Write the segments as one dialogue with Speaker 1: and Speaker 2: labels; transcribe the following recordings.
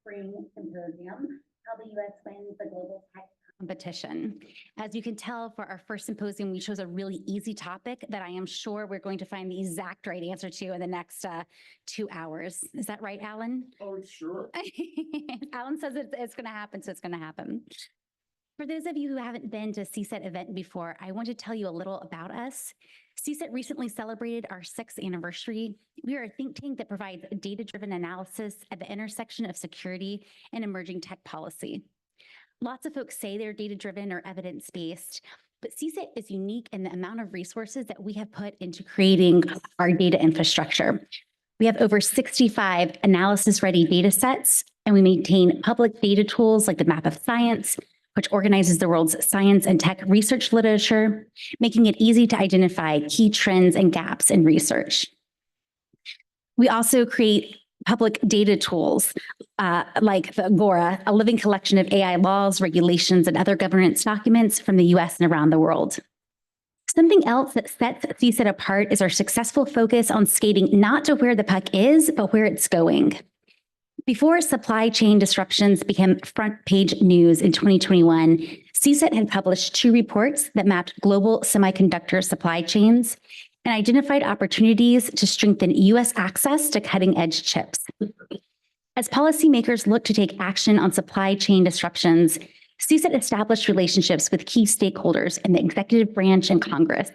Speaker 1: Spring Symposium, How the U.S. Wins the Global Tech Competition. As you can tell, for our first symposium, we chose a really easy topic that I am sure we're going to find the exact right answer to in the next 2 hours. Is that right, Alan?
Speaker 2: Oh, sure.
Speaker 1: Alan says it's going to happen, so it's going to happen. For those of you who haven't been to a CSET event before, I want to tell you a little about us. CSET recently celebrated our 6th anniversary. We are a think tank that provides data-driven analysis at the intersection of security and emerging tech policy. Lots of folks say they're data-driven or evidence-based, but CSET is unique in the amount of resources that we have put into creating our data infrastructure. We have over 65 analysis-ready data sets, and we maintain public data tools like the Map of Science, which organizes the world's science and tech research literature, making it easy to identify key trends and gaps in research. We also create public data tools like the Agora, a living collection of AI laws, regulations, and other governance documents from the US and around the world. Something else that sets CSET apart is our successful focus on skating not to where the puck is, but where it's going. Before supply chain disruptions became front page news in 2021, CSET had published 2 reports that mapped global semiconductor supply chains and identified opportunities to strengthen US access to cutting-edge chips. As policymakers look to take action on supply chain disruptions, CSET established relationships with key stakeholders in the executive branch and Congress.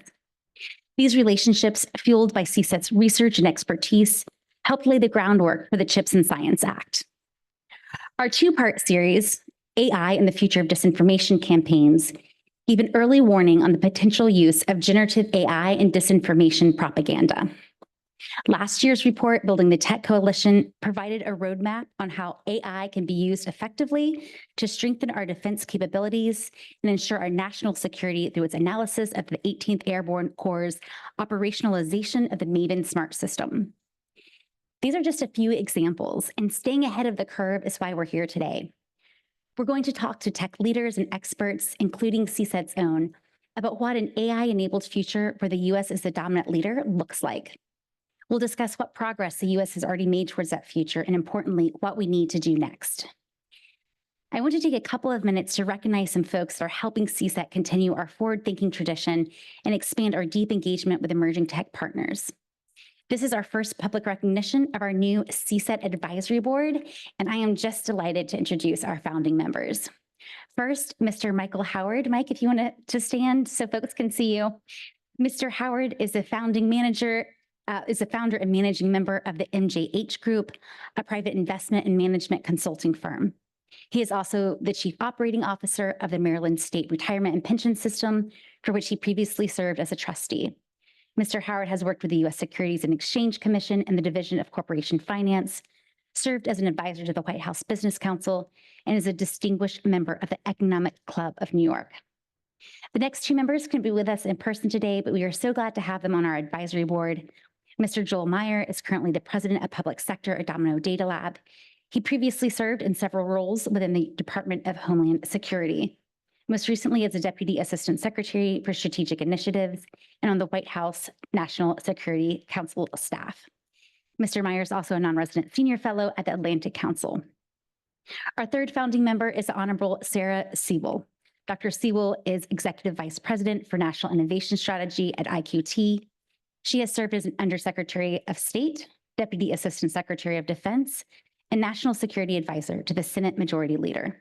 Speaker 1: These relationships, fueled by CSET's research and expertise, helped lay the groundwork for the CHIPS and Science Act. Our 2-part series, AI and the Future of Disinformation campaigns, gave an early warning on the potential use of generative AI and disinformation propaganda. Last year's report, Building the Tech Coalition, provided a roadmap on how AI can be used effectively to strengthen our defense capabilities and ensure our national security through its analysis of the 18th Airborne Corps' operationalization of the Maven Smart System. These are just a few examples, and staying ahead of the curve is why we're here today. We're going to talk to tech leaders and experts, including CSET's own, about what an AI-enabled future where the US is the dominant leader looks like. We'll discuss what progress the US has already made towards that future, and importantly, what we need to do next. I want to take a couple of minutes to recognize some folks that are helping CSET continue our forward-thinking tradition and expand our deep engagement with emerging tech partners. This is our first public recognition of our new CSET Advisory Board, and I am just delighted to introduce our founding members. First, Mr. Michael Howard. Mike, if you want to stand so folks can see you. Mr. Howard is the founder and managing member of the MJH Group, a private investment and management consulting firm. He is also the Chief Operating Officer of the Maryland State Retirement and Pension System, for which he previously served as a trustee. Mr. Howard has worked with the U.S. Securities and Exchange Commission and the Division of Corporation Finance, served as an advisor to the White House Business Council, and is a distinguished member of the Economic Club of New York. The next 2 members can be with us in person today, but we are so glad to have them on our advisory board. Mr. Joel Meyer is currently the president of public sector at Domino Data Lab. He previously served in several roles within the Department of Homeland Security, most recently as a Deputy Assistant Secretary for Strategic Initiatives and on the White House National Security Council staff. Mr. Meyer is also a non-resident senior fellow at the Atlantic Council. Our 3rd founding member is the Honorable Sarah Sewell. Dr. Sewell is Executive Vice President for National Innovation Strategy at IQT. She has served as an Undersecretary of State, Deputy Assistant Secretary of Defense, and National Security Advisor to the Senate Majority Leader.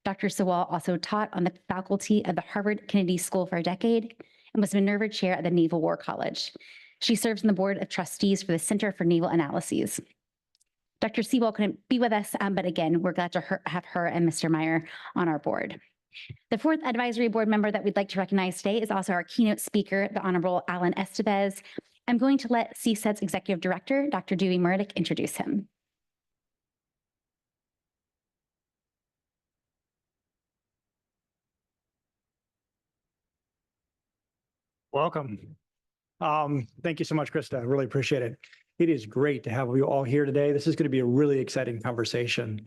Speaker 1: Dr. Sewell also taught on the faculty of the Harvard Kennedy School for a decade and was Minerva Chair at the Naval War College. She serves on the Board of Trustees for the Center for Naval Analyses. Dr. Sewell couldn't be with us, but again, we're glad to have her and Mr. Meyer on our board. The 4th advisory board member that we'd like to recognize today is also our keynote speaker, the Honorable Alan Estevez. I'm going to let CSET's Executive Director, Dr. Dewey Murdick, introduce him.
Speaker 2: Welcome. Thank you so much, Krista. I really appreciate it. It is great to have you all here today. This is going to be a really exciting conversation.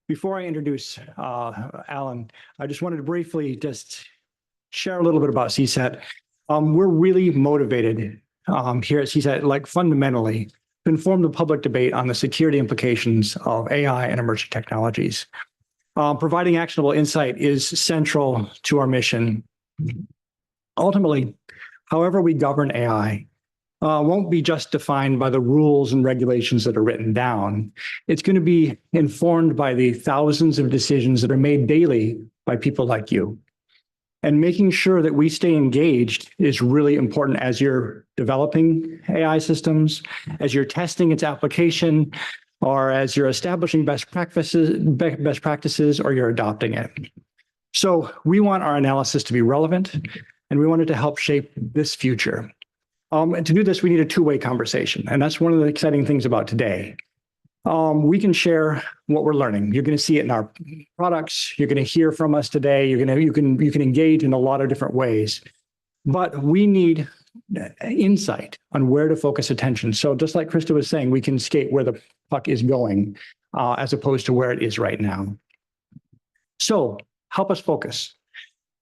Speaker 2: Before I introduce Alan, I just wanted to briefly just share a little bit about CSET. We're really motivated here at CSET, like fundamentally, to inform the public debate on the security implications of AI and emerging technologies. Providing actionable insight is central to our mission. Ultimately, however we govern AI won't be just defined by the rules and regulations that are written down. It's going to be informed by the thousands of decisions that are made daily by people like you. And making sure that we stay engaged is really important as you're developing AI systems, as you're testing its application, or as you're establishing best practices, or you're adopting it. So we want our analysis to be relevant, and we want it to help shape this future. And to do this, we need a two-way conversation, and that's one of the exciting things about today. We can share what we're learning. You're going to see it in our products. You're going to hear from us today. You can engage in a lot of different ways, but we need insight on where to focus attention. So just like Krista was saying, we can skate where the puck is going as opposed to where it is right now. So help us focus.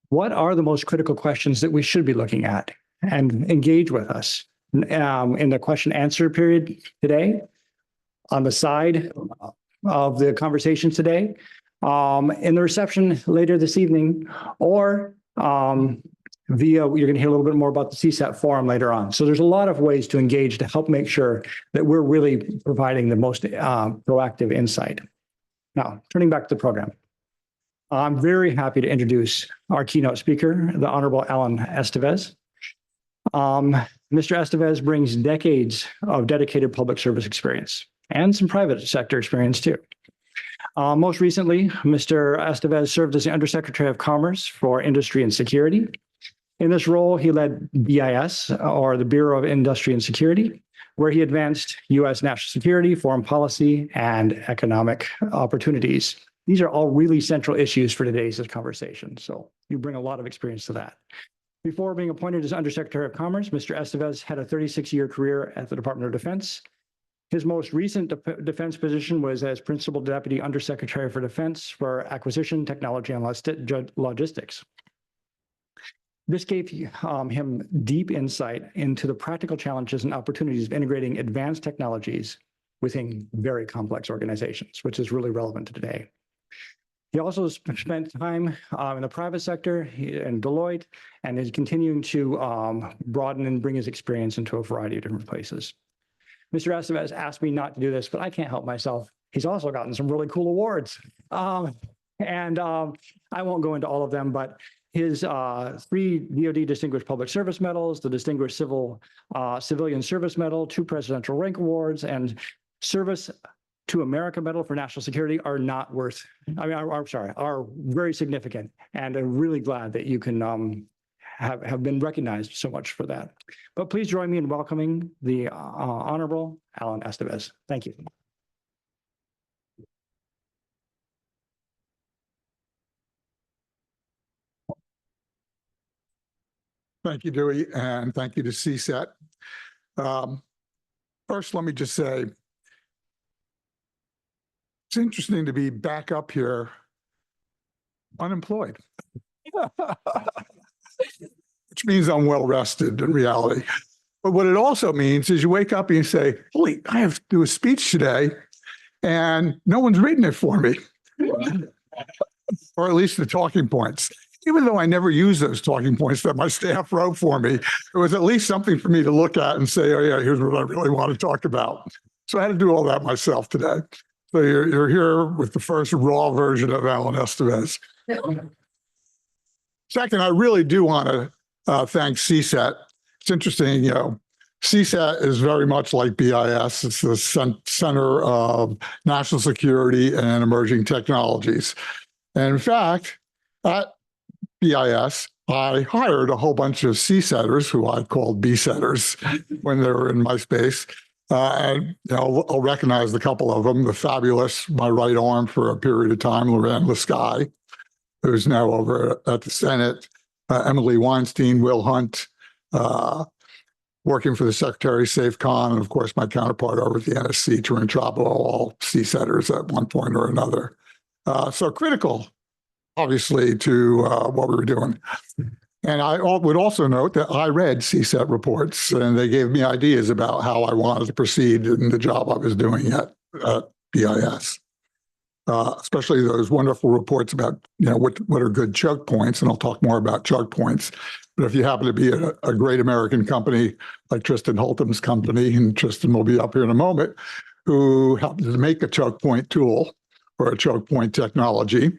Speaker 2: What are the most critical questions that we should be looking at? And engage with us in the question answer period today, on the side of the conversation today, in the reception later this evening, or you're going to hear a little bit more about the CSAT forum later on. So there's a lot of ways to engage to help make sure that we're really providing the most proactive insight. Now, turning back to the program. I'm very happy to introduce our keynote speaker, the Honorable Alan Estevez. Mr. Estevez brings decades of dedicated public service experience and some private sector experience too. Most recently, Mr. Estevez served as the Undersecretary of Commerce for Industry and Security. In this role, he led BIS, or the Bureau of Industry and Security, where he advanced U.S. national security, foreign policy, and economic opportunities. These are all really central issues for today's conversation, so you bring a lot of experience to that. Before being appointed as Undersecretary of Commerce, Mr. Estevez had a 36-year career at the Department of Defense. His most recent defense position was as Principal Deputy Undersecretary for Defense for Acquisition, Technology, and Logistics. This gave him deep insight into the practical challenges and opportunities of integrating advanced technologies within very complex organizations, which is really relevant to today. He also spent time in the private sector in Deloitte, and is continuing to broaden and bring his experience into a variety of different places. Mr. Estevez asked me not to do this, but I can't help myself. He's also gotten some really cool awards. I won't go into all of them, but his 3 DoD Distinguished Public Service Medals, the Distinguished Civilian Service Medal, 2 Presidential Rank Awards, and Service to America Medal for National Security are not worth, are very significant. And I'm really glad that you can have been recognized so much for that. But please join me in welcoming the Honorable Alan Estevez. Thank you.
Speaker 3: Thank you, Dewey, and thank you to CSAT. First, let me just say, it's interesting to be back up here unemployed, which means I'm well rested in reality. But what it also means is you wake up and you say, holy, I have to do a speech today and no one's reading it for me, or at least the talking points. Even though I never use those talking points that my staff wrote for me, it was at least something for me to look at and say, oh yeah, here's what I really want to talk about. So I had to do all that myself today. So you're here with the first raw version of Alan Estevez. Second, I really do want to thank CSAT. It's interesting, you know, CSAT is very much like BIS. It's the Center of National Security and Emerging Technologies. And in fact, at BIS, I hired a whole bunch of C-setters who I called B-setters when they were in my space. And you know, I'll recognize a couple of them. The fabulous, my right arm for a period of time, Loren Lasky, who's now over at the Senate, Emily Weinstein, Will Hunt, working for the Secretary SafeCon, and of course my counterpart over at the NSC, Turin Trapo, all C-setters at one point or another. So critical, obviously, to what we were doing. And would also note that I read CSET reports and they gave me ideas about how I wanted to proceed in the job I was doing at BIS. Especially those wonderful reports about, what are good choke points. And I'll talk more about choke points. But if you happen to be a great American company like Tristan Holtom's company, and Tristan will be up here in a moment, who happens to make a choke point tool or a choke point technology,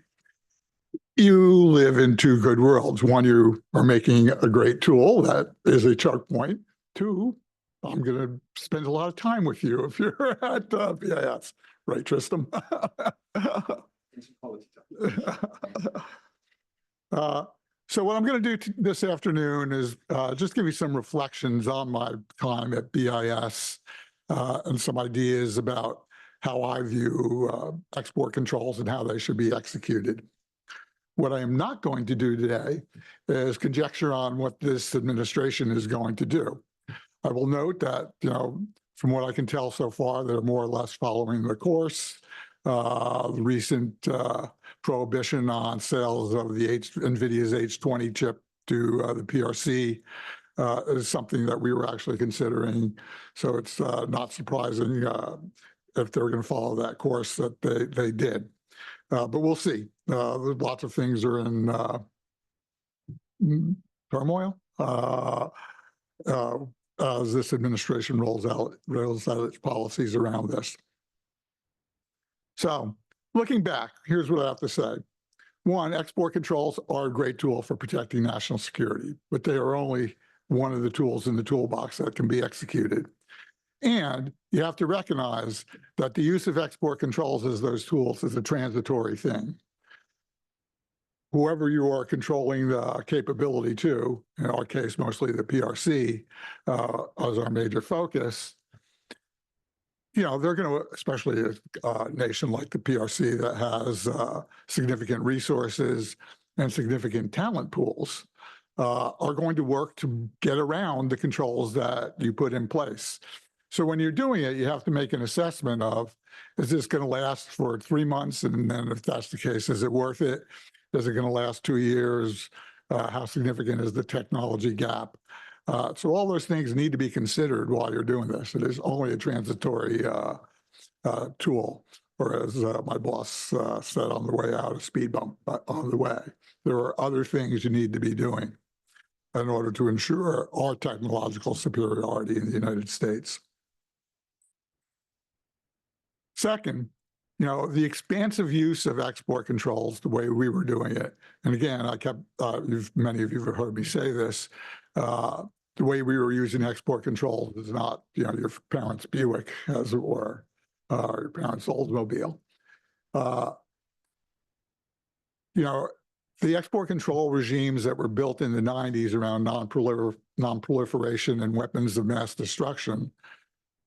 Speaker 3: you live in two good worlds. One, you are making a great tool that is a choke point. Two, I'm going to spend a lot of time with you if you're at BIS. Right, Tristan? So what I'm going to do this afternoon is just give you some reflections on my time at BIS and some ideas about how I view export controls and how they should be executed. What I am not going to do today is conjecture on what this administration is going to do. I will note that, from what I can tell so far, they're more or less following the course. The recent prohibition on sales of the NVIDIA's H20 chip to the PRC is something that we were actually considering. So it's not surprising if they're going to follow that course that they did. But we'll see. Lots of things are in turmoil as this administration rolls out its policies around this. So looking back, here's what I have to say. One, export controls are a great tool for protecting national security, but they are only one of the tools in the toolbox that can be executed. And you have to recognize that the use of export controls as those tools is a transitory thing. Whoever you are controlling the capability to, in our case, mostly the PRC, as our major focus, they're going to, especially a nation like the PRC that has significant resources and significant talent pools, are going to work to get around the controls that you put in place. So when you're doing it, you have to make an assessment of, is this going to last for 3 months? And then if that's the case, is it worth it? Is it going to last 2 years? How significant is the technology gap? So all those things need to be considered while you're doing this. It is only a transitory tool, or as my boss said on the way out, a speed bump on the way. There are other things you need to be doing in order to ensure our technological superiority in the United States. Second, the expansive use of export controls, the way we were doing it, and again, many of you have heard me say this, the way we were using export controls is not, your parents' Buick, as it were, or your parents' Oldsmobile. The export control regimes that were built in the 90s around non-proliferation and weapons of mass destruction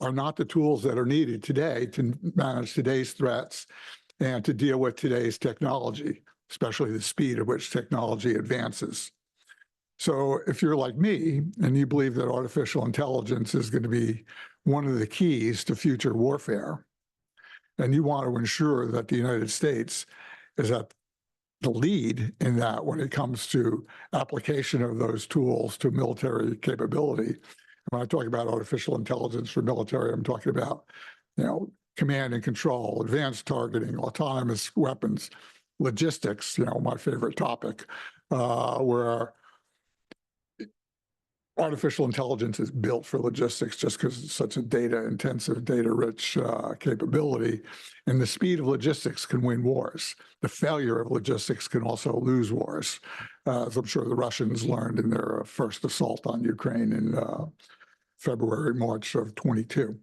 Speaker 3: are not the tools that are needed today to manage today's threats and to deal with today's technology, especially the speed at which technology advances. So if you're like me and you believe that artificial intelligence is going to be one of the keys to future warfare, and you want to ensure that the United States is at the lead in that when it comes to application of those tools to military capability. When I talk about artificial intelligence for military, I'm talking about, command and control, advanced targeting, autonomous weapons, logistics, my favorite topic, where artificial intelligence is built for logistics just because it's such a data-intensive, data-rich capability. And the speed of logistics can win wars. The failure of logistics can also lose wars, as I'm sure the Russians learned in their first assault on Ukraine in February, March of 22.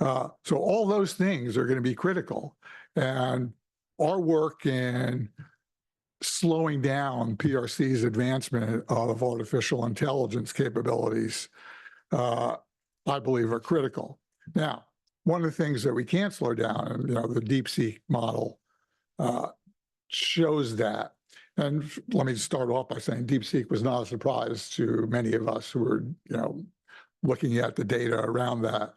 Speaker 3: So all those things are going to be critical. And our work in slowing down PRC's advancement of artificial intelligence capabilities, I believe are critical. Now, one of the things that we can't slow down, and the DeepSeek model shows that. And let me start off by saying DeepSeek was not a surprise to many of us who were, looking at the data around that.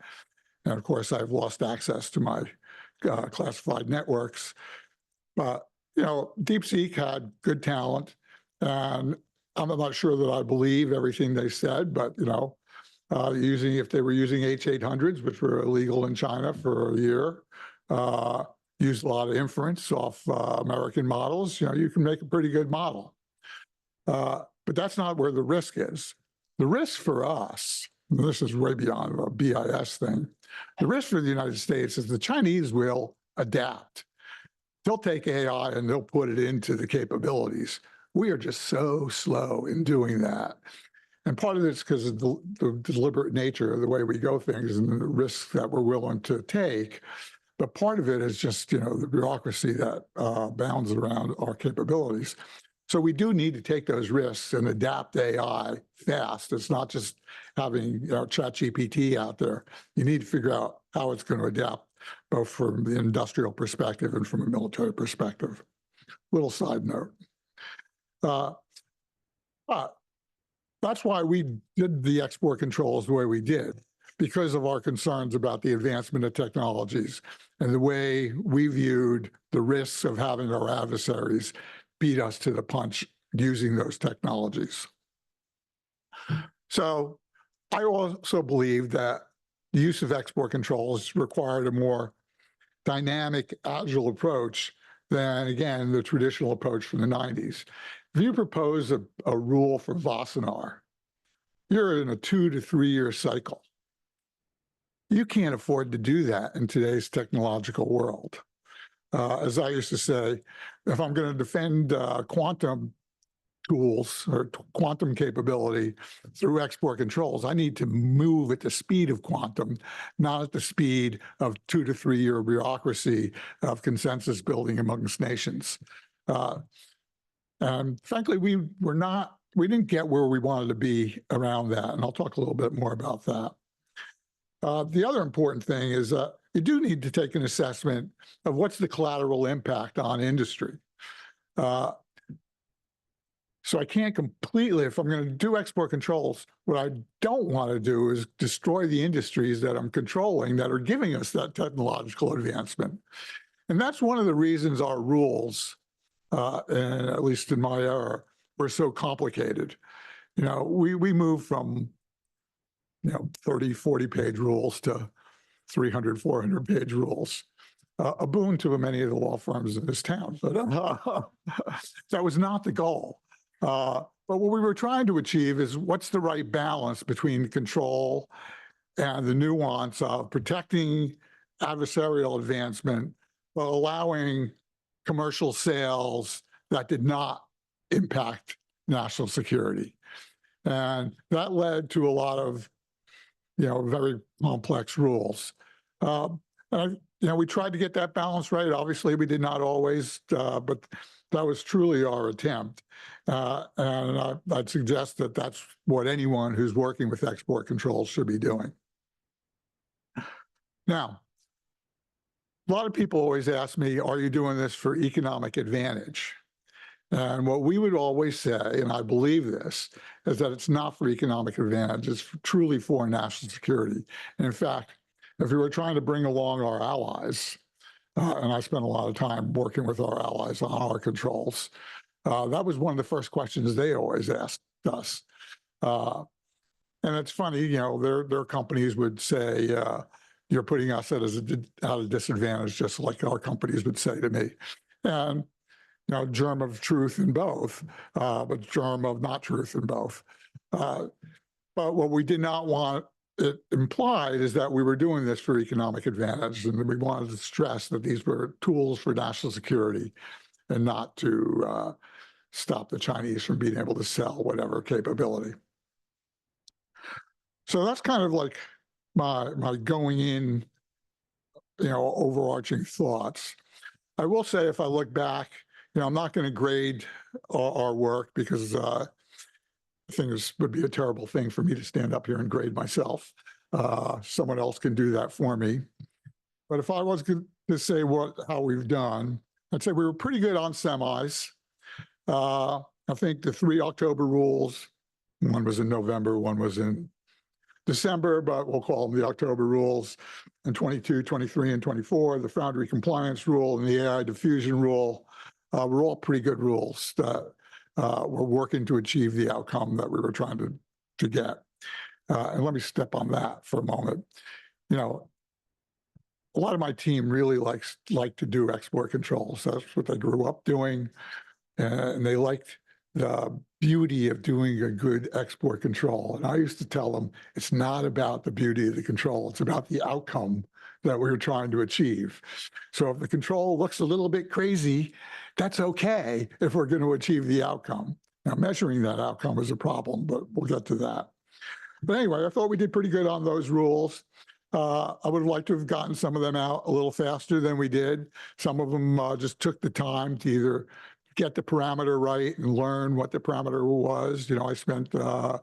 Speaker 3: And of course, I've lost access to my classified networks. But DeepSeek had good talent, and I'm not sure that I believe everything they said, but if they were using H800s, which were illegal in China for a year, used a lot of inference off American models, you can make a pretty good model. But that's not where the risk is. The risk for us, and this is way beyond a BIS thing, the risk for the United States is the Chinese will adapt. They'll take AI and they'll put it into the capabilities. We are just so slow in doing that. And part of it's because of the deliberate nature of the way we go things and the risks that we're willing to take. But part of it is just, the bureaucracy that bounds around our capabilities. So we do need to take those risks and adapt AI fast. It's not just having ChatGPT out there. You need to figure out how it's going to adapt, both from the industrial perspective and from a military perspective. Little side note. But that's why we did the export controls the way we did, because of our concerns about the advancement of technologies and the way we viewed the risks of having our adversaries beat us to the punch using those technologies. So I also believe that the use of export controls required a more dynamic, agile approach than, again, the traditional approach from the 90s. If you propose a rule for Wassenaar, you're in a 2 to 3 year cycle. You can't afford to do that in today's technological world. As I used to say, if I'm going to defend quantum tools or quantum capability through export controls, I need to move at the speed of quantum, not at the speed of 2 to 3 year bureaucracy of consensus building amongst nations. And frankly, we didn't get where we wanted to be around that. And I'll talk a little bit more about that. The other important thing is you do need to take an assessment of what's the collateral impact on industry. So I can't completely, if I'm going to do export controls, what I don't want to do is destroy the industries that I'm controlling that are giving us that technological advancement. And that's one of the reasons our rules, and at least in my era, were so complicated. We moved from 30, 40-page rules to 300, 400-page rules. A boon to many of the law firms in this town, but that was not the goal. But what we were trying to achieve is what's the right balance between control and the nuance of protecting adversarial advancement while allowing commercial sales that did not impact national security. And that led to a lot of very complex rules. And we tried to get that balance right. Obviously, we did not always, but that was truly our attempt. And I'd suggest that that's what anyone who's working with export controls should be doing. Now, a lot of people always ask me, are you doing this for economic advantage? And what we would always say, and I believe this, is that it's not for economic advantage. It's truly for national security. And in fact, if we were trying to bring along our allies, and I spent a lot of time working with our allies on our controls, that was one of the first questions they always asked us. And it's funny, their companies would say, you're putting us at a disadvantage, just like our companies would say to me. And germ of truth in both, but germ of not truth in both. But what we did not want it implied is that we were doing this for economic advantage, and we wanted to stress that these were tools for national security and not to stop the Chinese from being able to sell whatever capability. So that's kind of like my going in, overarching thoughts. I will say, if I look back, I'm not going to grade our work because I think this would be a terrible thing for me to stand up here and grade myself. Someone else can do that for me. But if I was to say how we've done, I'd say we were pretty good on semis. I think the 3 October rules, one was in November, one was in December, but we'll call them the October rules, and 22, 23, and 24, the Foundry Compliance Rule and the AI Diffusion Rule, were all pretty good rules. were working to achieve the outcome that we were trying to get. And let me step on that for a moment. You know, a lot of my team really like to do export controls. That's what they grew up doing. And they liked the beauty of doing a good export control. And I used to tell them, it's not about the beauty of the control, it's about the outcome that we were trying to achieve. So if the control looks a little bit crazy, that's okay if we're going to achieve the outcome. Now, measuring that outcome is a problem, but we'll get to that. But anyway, I thought we did pretty good on those rules. I would have liked to have gotten some of them out a little faster than we did. Some of them just took the time to either get the parameter right and learn what the parameter was. You know, I spent the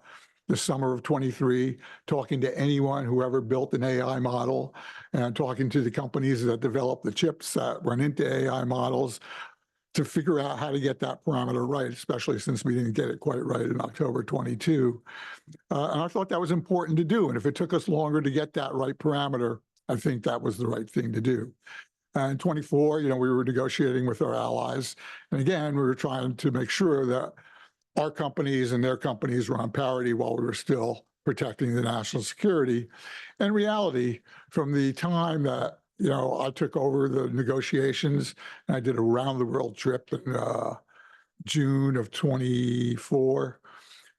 Speaker 3: summer of 23 talking to anyone who ever built an AI model and talking to the companies that developed the chips that went into AI models to figure out how to get that parameter right, especially since we didn't get it quite right in October 22. And I thought that was important to do. And if it took us longer to get that right parameter, I think that was the right thing to do. And 24, you know, we were negotiating with our allies. And again, we were trying to make sure that our companies and their companies were on parity while we were still protecting the national security. In reality, from the time that, you know, I took over the negotiations, and I did a round the world trip in June of 24.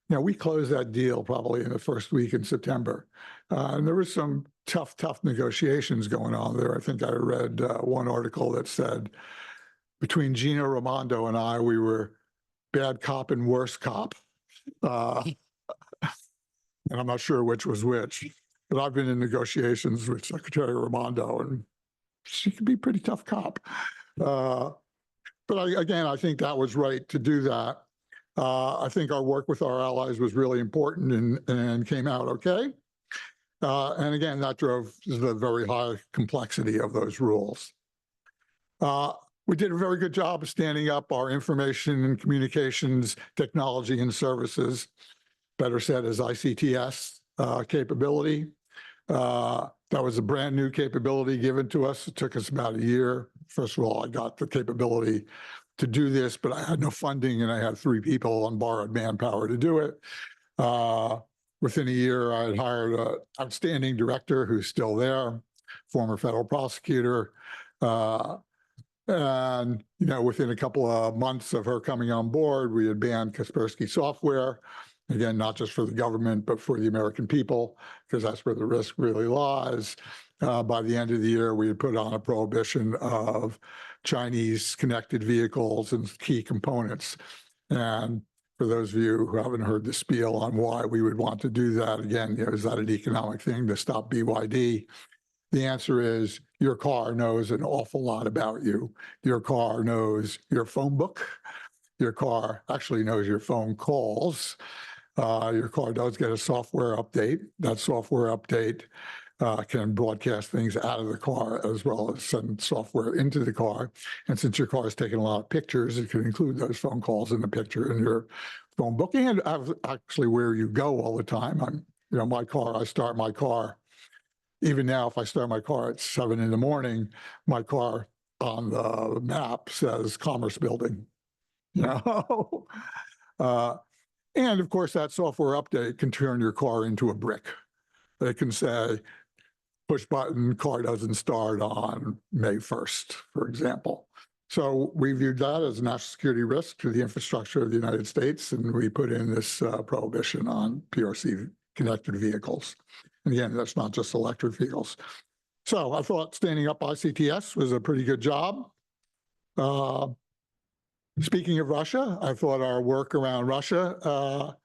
Speaker 3: You know, we closed that deal probably in the first week in September. And there was some tough negotiations going on there. I think I read one article that said between Gina Raimondo and I, we were bad cop and worse cop. And I'm not sure which was which, but I've been in negotiations with Secretary Raimondo, and she could be a pretty tough cop. But again, I think that was right to do that. I think our work with our allies was really important and came out okay. And again, that drove the very high complexity of those rules. We did a very good job of standing up our information and communications technology and services, better said as ICTS capability. That was a brand new capability given to us. It took us about a year. First of all, I got the capability to do this, but I had no funding and I had 3 people on borrowed manpower to do it. Within a year, I had hired an outstanding director who's still there, former federal prosecutor. And, you know, within a couple of months of her coming on board, we had banned Kaspersky software. Again, not just for the government, but for the American people, because that's where the risk really lies. By the end of the year, we had put on a prohibition of Chinese connected vehicles and key components. And for those of you who haven't heard the spiel on why we would want to do that, again, you know, is that an economic thing to stop BYD? The answer is your car knows an awful lot about you. Your car knows your phone book. Your car actually knows your phone calls. Your car does get a software update. That software update can broadcast things out of the car as well as send software into the car. And since your car is taking a lot of pictures, it can include those phone calls in the picture in your phone book and actually where you go all the time. You know, my car, I start my car. Even now, if I start my car at 7 in the morning, my car on the map says Commerce Building. You know? And of course, that software update can turn your car into a brick. It can say, push button, car doesn't start on May 1st, for example. So we viewed that as a national security risk to the infrastructure of the United States, and we put in this prohibition on PRC connected vehicles. And again, that's not just electric vehicles. So I thought standing up ICTS was a pretty good job. Speaking of Russia, I thought our work around Russia,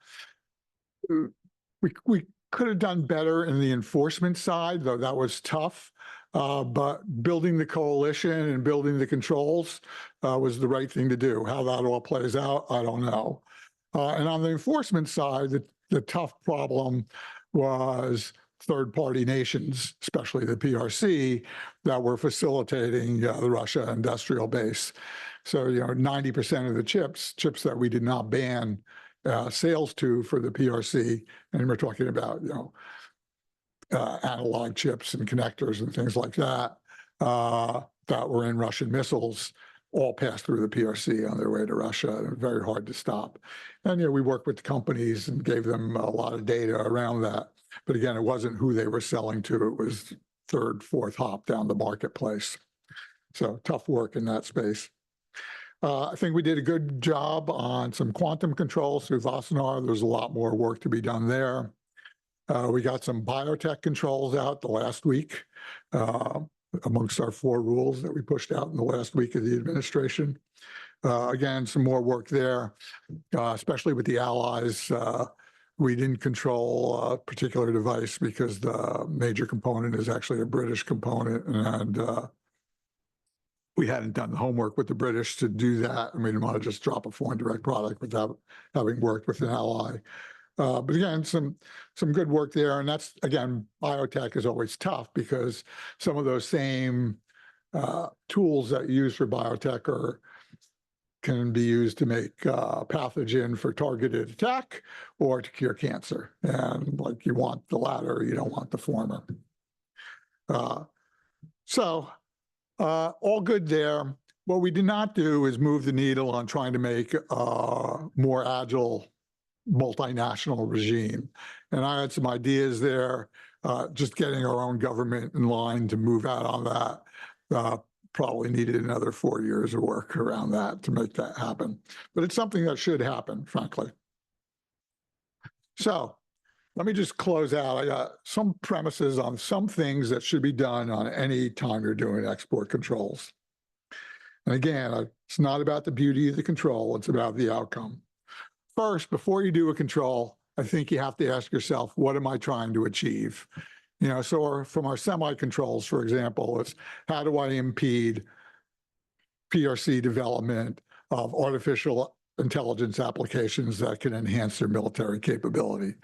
Speaker 3: we could have done better in the enforcement side, though that was tough. But building the coalition and building the controls was the right thing to do. How that all plays out, I don't know. And on the enforcement side, the tough problem was third-party nations, especially the PRC, that were facilitating the Russia industrial base. So, you know, 90% of the chips that we did not ban sales to for the PRC, and we're talking about, you know, analog chips and connectors and things like that, that were in Russian missiles. all passed through the PRC on their way to Russia, and very hard to stop. And, we worked with the companies and gave them a lot of data around that. But again, it wasn't who they were selling to. It was third, fourth hop down the marketplace. So tough work in that space. I think we did a good job on some quantum controls through Wassenaar. There's a lot more work to be done there. We got some biotech controls out the last week amongst our 4 rules that we pushed out in the last week of the administration. Again, some more work there, especially with the allies. We didn't control a particular device because the major component is actually a British component, and we hadn't done the homework with the British to do that, and we didn't want to just drop a foreign direct product without having worked with an ally. But again, some good work there. And that's, again, biotech is always tough because some of those same tools that you use for biotech can be used to make pathogen for targeted attack or to cure cancer. And like, you want the latter, you don't want the former. All good there. What we did not do is move the needle on trying to make a more agile multinational regime. And I had some ideas there, just getting our own government in line to move out on that. Probably needed another 4 years of work around that to make that happen. But it's something that should happen, frankly. So let me just close out. I got some premises on some things that should be done on any time you're doing export controls. And again, it's not about the beauty of the control, it's about the outcome. First, before you do a control, I think you have to ask yourself, what am I trying to achieve? So from our semi-controls, for example, it's how do I impede PRC development of artificial intelligence applications that can enhance their military capability.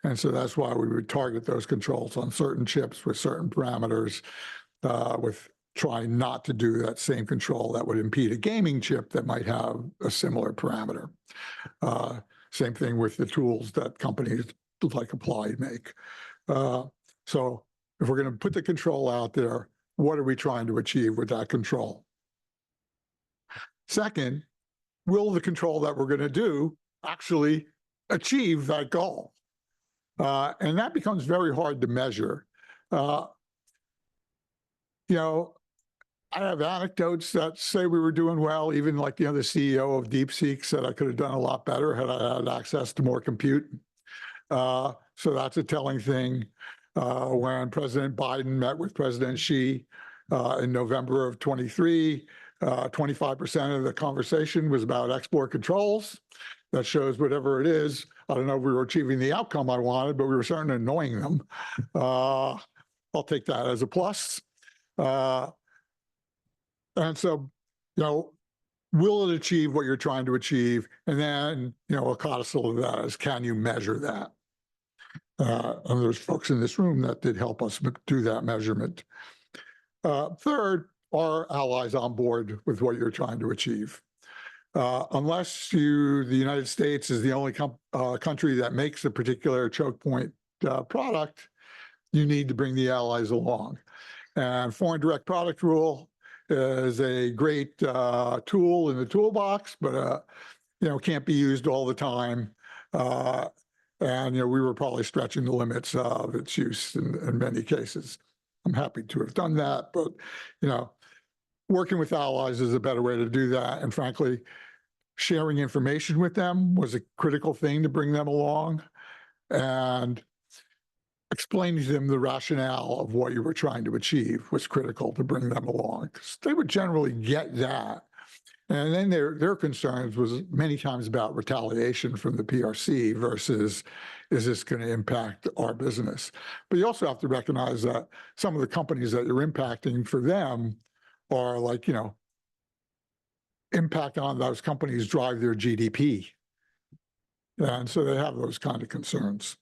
Speaker 3: And so that's why we would target those controls on certain chips with certain parameters, with trying not to do that same control that would impede a gaming chip that might have a similar parameter. Same thing with the tools that companies like Applied make. So if we're going to put the control out there, what are we trying to achieve with that control? Second, will the control that we're going to do actually achieve that goal? And that becomes very hard to measure. I have anecdotes that say we were doing well, even like, the CEO of DeepSeek said I could have done a lot better had I had access to more compute. So that's a telling thing. When President Biden met with President Xi in November of 23, 25% of the conversation was about export controls. That shows whatever it is. I don't know if we were achieving the outcome I wanted, but we were certainly annoying them. I'll take that as a plus. And so, will it achieve what you're trying to achieve? And then, a codicil of that is, can you measure that? And there's folks in this room that did help us do that measurement. Third, are allies on board with what you're trying to achieve? Unless the United States is the only country that makes a particular choke point product, you need to bring the allies along. And foreign direct product rule is a great tool in the toolbox, but can't be used all the time. And we were probably stretching the limits of its use in many cases. I'm happy to have done that, but working with allies is a better way to do that. And frankly, sharing information with them was a critical thing to bring them along, and explaining to them the rationale of what you were trying to achieve was critical to bring them along, because they would generally get that. And then their concerns was many times about retaliation from the PRC versus, is this going to impact our business? But you also have to recognize that some of the companies that you're impacting for them are like, impact on those companies drive their GDP. And so they have those kind of concerns.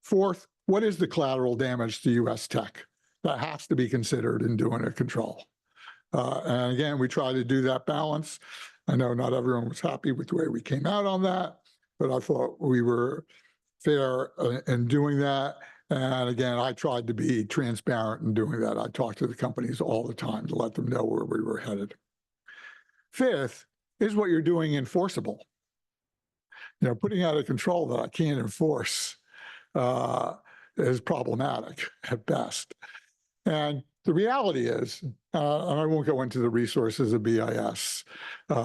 Speaker 3: Fourth, what is the collateral damage to US tech? That has to be considered in doing a control. And again, we try to do that balance. I know not everyone was happy with the way we came out on that, but I thought we were fair in doing that. And again, I tried to be transparent in doing that. I talked to the companies all the time to let them know where we were headed. Fifth, is what you're doing enforceable? Putting out of control that I can't enforce is problematic at best. And the reality is, and I won't go into the resources of BIS, we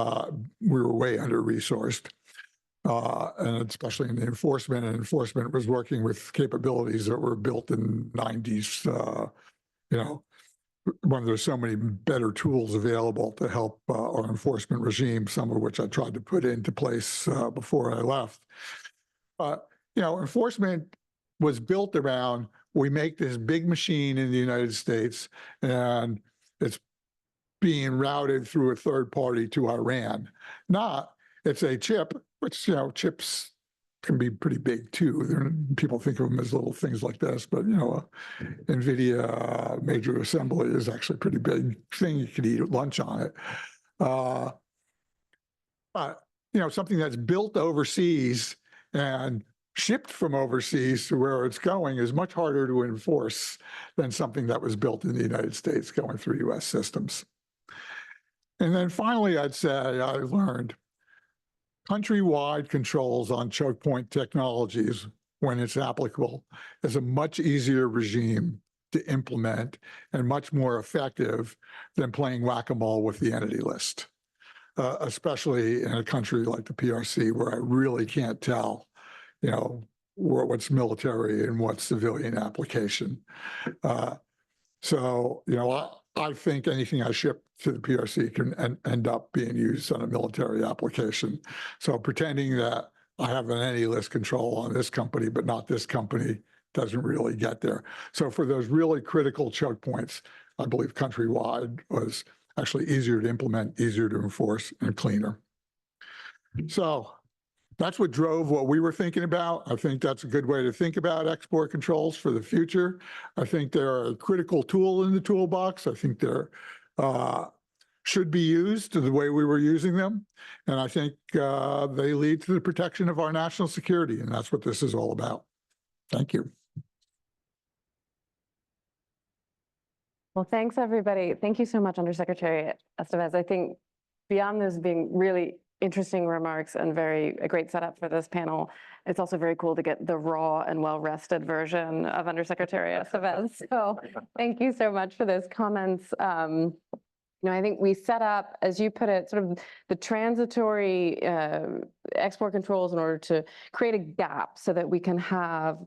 Speaker 3: were way under-resourced, and especially in the enforcement, and enforcement was working with capabilities that were built in the 90s, when there's so many better tools available to help our enforcement regime, some of which I tried to put into place before I left. Enforcement was built around, we make this big machine in the United States and it's being routed through a third party to Iran. Not, it's a chip, which, chips can be pretty big too. People think of them as little things like this, but NVIDIA major assembly is actually a pretty big thing. You could eat lunch on it. But something that's built overseas and shipped from overseas to where it's going is much harder to enforce than something that was built in the United States going through US systems. And then finally, I'd say I learned countrywide controls on choke point technologies, when it's applicable, is a much easier regime to implement and much more effective than playing whack-a-mole with the entity list, especially in a country like the PRC, where I really can't tell, what's military and what's civilian application. I think anything I ship to the PRC can end up being used on a military application. So pretending that I have an entity list control on this company, but not this company, doesn't really get there. So for those really critical choke points, I believe countrywide was actually easier to implement, easier to enforce, and cleaner. So that's what drove what we were thinking about. I think that's a good way to think about export controls for the future. I think they're a critical tool in the toolbox. I think they're should be used the way we were using them. And I think they lead to the protection of our national security. And that's what this is all about. Thank you.
Speaker 4: Well, thanks, everybody. Thank you so much, Undersecretary Estevez. I think beyond this being really interesting remarks and a great setup for this panel, it's also very cool to get the raw and well-rested version of Undersecretary Estevez. So thank you so much for those comments. I think we set up, as you put it, sort of the transitory export controls in order to create a gap so that we can have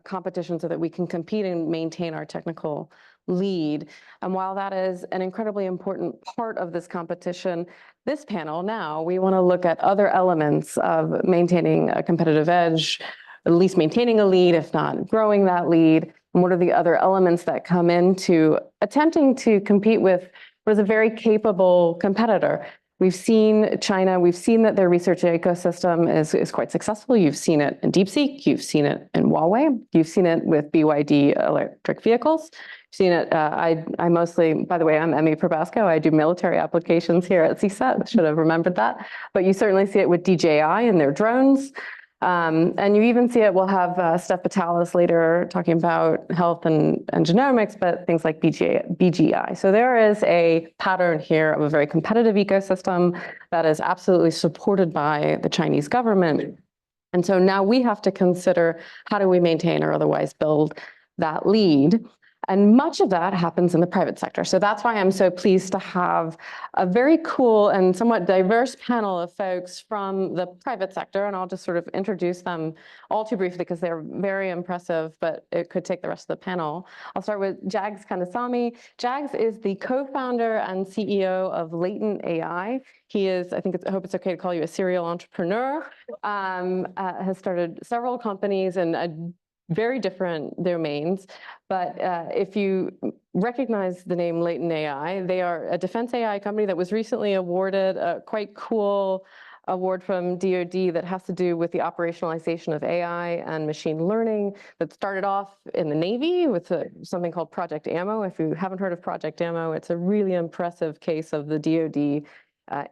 Speaker 4: competition, so that we can compete and maintain our technical lead. And while that is an incredibly important part of this competition, this panel now, we want to look at other elements of maintaining a competitive edge, at least maintaining a lead, if not growing that lead. And what are the other elements that come into attempting to compete with what is a very capable competitor? We've seen China, we've seen that their research ecosystem is quite successful. You've seen it in DeepSeek, you've seen it in Huawei, you've seen it with BYD electric vehicles. You've seen it, I mostly, by the way, I'm Emmy Probasco. I do military applications here at CSET, should have remembered that. But you certainly see it with DJI and their drones. And you even see it, we'll have Steph Vitalis later talking about health and genomics, but things like BGI. So there is a pattern here of a very competitive ecosystem that is absolutely supported by the Chinese government. And so now we have to consider, how do we maintain or otherwise build that lead? And much of that happens in the private sector. So that's why I'm so pleased to have a very cool and somewhat diverse panel of folks from the private sector. And I'll just sort of introduce them all too briefly because they're very impressive, but it could take the rest of the panel. I'll start with Jags Kandasamy. Jags is the co-founder and CEO of Latent AI. He is, I hope it's okay to call you a serial entrepreneur, has started several companies and very different domains, but if you recognize the name Latent AI, they are a defense AI company that was recently awarded a quite cool award from DoD that has to do with the operationalization of AI and machine learning that started off in the Navy with something called Project Ammo. If you haven't heard of Project Ammo, it's a really impressive case of the DoD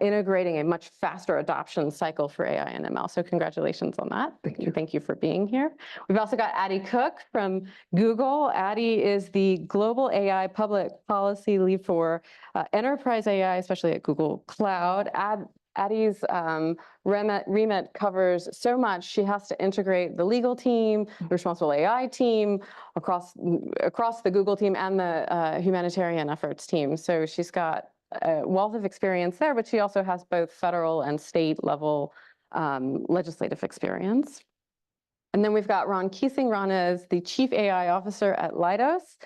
Speaker 4: integrating a much faster adoption cycle for AI and ML. So congratulations on that. Thank you for being here. We've also got Addie Cook from Google. Addie is the Global AI Public Policy Lead for Enterprise AI, especially at Google Cloud. Addie's remit covers so much. She has to integrate the legal team, the responsible AI team, across the Google team and the humanitarian efforts team. So she's got a wealth of experience there, but she also has both federal and state level legislative experience. And then we've got Ron Keesing. Ron is the Chief AI Officer at Leidos.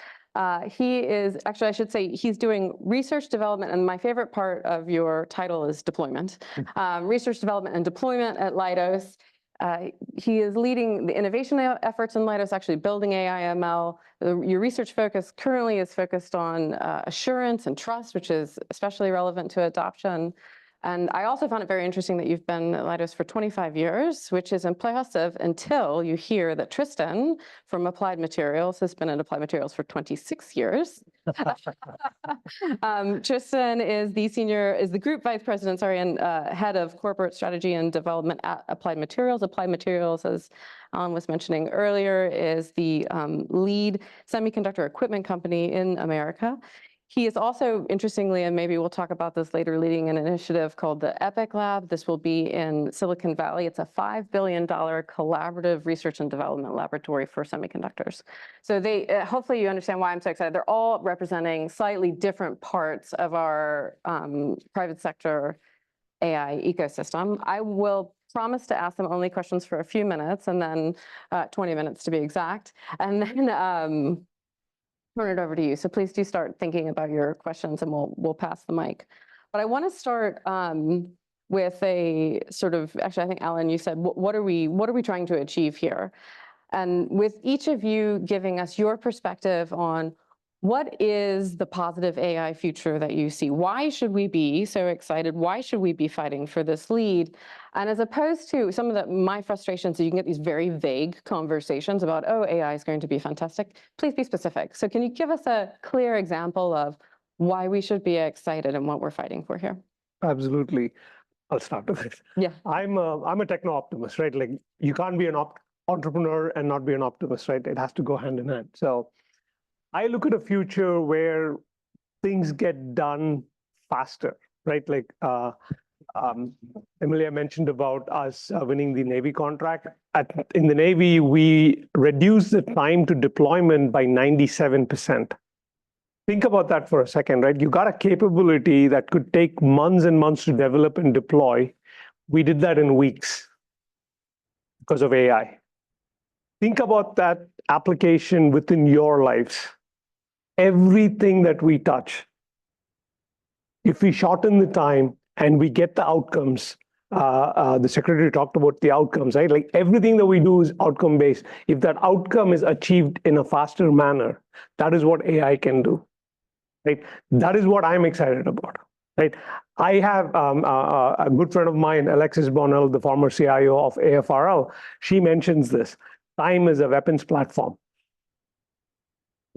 Speaker 4: He is, actually, I should say, he's doing research development, and my favorite part of your title is deployment. Research development and deployment at Leidos. He is leading the innovation efforts in Leidos, actually building AI ML. Your research focus currently is focused on assurance and trust, which is especially relevant to adoption. And I also found it very interesting that you've been at Leidos for 25 years, which is impressive until you hear that Tristan from Applied Materials has been at Applied Materials for 26 years. Tristan is the group vice president, and head of corporate strategy and development at Applied Materials. Applied Materials, as Alan was mentioning earlier, is the lead semiconductor equipment company in America. He is also, interestingly, and maybe we'll talk about this later, leading an initiative called the EPIC Lab. This will be in Silicon Valley. It's a $5 billion collaborative research and development laboratory for semiconductors. So they, hopefully you understand why I'm so excited. They're all representing slightly different parts of our private sector AI ecosystem. I will promise to ask them only questions for a few minutes, and then 20 minutes to be exact. And then turn it over to you. So please do start thinking about your questions, and we'll pass the mic. But I want to start with a sort of, actually, I think, Alan, you said, what are we trying to achieve here? And with each of you giving us your perspective on what is the positive AI future that you see? Why should we be so excited? Why should we be fighting for this lead? And as opposed to some of my frustrations, you can get these very vague conversations about, oh, AI is going to be fantastic. Please be specific. So can you give us a clear example of why we should be excited and what we're fighting for here?
Speaker 5: Absolutely. I'll start with it.
Speaker 4: Yeah.
Speaker 5: I'm a techno-optimist, right? Like, you can't be an entrepreneur and not be an optimist, right? It has to go hand in hand. So I look at a future where things get done faster, right? Like Emilia mentioned about us winning the Navy contract. In the Navy, we reduced the time to deployment by 97%. Think about that for a second, right? You got a capability that could take months and months to develop and deploy. We did that in weeks because of AI. Think about that application within your lives. Everything that we touch, if we shorten the time and we get the outcomes, the secretary talked about the outcomes, right? Like, everything that we do is outcome based. If that outcome is achieved in a faster manner, that is what AI can do, right? That is what I'm excited about, right? I have a good friend of mine, Alexis Bonnell, the former CIO of AFRL. She mentions this. Time is a weapons platform.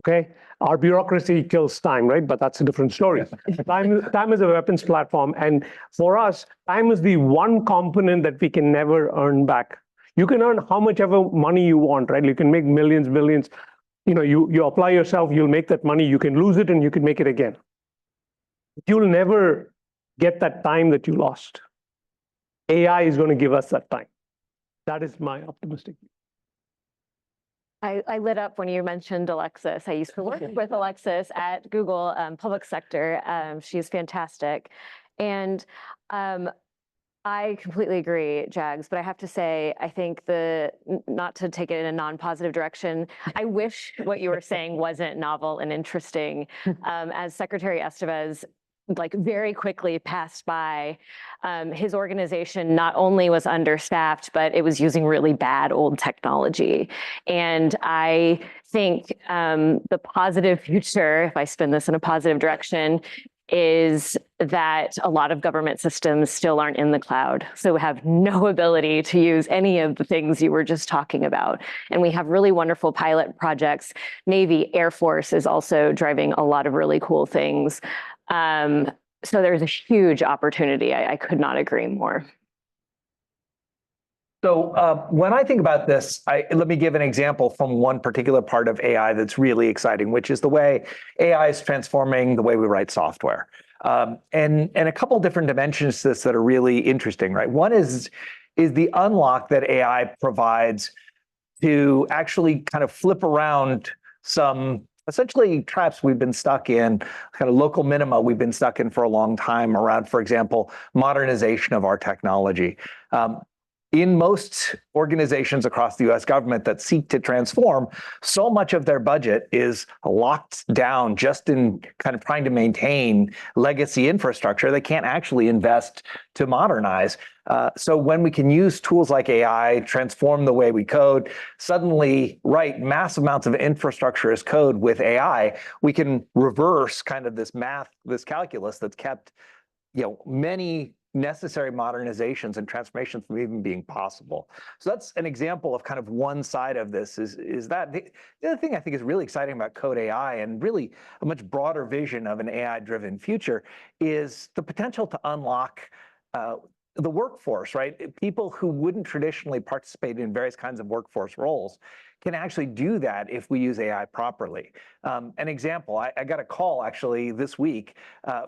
Speaker 5: Okay, our bureaucracy kills time, right? But that's a different story. Time is a weapons platform. And for us, time is the one component that we can never earn back. You can earn how much ever money you want, right? You can make millions, billions. You know, you apply yourself, you'll make that money. You can lose it and you can make it again. You'll never get that time that you lost. AI is going to give us that time. That is my optimistic view.
Speaker 6: I lit up when you mentioned Alexis. I used to work with Alexis at Google Public Sector. She's fantastic. And I completely agree, Jags, but I have to say, I think not to take it in a non-positive direction, I wish what you were saying wasn't novel and interesting. As Secretary Estevez very quickly passed by, his organization not only was understaffed, but it was using really bad old technology. And I think the positive future, if I spin this in a positive direction, is that a lot of government systems still aren't in the cloud. So we have no ability to use any of the things you were just talking about. And we have really wonderful pilot projects. Navy, Air Force is also driving a lot of really cool things. So there's a huge opportunity. I could not agree more.
Speaker 7: So when I think about this, let me give an example from one particular part of AI that's really exciting, which is the way AI is transforming the way we write software. And a couple different dimensions to this that are really interesting, right? One is the unlock that AI provides to actually kind of flip around some essentially traps we've been stuck in, kind of local minima we've been stuck in for a long time around, for example, modernization of our technology. In most organizations across the US government that seek to transform, so much of their budget is locked down just in kind of trying to maintain legacy infrastructure. They can't actually invest to modernize. So when we can use tools like AI, transform the way we code, suddenly write massive amounts of infrastructure as code with AI, we can reverse kind of this math, this calculus that's kept, many necessary modernizations and transformations from even being possible. So that's an example of kind of one side of this is that. The other thing I think is really exciting about Code AI and really a much broader vision of an AI-driven future is the potential to unlock the workforce, right? People who wouldn't traditionally participate in various kinds of workforce roles can actually do that if we use AI properly. An example, I got a call actually this week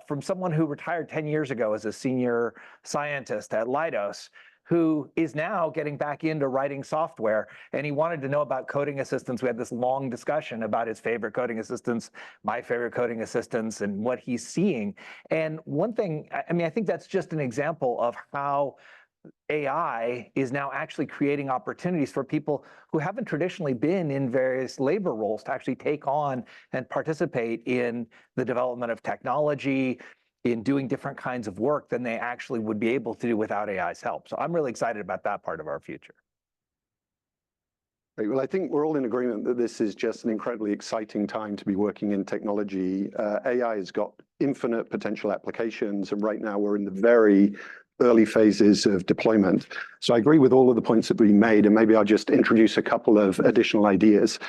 Speaker 7: from someone who retired 10 years ago as a senior scientist at Leidos, who is now getting back into writing software, and he wanted to know about coding assistants. We had this long discussion about his favorite coding assistants, my favorite coding assistants, and what he's seeing. And one thing, I think that's just an example of how AI is now actually creating opportunities for people who haven't traditionally been in various labor roles to actually take on and participate in the development of technology, in doing different kinds of work than they actually would be able to do without AI's help. So I'm really excited about that part of our future.
Speaker 8: Great. Well, I think we're all in agreement that this is just an incredibly exciting time to be working in technology. AI has got infinite potential applications, and right now we're in the very early phases of deployment. So I agree with all of the points that we made, and maybe I'll just introduce a couple of additional ideas.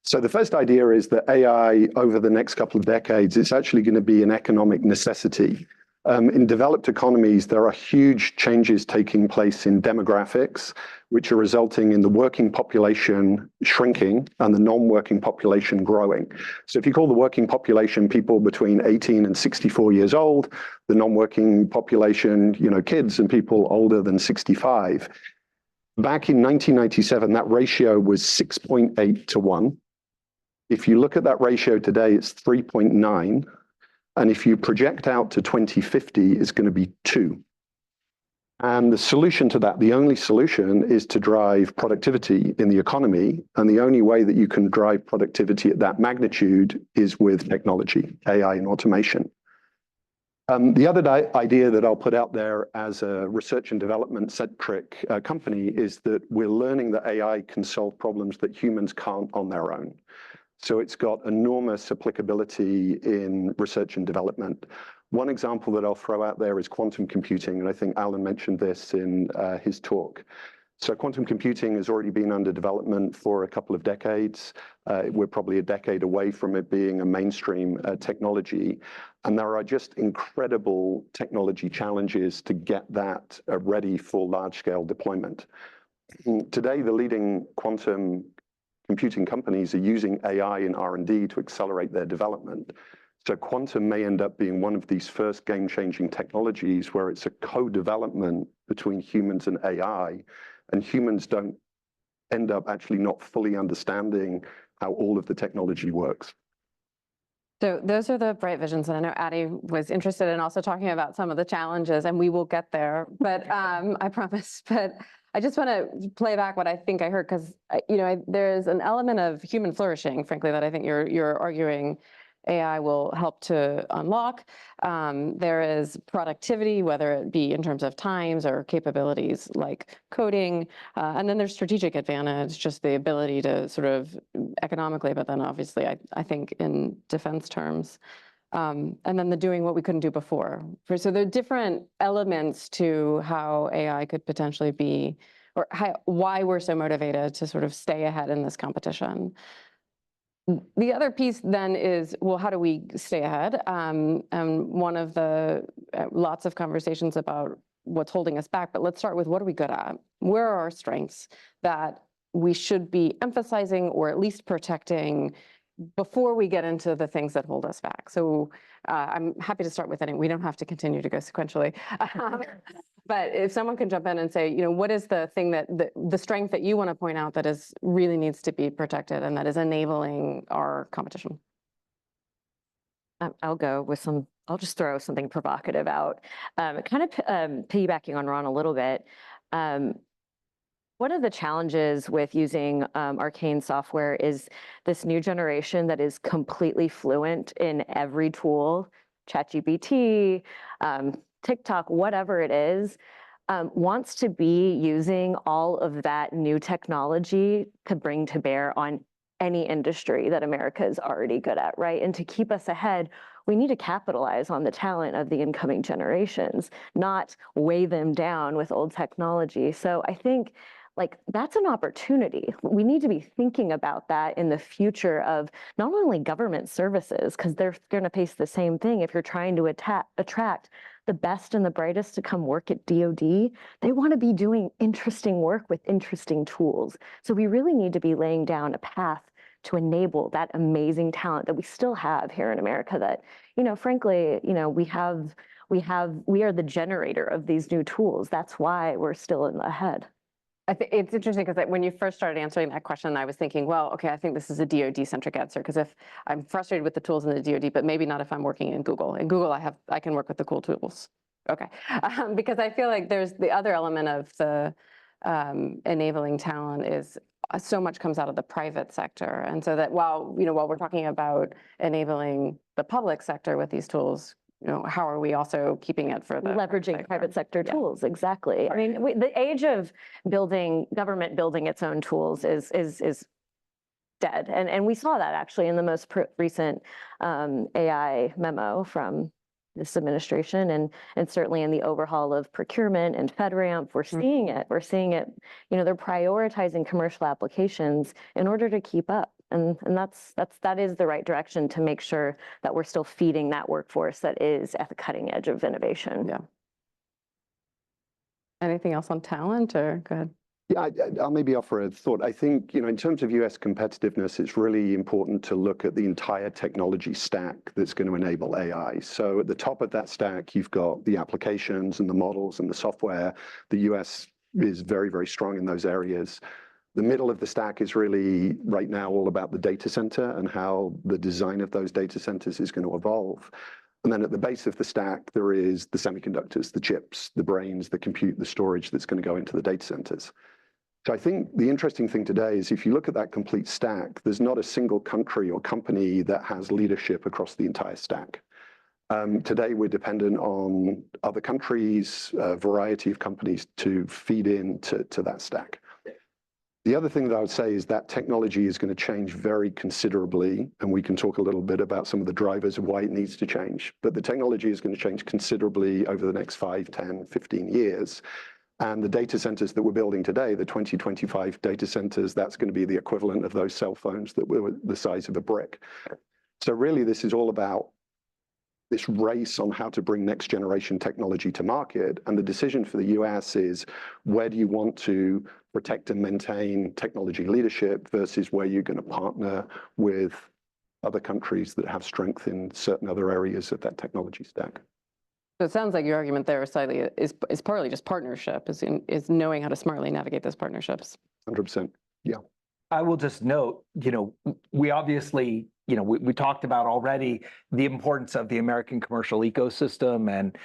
Speaker 8: So the first idea is that AI over the next couple of decades is actually going to be an economic necessity. In developed economies, there are huge changes taking place in demographics, which are resulting in the working population shrinking and the non-working population growing. So if you call the working population people between 18 and 64 years old, the non-working population, kids and people older than 65. Back in 1997, that ratio was 6.8 to 1. If you look at that ratio today, it's 3.9. And if you project out to 2050, it's going to be 2. And the solution to that, the only solution is to drive productivity in the economy. And the only way that you can drive productivity at that magnitude is with technology, AI and automation. The other idea that I'll put out there as a research and development centric company is that we're learning that AI can solve problems that humans can't on their own. So it's got enormous applicability in research and development. One example that I'll throw out there is quantum computing, and I think Alan mentioned this in his talk. So quantum computing has already been under development for a couple of decades. We're probably a decade away from it being a mainstream technology. And there are just incredible technology challenges to get that ready for large-scale deployment. Today, the leading quantum computing companies are using AI and R&D to accelerate their development. So quantum may end up being one of these first game-changing technologies where it's a co-development between humans and AI, and humans don't end up actually not fully understanding how all of the technology works.
Speaker 4: So those are the bright visions. And I know Addie was interested in also talking about some of the challenges, and we will get there, but I promise. But I just want to play back what I think I heard, because there's an element of human flourishing, frankly, that I think you're arguing AI will help to unlock. There is productivity, whether it be in terms of times or capabilities like coding. And then there's strategic advantage, just the ability to sort of economically, but then obviously I think in defense terms. And then the doing what we couldn't do before. So there are different elements to how AI could potentially be, or why we're so motivated to sort of stay ahead in this competition. The other piece then is, well, how do we stay ahead? And one of the lots of conversations about what's holding us back, but let's start with what are we good at? Where are our strengths that we should be emphasizing or at least protecting before we get into the things that hold us back? So I'm happy to start with any. We don't have to continue to go sequentially. But if someone can jump in and say, what is the thing that the strength that you want to point out that is really needs to be protected and that is enabling our competition?
Speaker 6: I'll go with I'll just throw something provocative out. Kind of piggybacking on Ron a little bit. One of the challenges with using Arcane software is this new generation that is completely fluent in every tool, ChatGPT, TikTok, whatever it is, wants to be using all of that new technology to bring to bear on any industry that America is already good at, right? And to keep us ahead, we need to capitalize on the talent of the incoming generations, not weigh them down with old technology. So I think that's an opportunity. We need to be thinking about that in the future of not only government services, because they're going to face the same thing. If you're trying to attract the best and the brightest to come work at DoD, they want to be doing interesting work with interesting tools. So we really need to be laying down a path to enable that amazing talent that we still have here in America that, frankly, we are the generator of these new tools. That's why we're still ahead.
Speaker 4: I think it's interesting because when you first started answering that question, I was thinking, well, okay, I think this is a DoD-centric answer, because if I'm frustrated with the tools in the DoD, but maybe not if I'm working in Google. In Google, I can work with the cool tools. Okay, because I feel like there's the other element of the enabling talent is so much comes out of the private sector, and so that while we're talking about enabling the public sector with these tools, how are we also keeping it for the
Speaker 6: leveraging private sector tools? Exactly. I mean, the age of government building its own tools is dead, and we saw that actually in the most recent AI memo from this administration, and certainly in the overhaul of procurement and FedRAMP, we're seeing it. We're seeing it. They're prioritizing commercial applications in order to keep up. And that is the right direction to make sure that we're still feeding that workforce that is at the cutting edge of innovation.
Speaker 4: Yeah. Anything else on talent, or go ahead?
Speaker 8: Yeah, I'll maybe offer a thought. I think, in terms of US competitiveness, it's really important to look at the entire technology stack that's going to enable AI. So at the top of that stack, you've got the applications and the models and the software. The US is very, very strong in those areas. The middle of the stack is really right now all about the data center and how the design of those data centers is going to evolve. And then at the base of the stack, there is the semiconductors, the chips, the brains, the compute, the storage that's going to go into the data centers. So I think the interesting thing today is if you look at that complete stack, there's not a single country or company that has leadership across the entire stack. Today, we're dependent on other countries, a variety of companies to feed into that stack. The other thing that I would say is that technology is going to change very considerably, and we can talk a little bit about some of the drivers of why it needs to change. But the technology is going to change considerably over the next 5, 10, 15 years. And the data centers that we're building today, the 2025 data centers, that's going to be the equivalent of those cell phones that were the size of a brick. So really, this is all about this race on how to bring next generation technology to market. And the decision for the US is, where do you want to protect and maintain technology leadership versus where you're going to partner with other countries that have strength in certain other areas of that technology stack.
Speaker 4: So it sounds like your argument there slightly is partly just partnership, is knowing how to smartly navigate those partnerships.
Speaker 8: 100%. Yeah.
Speaker 7: I will just note, we obviously, we talked about already the importance of the American commercial ecosystem and,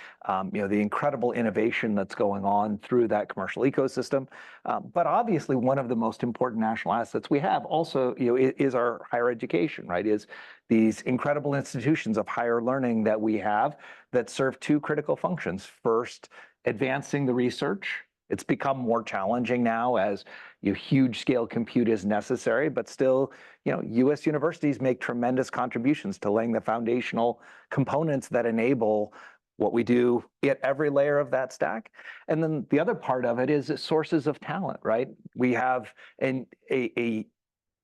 Speaker 7: the incredible innovation that's going on through that commercial ecosystem. But obviously, one of the most important national assets we have also, is our higher education, right? Is these incredible institutions of higher learning that we have that serve two critical functions. First, advancing the research. It's become more challenging now as huge scale compute is necessary, but still, US universities make tremendous contributions to laying the foundational components that enable what we do at every layer of that stack. And then the other part of it is sources of talent, right? We have a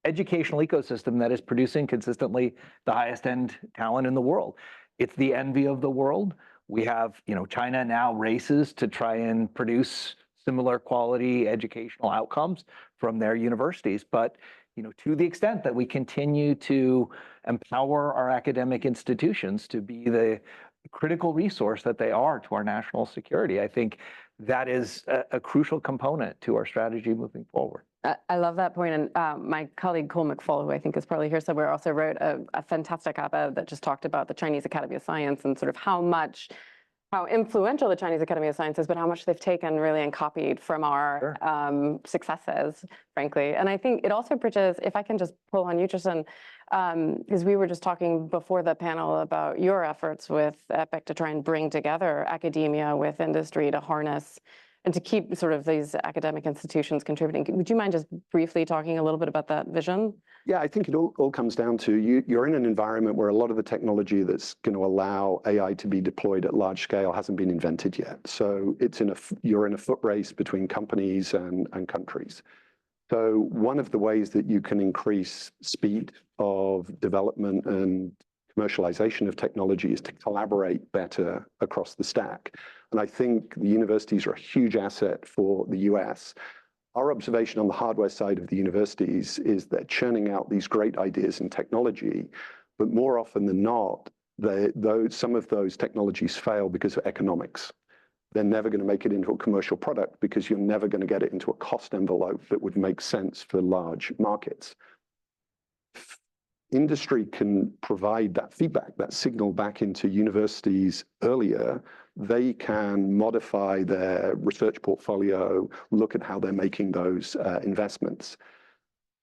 Speaker 7: educational ecosystem that is producing consistently the highest end talent in the world. It's the envy of the world. We have, China now races to try and produce similar quality educational outcomes from their universities. But, to the extent that we continue to empower our academic institutions to be the critical resource that they are to our national security, I think that is a crucial component to our strategy moving forward.
Speaker 4: I love that point. And my colleague Cole McFall, who I think is probably here somewhere, also wrote a fantastic op-ed that just talked about the Chinese Academy of Science and sort of how influential the Chinese Academy of Science is, but how much they've taken really and copied from our successes, frankly. And I think it also bridges, if I can just pull on you, Tristan, because we were just talking before the panel about your efforts with EPIC to try and bring together academia with industry to harness and to keep sort of these academic institutions contributing. Would you mind just briefly talking a little bit about that vision?
Speaker 8: Yeah, I think it all comes down to you're in an environment where a lot of the technology that's going to allow AI to be deployed at large scale hasn't been invented yet. So you're in a foot race between companies and countries. So one of the ways that you can increase speed of development and commercialization of technology is to collaborate better across the stack. And I think the universities are a huge asset for the US. Our observation on the hardware side of the universities is they're churning out these great ideas in technology, but more often than not, some of those technologies fail because of economics. They're never going to make it into a commercial product because you're never going to get it into a cost envelope that would make sense for large markets. Industry can provide that feedback, that signal back into universities earlier. They can modify their research portfolio, look at how they're making those investments.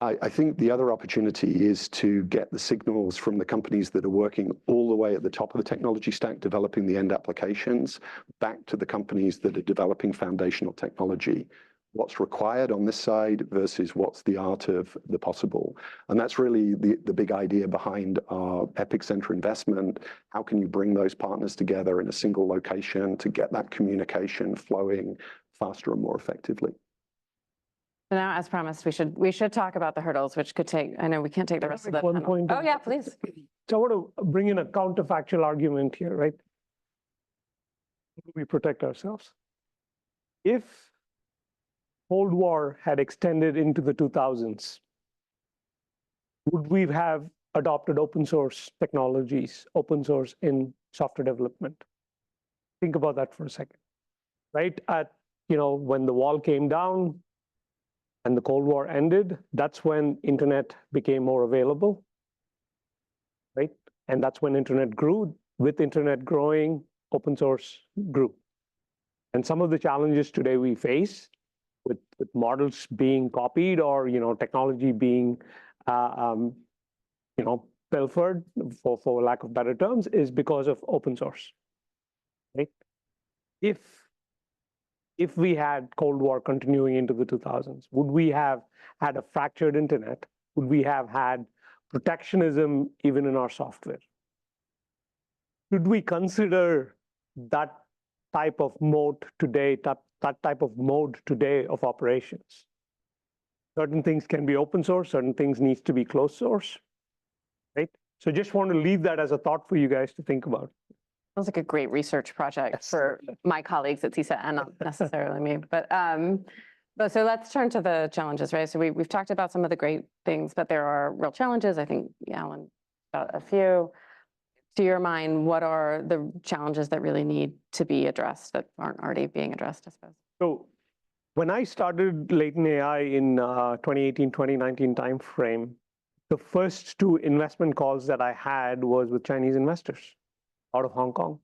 Speaker 8: I think the other opportunity is to get the signals from the companies that are working all the way at the top of the technology stack, developing the end applications, back to the companies that are developing foundational technology. What's required on this side versus what's the art of the possible. And that's really the big idea behind our EPIC Center investment. How can you bring those partners together in a single location to get that communication flowing faster and more effectively?
Speaker 4: So now, as promised, we should talk about the hurdles, which could take, I know we can't take the rest of the
Speaker 5: One
Speaker 4: panel.
Speaker 5: point.
Speaker 4: Oh yeah, please.
Speaker 5: So I want to bring in a counterfactual argument here, right? How do we protect ourselves? If Cold War had extended into the 2000s, would we have adopted open source technologies, open source in software development? Think about that for a second, right? When the wall came down and the Cold War ended, that's when internet became more available, right? And that's when internet grew. With internet growing, open source grew. And some of the challenges today we face with models being copied or technology being pilfered, for lack of better terms, is because of open source, right? If we had Cold War continuing into the 2000s, would we have had a fractured internet? Would we have had protectionism even in our software? Should we consider that type of moat today, that type of mode today of operations? Certain things can be open source, certain things needs to be closed source, right? So just want to leave that as a thought for you guys to think about.
Speaker 4: Sounds like a great research project for my colleagues at CSET and not necessarily me. But so let's turn to the challenges, right? So we've talked about some of the great things, but there are real challenges. I think Alan got a few. To your mind, what are the challenges that really need to be addressed that aren't already being addressed, I suppose?
Speaker 5: So when I started Latent AI in 2018, 2019 timeframe, the first two investment calls that I had was with Chinese investors out of Hong Kong,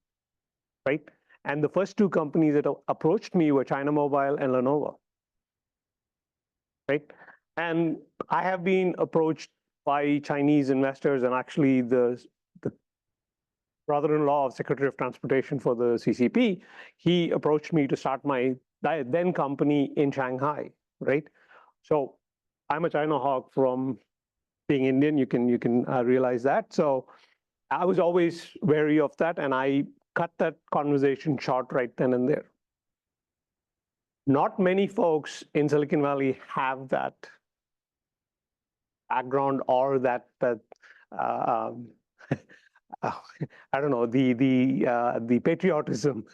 Speaker 5: right? And the first two companies that approached me were China Mobile and Lenovo, right? And I have been approached by Chinese investors, and actually the brother-in-law of Secretary of Transportation for the CCP, he approached me to start my then company in Shanghai, right? So I'm a China hawk from being Indian, you can realize that. So I was always wary of that, and I cut that conversation short right then and there. Not many folks in Silicon Valley have that background or that I don't know, the patriotism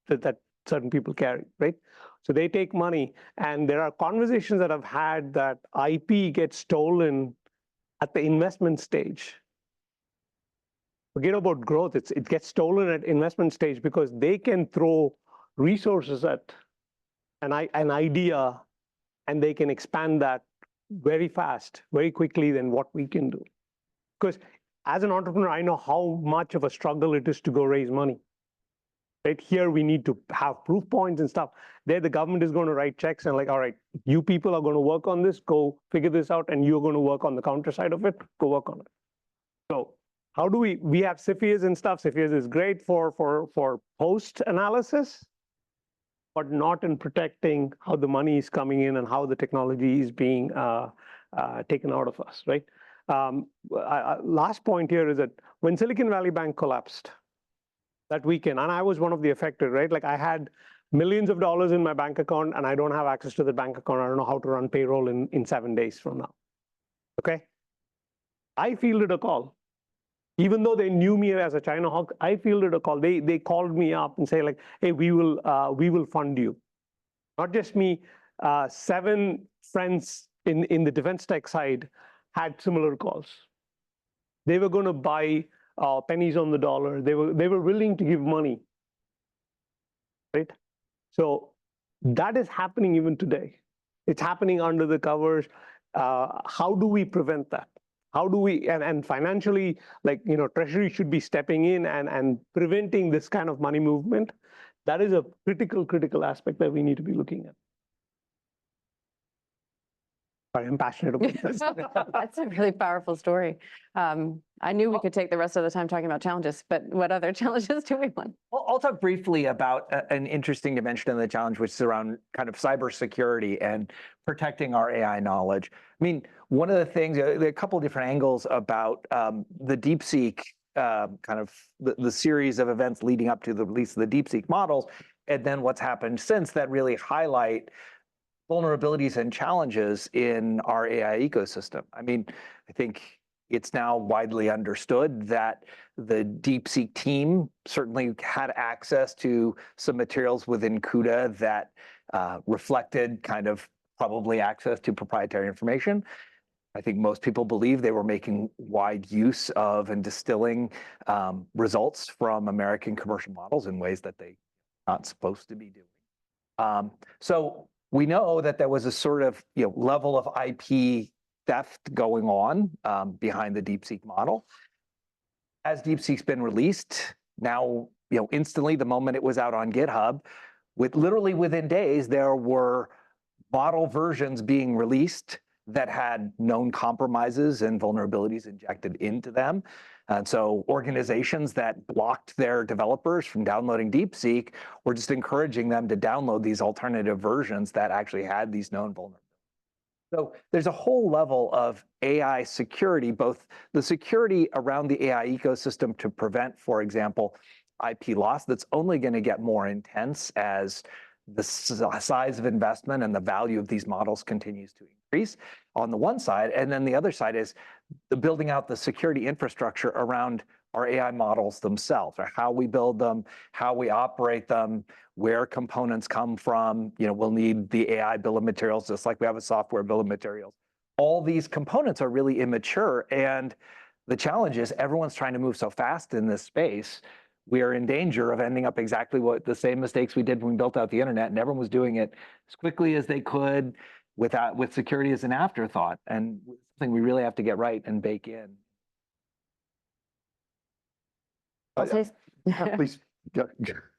Speaker 5: that certain people carry, right? So they take money, and there are conversations that I've had that IP gets stolen at the investment stage. Forget about growth. It gets stolen at investment stage because they can throw resources at an idea, and they can expand that very fast, very quickly than what we can do. Because as an entrepreneur, I know how much of a struggle it is to go raise money. Right here, we need to have proof points and stuff. There, the government is going to write checks and like, all right, you people are going to work on this, go figure this out, and you're going to work on the counter side of it, go work on it. So how do we have CFIUS and stuff. CFIUS is great for post analysis, but not in protecting how the money is coming in and how the technology is being taken out of us, right? Last point here is that when Silicon Valley Bank collapsed that weekend, and I was one of the affected, right? Like I had millions of dollars in my bank account and I don't have access to the bank account. I don't know how to run payroll in 7 days from now, okay? I fielded a call. Even though they knew me as a China hawk, I fielded a call. They called me up and say like, hey, we will fund you. Not just me, 7 friends in the defense tech side had similar calls. They were going to buy pennies on the dollar. They were willing to give money, right? So that is happening even today. It's happening under the covers. How do we prevent that? How do we, and financially, like, you know, Treasury should be stepping in and preventing this kind of money movement. That is a critical aspect that we need to be looking at. Sorry, I'm passionate about this.
Speaker 4: That's a really powerful story. I knew we could take the rest of the time talking about challenges, but what other challenges do we want?
Speaker 7: I'll talk briefly about an interesting dimension of the challenge, which is around kind of cybersecurity and protecting our AI knowledge. I mean, one of the things, there are a couple of different angles about the DeepSeek, kind of the series of events leading up to the release of the DeepSeek models, and then what's happened since that really highlight vulnerabilities and challenges in our AI ecosystem. I mean, I think it's now widely understood that the DeepSeek team certainly had access to some materials within CUDA that reflected kind of probably access to proprietary information. I think most people believe they were making wide use of and distilling results from American commercial models in ways that they not supposed to be doing. So we know that there was a sort of level of IP theft going on behind the DeepSeek model. As DeepSeek's been released, now instantly the moment it was out on GitHub, literally within days there were model versions being released that had known compromises and vulnerabilities injected into them. And so organizations that blocked their developers from downloading DeepSeek were just encouraging them to download these alternative versions that actually had these known vulnerabilities. So there's a whole level of AI security, both the security around the AI ecosystem to prevent, for example, IP loss that's only going to get more intense as the size of investment and the value of these models continues to increase on the one side. And then the other side is the building out the security infrastructure around our AI models themselves, or how we build them, how we operate them, where components come from. We'll need the AI bill of materials, just like we have a software bill of materials. All these components are really immature. And the challenge is everyone's trying to move so fast in this space. We are in danger of ending up exactly the same mistakes we did when we built out the internet, and everyone was doing it as quickly as they could with security as an afterthought, and something we really have to get right and bake in.
Speaker 8: Please.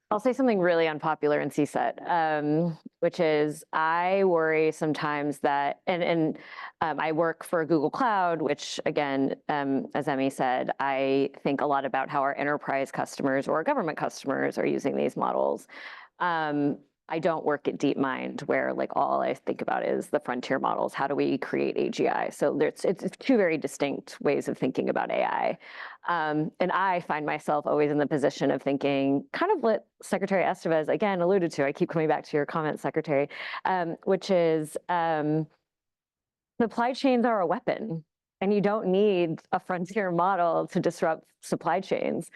Speaker 6: I'll say something really unpopular in CSET, which is I worry sometimes that, and I work for Google Cloud, which again, as Emmy said, I think a lot about how our enterprise customers or our government customers are using these models. I don't work at DeepMind, where like all I think about is the frontier models. How do we create AGI? So it's 2 very distinct ways of thinking about AI. And I find myself always in the position of thinking, kind of what Secretary Estevez again alluded to. I keep coming back to your comment, Secretary, which is supply chains are a weapon, and you don't need a frontier model to disrupt supply chains.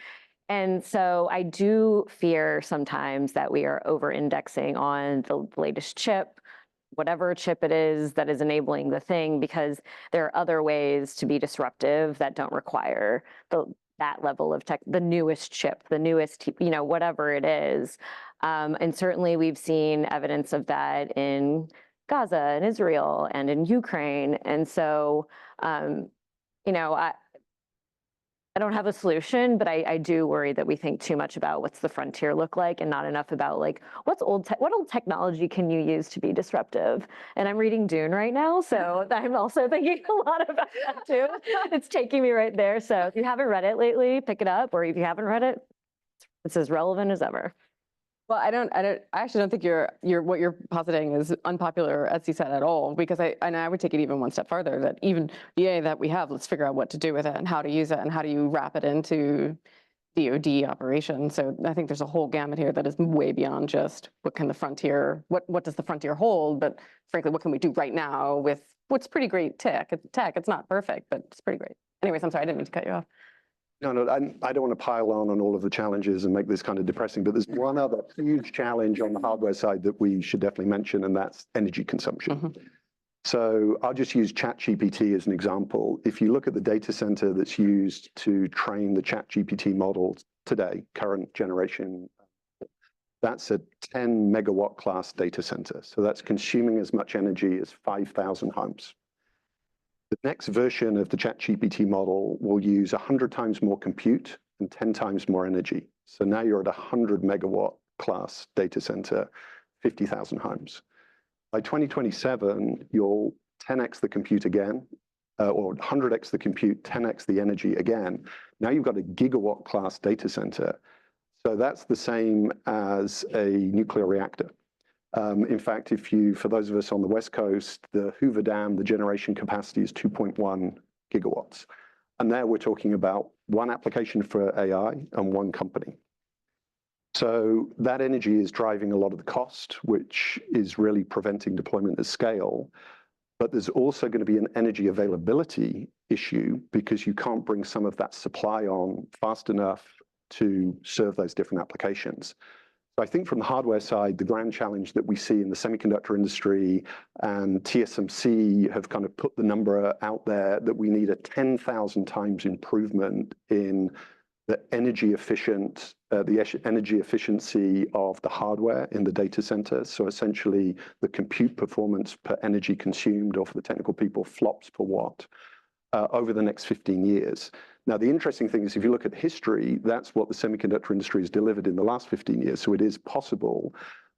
Speaker 6: And so I do fear sometimes that we are over-indexing on the latest chip, whatever chip it is that is enabling the thing, because there are other ways to be disruptive that don't require that level of tech, the newest chip, the newest, whatever it is. And certainly we've seen evidence of that in Gaza and Israel and in Ukraine. And so, I don't have a solution, but I do worry that we think too much about what's the frontier look like and not enough about like what old technology can you use to be disruptive. And I'm reading Dune right now, so I'm also thinking a lot about that too. It's taking me right there. So if you haven't read it lately, pick it up, or if you haven't read it, it's as relevant as ever.
Speaker 4: Well, I actually don't think what you're positing is unpopular at CSAT at all, because I would take it even one step farther, that even the AI that we have, let's figure out what to do with it and how to use it and how do you wrap it into DoD operations. So I think there's a whole gamut here that is way beyond just what can the frontier, what does the frontier hold, but frankly, what can we do right now with what's pretty great tech. It's not perfect, but it's pretty great. Anyways, I'm sorry, I didn't mean to cut you off.
Speaker 8: No, I don't want to pile on all of the challenges and make this kind of depressing, but there's one other huge challenge on the hardware side that we should definitely mention, and that's energy consumption. So I'll just use ChatGPT as an example. If you look at the data center that's used to train the ChatGPT models today, current generation, that's a 10 megawatt class data center. So that's consuming as much energy as 5,000 homes. The next version of the ChatGPT model will use 100 times more compute and 10 times more energy. So now you're at a 100 megawatt class data center, 50,000 homes. By 2027, you'll 10x the compute again, or 100x the compute, 10x the energy again. Now you've got a gigawatt class data center. So that's the same as a nuclear reactor. In fact, for those of us on the West Coast, the Hoover Dam, the generation capacity is 2.1 gigawatts. And there we're talking about one application for AI and one company. So that energy is driving a lot of the cost, which is really preventing deployment at scale. But there's also going to be an energy availability issue because you can't bring some of that supply on fast enough to serve those different applications. So I think from the hardware side, the grand challenge that we see in the semiconductor industry and TSMC have kind of put the number out there that we need a 10,000 times improvement in the energy efficiency of the hardware in the data center. So essentially the compute performance per energy consumed, or for the technical people, flops per watt over the next 15 years. Now, the interesting thing is if you look at history, that's what the semiconductor industry has delivered in the last 15 years. So it is possible.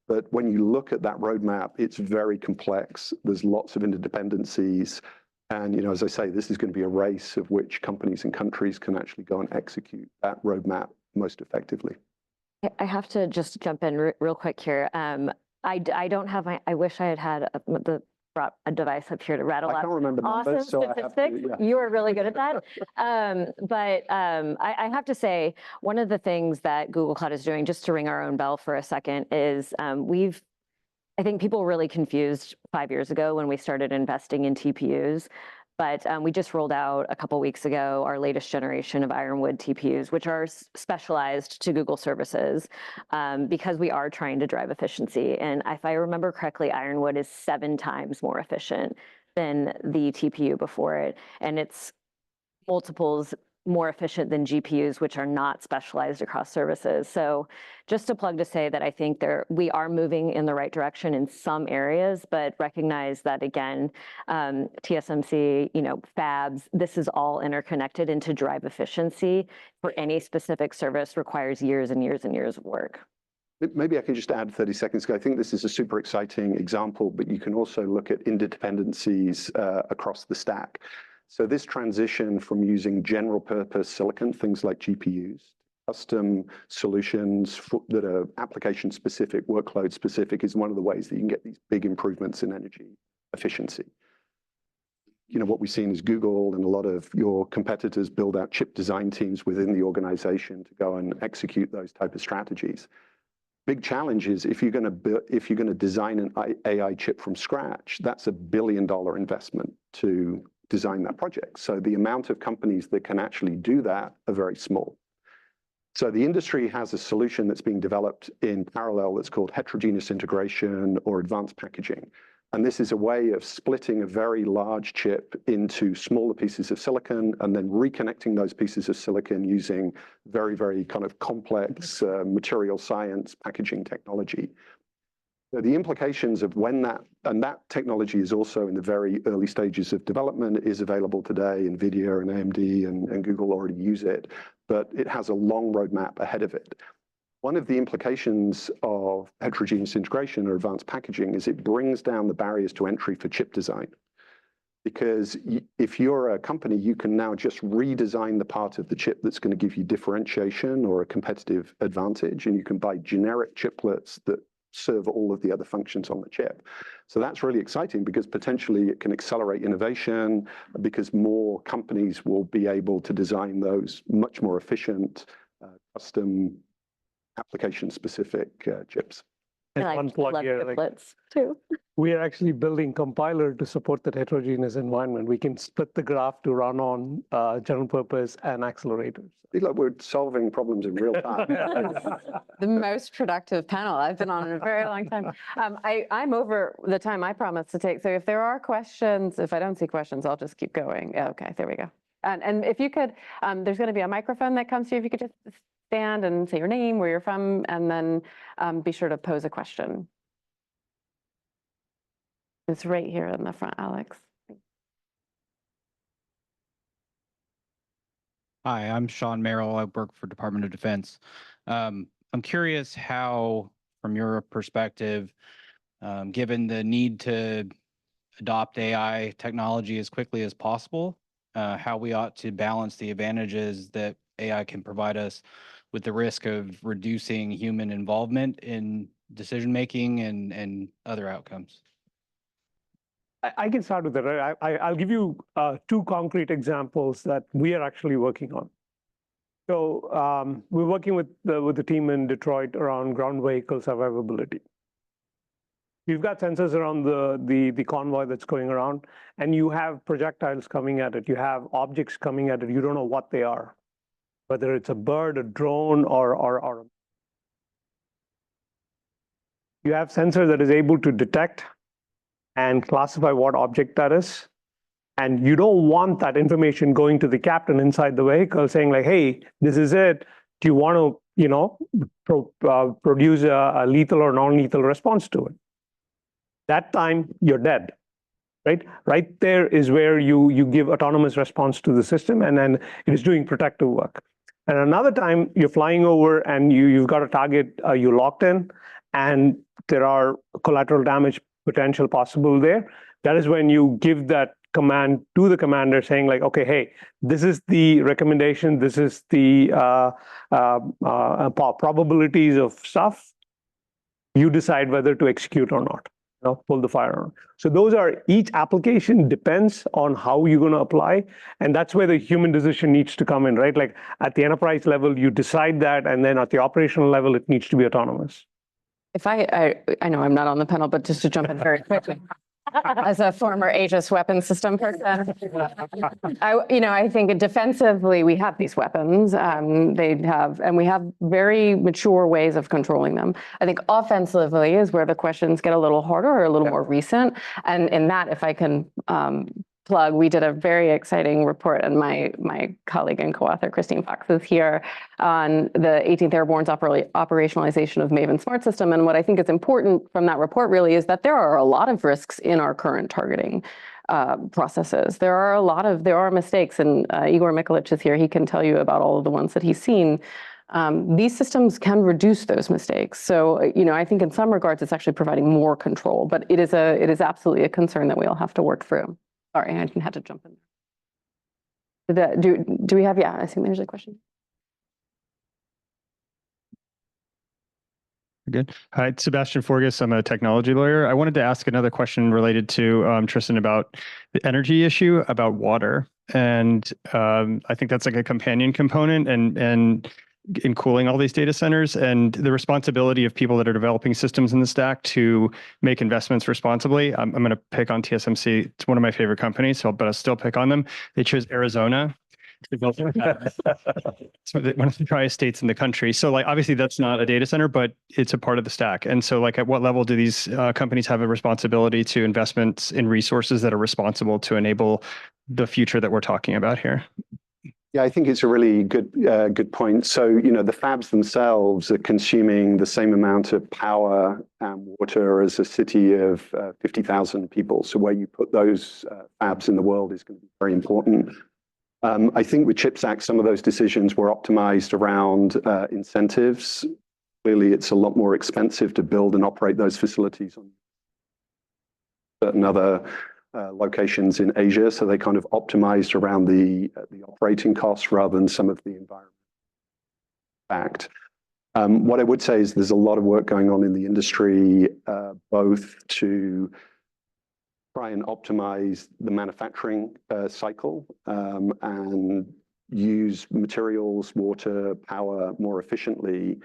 Speaker 8: But when you look at that roadmap, it's very complex. There's lots of interdependencies. And, as I say, this is going to be a race of which companies and countries can actually go and execute that roadmap most effectively.
Speaker 6: I have to just jump in real quick here. I don't have I wish I had brought a device up here to rattle up.
Speaker 8: I can't remember
Speaker 6: awesome
Speaker 8: numbers, so
Speaker 6: statistics.
Speaker 8: yeah.
Speaker 6: You are really good at that. But I have to say, one of the things that Google Cloud is doing, just to ring our own bell for a second, is I think people were really confused 5 years ago when we started investing in TPUs. But we just rolled out a couple weeks ago our latest generation of Ironwood TPUs, which are specialized to Google services because we are trying to drive efficiency. And if I remember correctly, Ironwood is 7 times more efficient than the TPU before it. And it's multiples more efficient than GPUs, which are not specialized across services. So just a plug to say that I think we are moving in the right direction in some areas, but recognize that again, TSMC, fabs, this is all interconnected, and to drive efficiency for any specific service requires years and years and years of work.
Speaker 8: Maybe I can just add 30 seconds ago. I think this is a super exciting example, but you can also look at interdependencies across the stack. So this transition from using general purpose silicon, things like GPUs, custom solutions that are application specific, workload specific, is one of the ways that you can get these big improvements in energy efficiency. What we've seen is Google and a lot of your competitors build out chip design teams within the organization to go and execute those type of strategies. Big challenge is if you're going to design an AI chip from scratch, that's $1 billion investment. to design that project. So the amount of companies that can actually do that are very small. So the industry has a solution that's being developed in parallel that's called heterogeneous integration or advanced packaging. And this is a way of splitting a very large chip into smaller pieces of silicon and then reconnecting those pieces of silicon using very, very kind of complex material science packaging technology. So the implications of when that, and that technology is also in the very early stages of development, is available today. NVIDIA and AMD and Google already use it, but it has a long roadmap ahead of it. One of the implications of heterogeneous integration or advanced packaging is it brings down the barriers to entry for chip design. Because if you're a company, you can now just redesign the part of the chip that's going to give you differentiation or a competitive advantage, and you can buy generic chiplets that serve all of the other functions on the chip. So that's really exciting because potentially it can accelerate innovation because more companies will be able to design those much more efficient, custom application-specific chips.
Speaker 5: And
Speaker 6: I
Speaker 5: one plug
Speaker 6: love
Speaker 5: here, like,
Speaker 6: chiplets too.
Speaker 5: we are actually building compiler to support that heterogeneous environment. We can split the graph to run on general purpose and accelerators.
Speaker 8: Feel like we're solving problems in real time.
Speaker 4: The most productive panel I've been on in a very long time. I'm over the time I promised to take. So if there are questions, if I don't see questions, I'll just keep going. Yeah, okay, there we go. And if you could, there's going to be a microphone that comes to you. If you could just stand and say your name, where you're from, and then be sure to pose a question. It's right here in the front, Alex.
Speaker 9: Hi, I'm Sean Merrill. I work for Department of Defense. I'm curious how, from your perspective, given the need to adopt AI technology as quickly as possible, how we ought to balance the advantages that AI can provide us with the risk of reducing human involvement in decision-making and other outcomes.
Speaker 5: I can start with that. Right? I'll give you two concrete examples that we are actually working on. So we're working with the team in Detroit around ground vehicle survivability. You've got sensors around the convoy that's going around, and you have projectiles coming at it. You have objects coming at it. You don't know what they are, whether it's a bird, a drone, or you have sensor that is able to detect and classify what object that is. And you don't want that information going to the captain inside the vehicle saying like, hey, this is it. Do you want to, produce a lethal or non-lethal response to it? That time you're dead, right? Right there is where you give autonomous response to the system, and then it is doing protective work. And another time you're flying over and you've got a target you locked in, and there are collateral damage potential possible there. That is when you give that command to the commander saying like, okay, hey, this is the recommendation. This is the probabilities of stuff. You decide whether to execute or not, pull the firearm. So those are, each application depends on how you're going to apply. And that's where the human decision needs to come in, right? Like at the enterprise level, you decide that, and then at the operational level, it needs to be autonomous.
Speaker 4: If I know I'm not on the panel, but just to jump in very quickly. As a former Aegis weapon system person, I think defensively we have these weapons. And we have very mature ways of controlling them. I think offensively is where the questions get a little harder or a little more recent. And in that, if I can plug, we did a very exciting report, and my colleague and co-author Christine Fox is here on the 18th Airborne's operationalization of Maven Smart System. And what I think is important from that report really is that there are a lot of risks in our current targeting processes. There are mistakes, and Igor Mikulich is here. He can tell you about all of the ones that he's seen. These systems can reduce those mistakes. So, I think in some regards, it's actually providing more control, but it is absolutely a concern that we all have to work through. Sorry, I didn't have to jump in. Do we have, yeah, I think there's a question.
Speaker 10: Good. Hi, it's Sebastian Forgas. I'm a technology lawyer. I wanted to ask another question related to Tristan about the energy issue about water. And I think that's like a companion component. And in cooling all these data centers, and the responsibility of people that are developing systems in the stack to make investments responsibly. I'm going to pick on TSMC. It's one of my favorite companies, but I'll still pick on them. They chose Arizona. It's one of the driest states in the country. So like, obviously that's not a data center, but it's a part of the stack. And so like, at what level do these companies have a responsibility to investments in resources that are responsible to enable the future that we're talking about here?
Speaker 8: Yeah, I think it's a really good point. So, you know, the fabs themselves are consuming the same amount of power and water as a city of 50,000 people. So where you put those fabs in the world is going to be very important. I think with CHIPS Act, some of those decisions were optimized around incentives. Clearly, it's a lot more expensive to build and operate those facilities on certain other locations in Asia. So they kind of optimized around the operating costs rather than some of the environment impact. What I would say is there's a lot of work going on in the industry, both to try and optimize the manufacturing cycle and use materials, water, power more efficiently.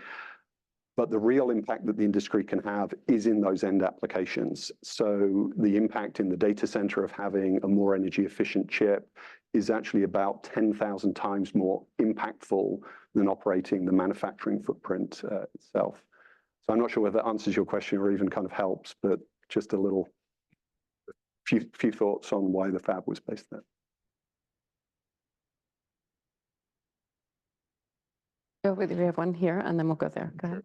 Speaker 8: But the real impact that the industry can have is in those end applications. So the impact in the data center of having a more energy efficient chip is actually about 10,000 times more impactful than operating the manufacturing footprint itself. So I'm not sure whether that answers your question or even kind of helps, but just a few thoughts on why the fab was based there.
Speaker 4: We have one here, and then we'll go there. Go ahead.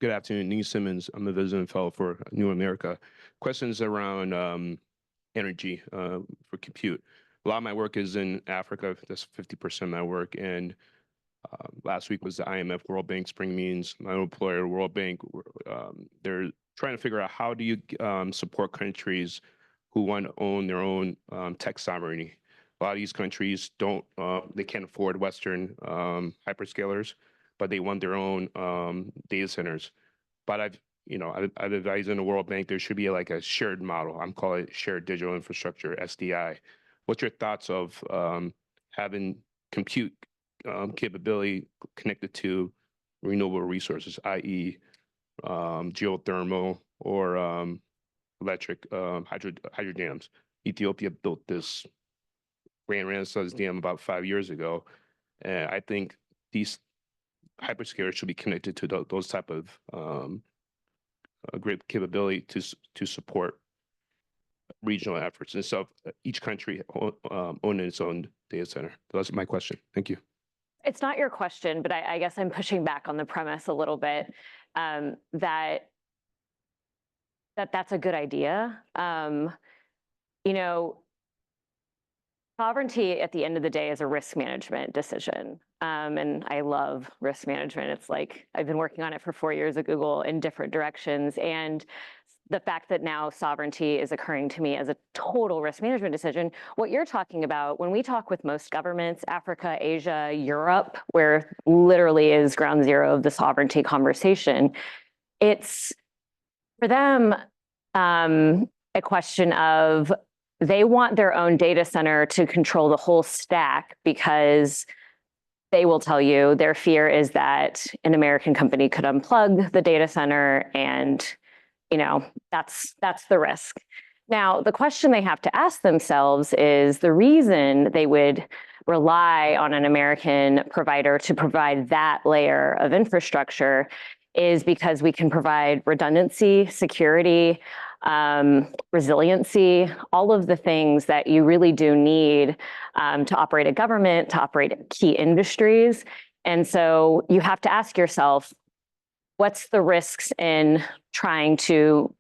Speaker 11: Good afternoon, Neil Simmons. I'm a visiting fellow for New America. Questions around energy for compute. A lot of my work is in Africa. That's 50% of my work. And last week was the IMF World Bank spring meetings. My own employer, World Bank, they're trying to figure out how do you support countries who want to own their own tech sovereignty. A lot of these countries don't, they can't afford Western hyperscalers, but they want their own data centers. But I've advised in the World Bank, there should be like a shared model. I'm calling it shared digital infrastructure, SDI. What's your thoughts of having compute capability connected to renewable resources, i.e. geothermal or electric hydro dams? Ethiopia built this Grand Renaissance Dam about 5 years ago. And I think these hyperscalers should be connected to those type of great capability to support regional efforts. And so each country own its own data center. That's my question. Thank you.
Speaker 6: It's not your question, but I guess I'm pushing back on the premise a little bit that that's a good idea. You know, sovereignty at the end of the day is a risk management decision. And I love risk management. It's like I've been working on it for 4 years at Google in different directions. And the fact that now sovereignty is occurring to me as a total risk management decision, what you're talking about, when we talk with most governments, Africa, Asia, Europe, where literally is ground zero of the sovereignty conversation, it's for them a question of they want their own data center to control the whole stack because they will tell you their fear is that an American company could unplug the data center and, you know, that's the risk. Now, the question they have to ask themselves is the reason they would rely on an American provider to provide that layer of infrastructure is because we can provide redundancy, security, resiliency, all of the things that you really do need to operate a government, to operate key industries. And so you have to ask yourself, what's the risks in trying to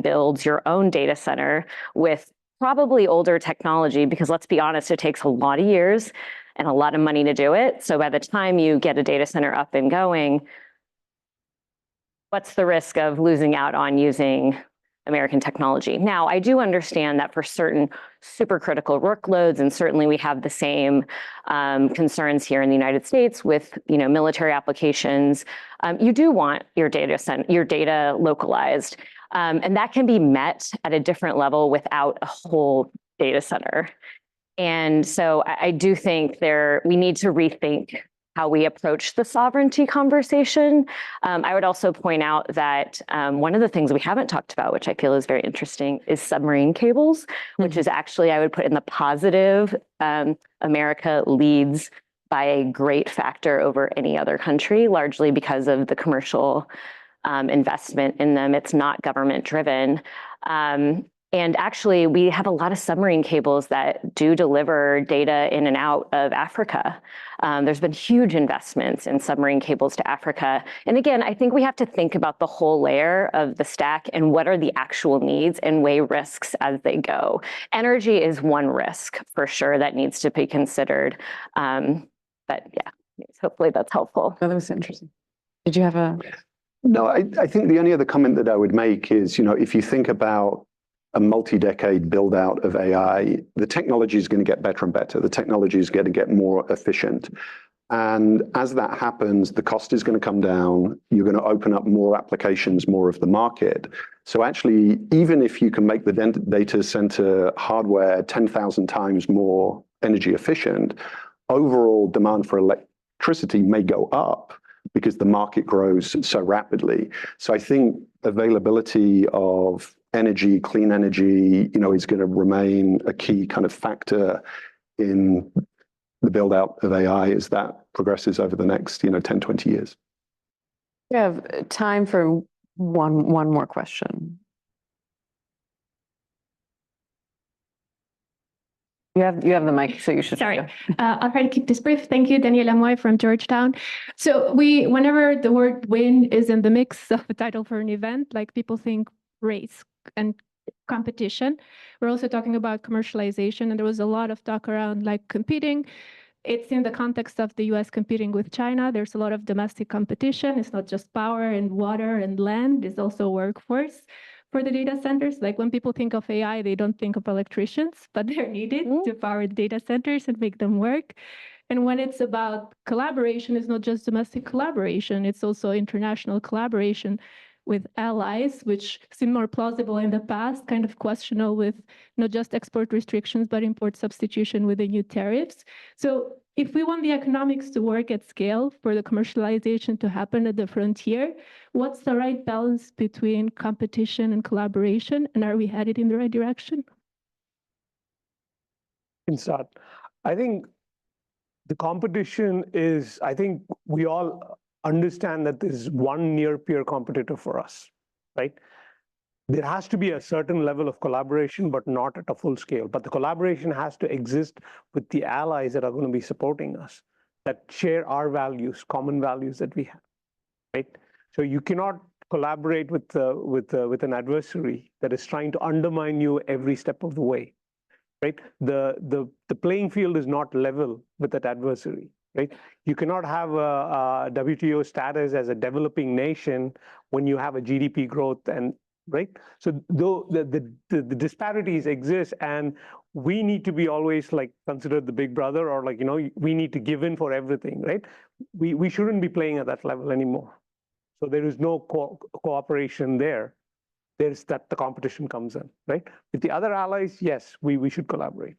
Speaker 6: build your own data center with probably older technology? Because let's be honest, it takes a lot of years and a lot of money to do it. So by the time you get a data center up and going, what's the risk of losing out on using American technology? Now, I do understand that for certain supercritical workloads, and certainly we have the same concerns here in the United States with, you know, military applications. You do want your data localized, and that can be met at a different level without a whole data center. And so I do think we need to rethink how we approach the sovereignty conversation. I would also point out that one of the things we haven't talked about, which I feel is very interesting, is submarine cables, which is actually, I would put in the positive. America leads by a great factor over any other country, largely because of the commercial investment in them. It's not government driven. And actually, we have a lot of submarine cables that do deliver data in and out of Africa. There's been huge investments in submarine cables to Africa. And again, I think we have to think about the whole layer of the stack and what are the actual needs and weigh risks as they go. Energy is one risk for sure that needs to be considered. But yeah, hopefully that's helpful.
Speaker 4: That was interesting. Did you have a?
Speaker 8: No, I think the only other comment that I would make is, if you think about a multi-decade build out of AI, the technology is going to get better and better. The technology is going to get more efficient. And as that happens, the cost is going to come down. You're going to open up more applications, more of the market. So actually, even if you can make the data center hardware 10,000 times more energy efficient, overall demand for electricity may go up because the market grows so rapidly. So I think availability of energy, clean energy, is going to remain a key kind of factor in the build out of AI as that progresses over the next, 10, 20 years.
Speaker 4: We have time for one more question. You have the mic, so you should.
Speaker 12: Sorry, I'll try to keep this brief. Thank you, Daniela Moy from Georgetown. So whenever the word win is in the mix of a title for an event, like people think race and competition. We're also talking about commercialization, and there was a lot of talk around like competing. It's in the context of the US competing with China. There's a lot of domestic competition. It's not just power and water and land, it's also workforce. For the data centers, like when people think of AI, they don't think of electricians, but they're needed to power the data centers and make them work. And when it's about collaboration, it's not just domestic collaboration, it's also international collaboration with allies, which seemed more plausible in the past, kind of questionable with not just export restrictions, but import substitution with the new tariffs. So if we want the economics to work at scale for the commercialization to happen at the frontier, what's the right balance between competition and collaboration? And are we headed in the right direction?
Speaker 5: Can start. I think the competition is, I think we all understand that there's one near peer competitor for us, right? There has to be a certain level of collaboration, but not at a full scale. But the collaboration has to exist with the allies that are going to be supporting us, that share our values, common values that we have, right? So you cannot collaborate with an adversary that is trying to undermine you every step of the way, right? The playing field is not level with that adversary, right? You cannot have a WTO status as a developing nation when you have a GDP growth and right? So though the disparities exist, and we need to be always like considered the big brother, or like, we need to give in for everything, right? We shouldn't be playing at that level anymore. So there is no cooperation there. There's that the competition comes in, right? With the other allies, yes, we should collaborate.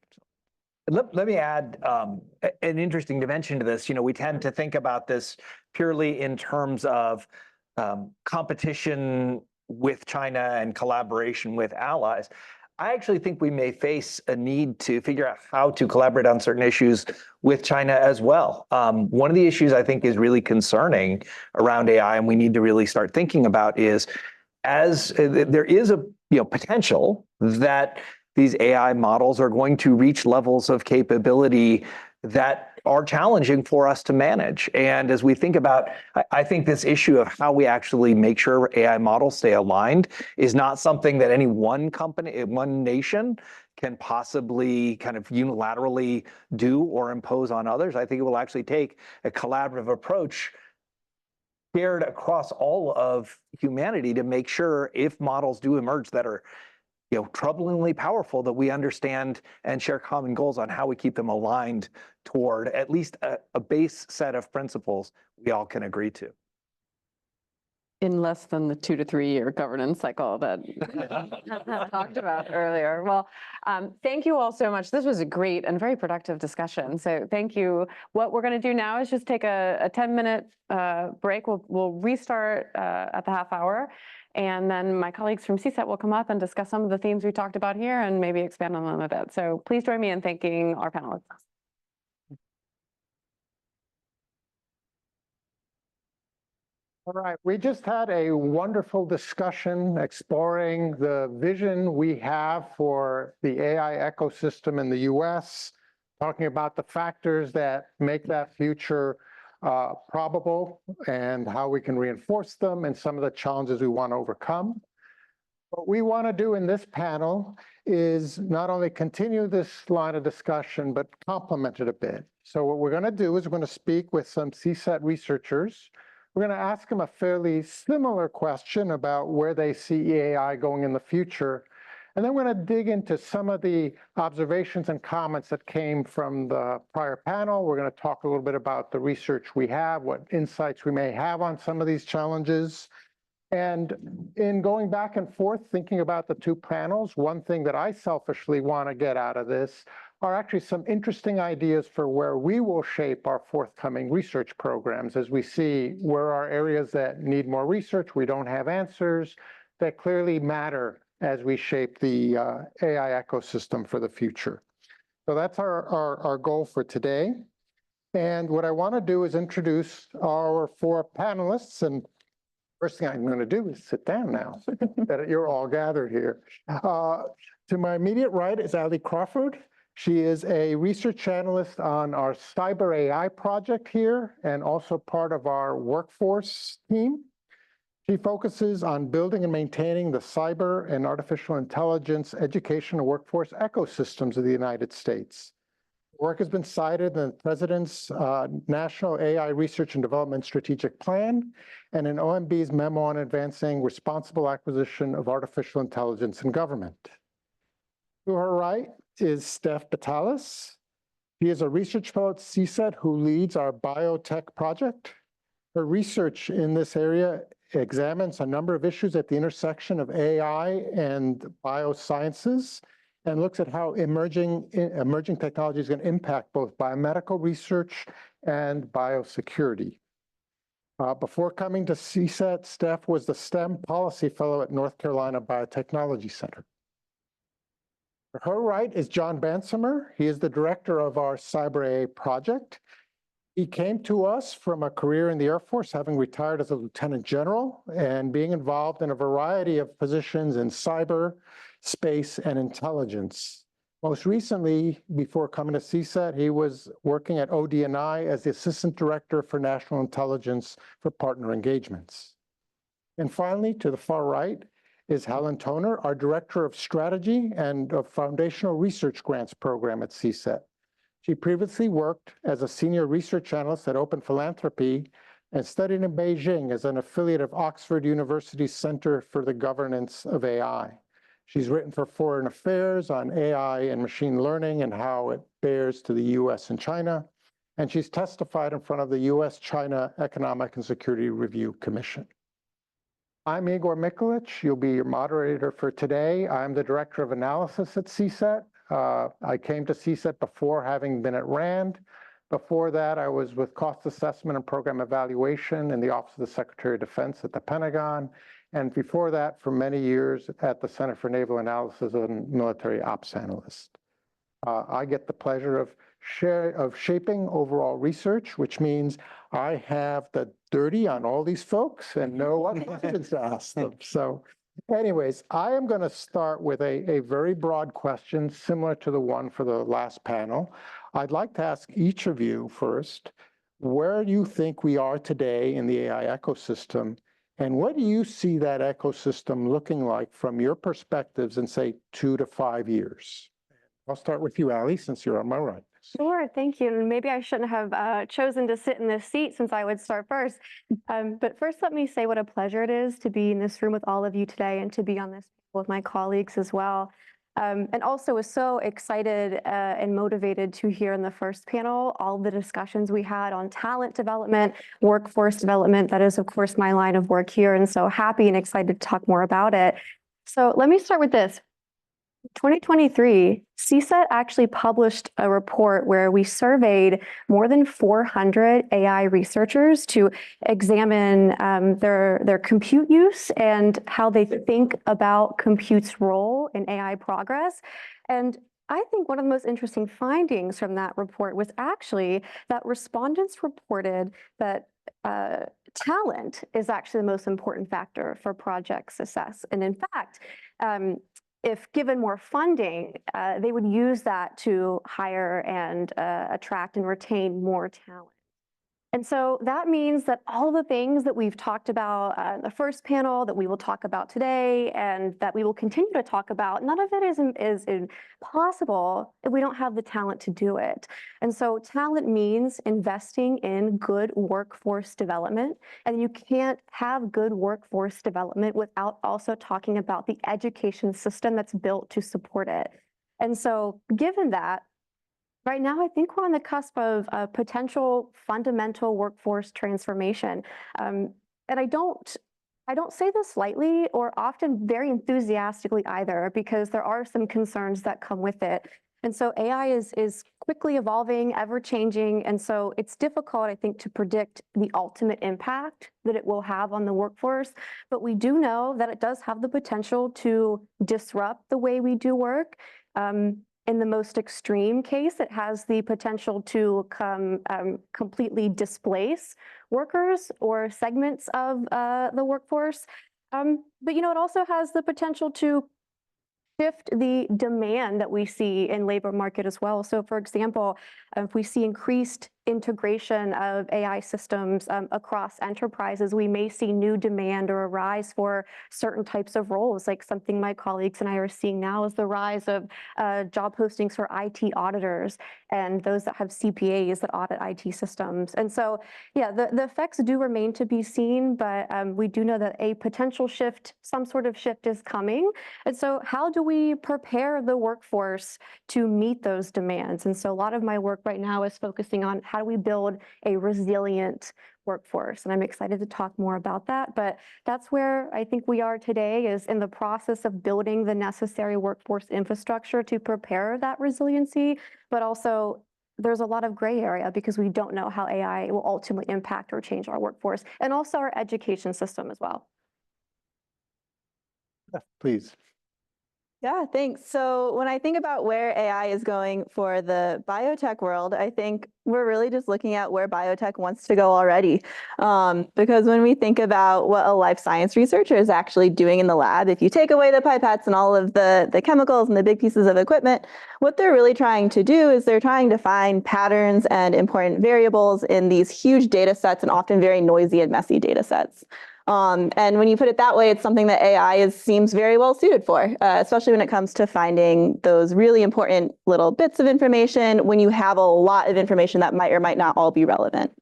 Speaker 7: Let me add an interesting dimension to this. We tend to think about this purely in terms of competition with China and collaboration with allies. I actually think we may face a need to figure out how to collaborate on certain issues with China as well. One of the issues I think is really concerning around AI, and we need to really start thinking about, is as there is a potential that these AI models are going to reach levels of capability that are challenging for us to manage. And as we think about, I think this issue of how we actually make sure AI models stay aligned is not something that any one company, one nation can possibly kind of unilaterally do or impose on others. I think it will actually take a collaborative approach shared across all of humanity to make sure if models do emerge that are troublingly powerful, that we understand and share common goals on how we keep them aligned toward at least a base set of principles we all can agree to.
Speaker 4: in less than the 2 to 3 year governance cycle that talked about earlier. Well, thank you all so much. This was a great and very productive discussion. So thank you. What we're going to do now is just take a 10-minute break. We'll restart at the half hour. And then my colleagues from CSET will come up and discuss some of the themes we talked about here and maybe expand on them a bit. So please join me in thanking our panelists.
Speaker 13: All right, we just had a wonderful discussion exploring the vision we have for the AI ecosystem in the US, talking about the factors that make that future probable and how we can reinforce them and some of the challenges we want to overcome. What we want to do in this panel is not only continue this line of discussion, but complement it a bit. So what we're going to do is we're going to speak with some CSET researchers. We're going to ask them a fairly similar question about where they see AI going in the future. And then we're going to dig into some of the observations and comments that came from the prior panel. We're going to talk a little bit about the research we have, what insights we may have on some of these challenges. And in going back and forth, thinking about the two panels, one thing that I selfishly want to get out of this are actually some interesting ideas for where we will shape our forthcoming research programs as we see where are areas that need more research, we don't have answers, that clearly matter as we shape the AI ecosystem for the future. So that's our goal for today. And what I want to do is introduce our four panelists. And first thing I'm going to do is sit down now that you're all gathered here. To my immediate right is Ali Crawford. She is a research analyst on our Cyber AI project here and also part of our workforce team. She focuses on building and maintaining the cyber and artificial intelligence education and workforce ecosystems of the United States. Work has been cited in the President's National AI Research and Development Strategic Plan and in OMB's memo on advancing responsible acquisition of artificial intelligence in government. To her right is Steph Batalis. He is a research fellow at CSET who leads our biotech project. Her research in this area examines a number of issues at the intersection of AI and biosciences and looks at how emerging technologies can impact both biomedical research and biosecurity. Before coming to CSET, Steph was the STEM Policy Fellow at North Carolina Biotechnology Center. To her right is John Bansimer. He is the director of our Cyber AI project. He came to us from a career in the Air Force, having retired as a lieutenant general and being involved in a variety of positions in cyber, space, and intelligence. Most recently, before coming to CSET, he was working at ODNI as the Assistant Director for National Intelligence for Partner Engagements. And finally, to the far right is Helen Toner, our Director of Strategy and of Foundational Research Grants Program at CSET. She previously worked as a senior research analyst at Open Philanthropy and studied in Beijing as an affiliate of Oxford University's Center for the Governance of AI. She's written for Foreign Affairs on AI and machine learning and how it bears to the US and China. And she's testified in front of the US-China Economic and Security Review Commission. I'm Igor Mikulich. You'll be your moderator for today. I'm the Director of Analysis at CSET. I came to CSET before having been at RAND. Before that, I was with Cost Assessment and Program Evaluation in the Office of the Secretary of Defense at the Pentagon. And before that, for many years at the Center for Naval Analysis and Military Ops Analyst. I get the pleasure of shaping overall research, which means I have the dirty on all these folks and know what questions to ask them. So anyways, I am going to start with a very broad question similar to the one for the last panel. I'd like to ask each of you first, where do you think we are today in the AI ecosystem? And what do you see that ecosystem looking like from your perspectives in, say, 2 to 5 years? I'll start with you, Ali, since you're on my right.
Speaker 6: Sure, thank you. And maybe I shouldn't have chosen to sit in this seat since I would start first. But first, let me say what a pleasure it is to be in this room with all of you today and to be on this with my colleagues as well.
Speaker 4: And also was so excited and motivated to hear in the first panel all the discussions we had on talent development, workforce development. That is, of course, my line of work here. And so happy and excited to talk more about it. So let me start with this. 2023, CSET actually published a report where we surveyed more than 400 AI researchers to examine their compute use and how they think about compute's role in AI progress. And I think one of the most interesting findings from that report was actually that respondents reported that talent is actually the most important factor for project success. And in fact, if given more funding, they would use that to hire and attract and retain more talent. And so that means that all the things that we've talked about in the first panel, that we will talk about today, and that we will continue to talk about, none of it is possible if we don't have the talent to do it. And so talent means investing in good workforce development. And you can't have good workforce development without also talking about the education system that's built to support it. And so given that, right now, I think we're on the cusp of a potential fundamental workforce transformation. And I don't say this lightly or often very enthusiastically either, because there are some concerns that come with it. And so AI is quickly evolving, ever changing. And so it's difficult, I think, to predict the ultimate impact that it will have on the workforce. But we do know that it does have the potential to disrupt the way we do work. In the most extreme case, it has the potential to completely displace workers or segments of the workforce. But it also has the potential to shift the demand that we see in labor market as well. So for example, if we see increased integration of AI systems across enterprises, we may see new demand or a rise for certain types of roles, like something my colleagues and I are seeing now is the rise of job postings for IT auditors and those that have CPAs that audit IT systems. And so, yeah, the effects do remain to be seen, but we do know that a potential shift, some sort of shift is coming. And so how do we prepare the workforce to meet those demands? And so a lot of my work right now is focusing on how do we build a resilient workforce? And I'm excited to talk more about that. But that's where I think we are today, is in the process of building the necessary workforce infrastructure to prepare that resiliency. But also, there's a lot of gray area because we don't know how AI will ultimately impact or change our workforce and also our education system as well.
Speaker 8: Please.
Speaker 14: Yeah, thanks. So when I think about where AI is going for the biotech world, I think we're really just looking at where biotech wants to go already. Because when we think about what a life science researcher is actually doing in the lab, if you take away the pipettes and all of the chemicals and the big pieces of equipment, what they're really trying to do is they're trying to find patterns and important variables in these huge data sets and often very noisy and messy data sets. And when you put it that way, it's something that AI seems very well suited for, especially when it comes to finding those really important little bits of information when you have a lot of information that might or might not all be relevant.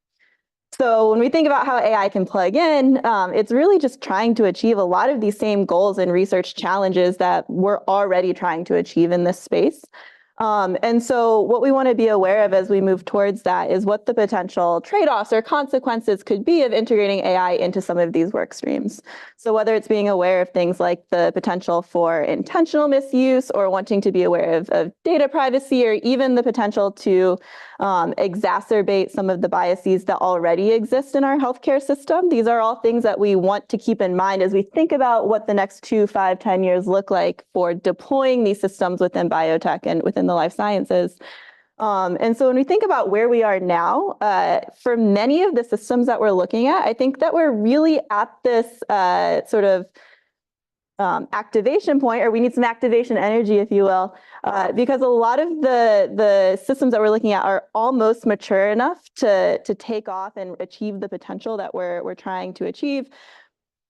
Speaker 14: So when we think about how AI can plug in, it's really just trying to achieve a lot of these same goals and research challenges that we're already trying to achieve in this space. And so what we want to be aware of as we move towards that is what the potential trade-offs or consequences could be of integrating AI into some of these work streams. So whether it's being aware of things like the potential for intentional misuse or wanting to be aware of data privacy, or even the potential to exacerbate some of the biases that already exist in our healthcare system. These are all things that we want to keep in mind as we think about what the next 2, 5, 10 years look like for deploying these systems within biotech and within the life sciences. And so when we think about where we are now, for many of the systems that we're looking at, I think that we're really at this sort of activation point, or we need some activation energy, if you will, because a lot of the systems that we're looking at are almost mature enough to take off and achieve the potential that we're trying to achieve.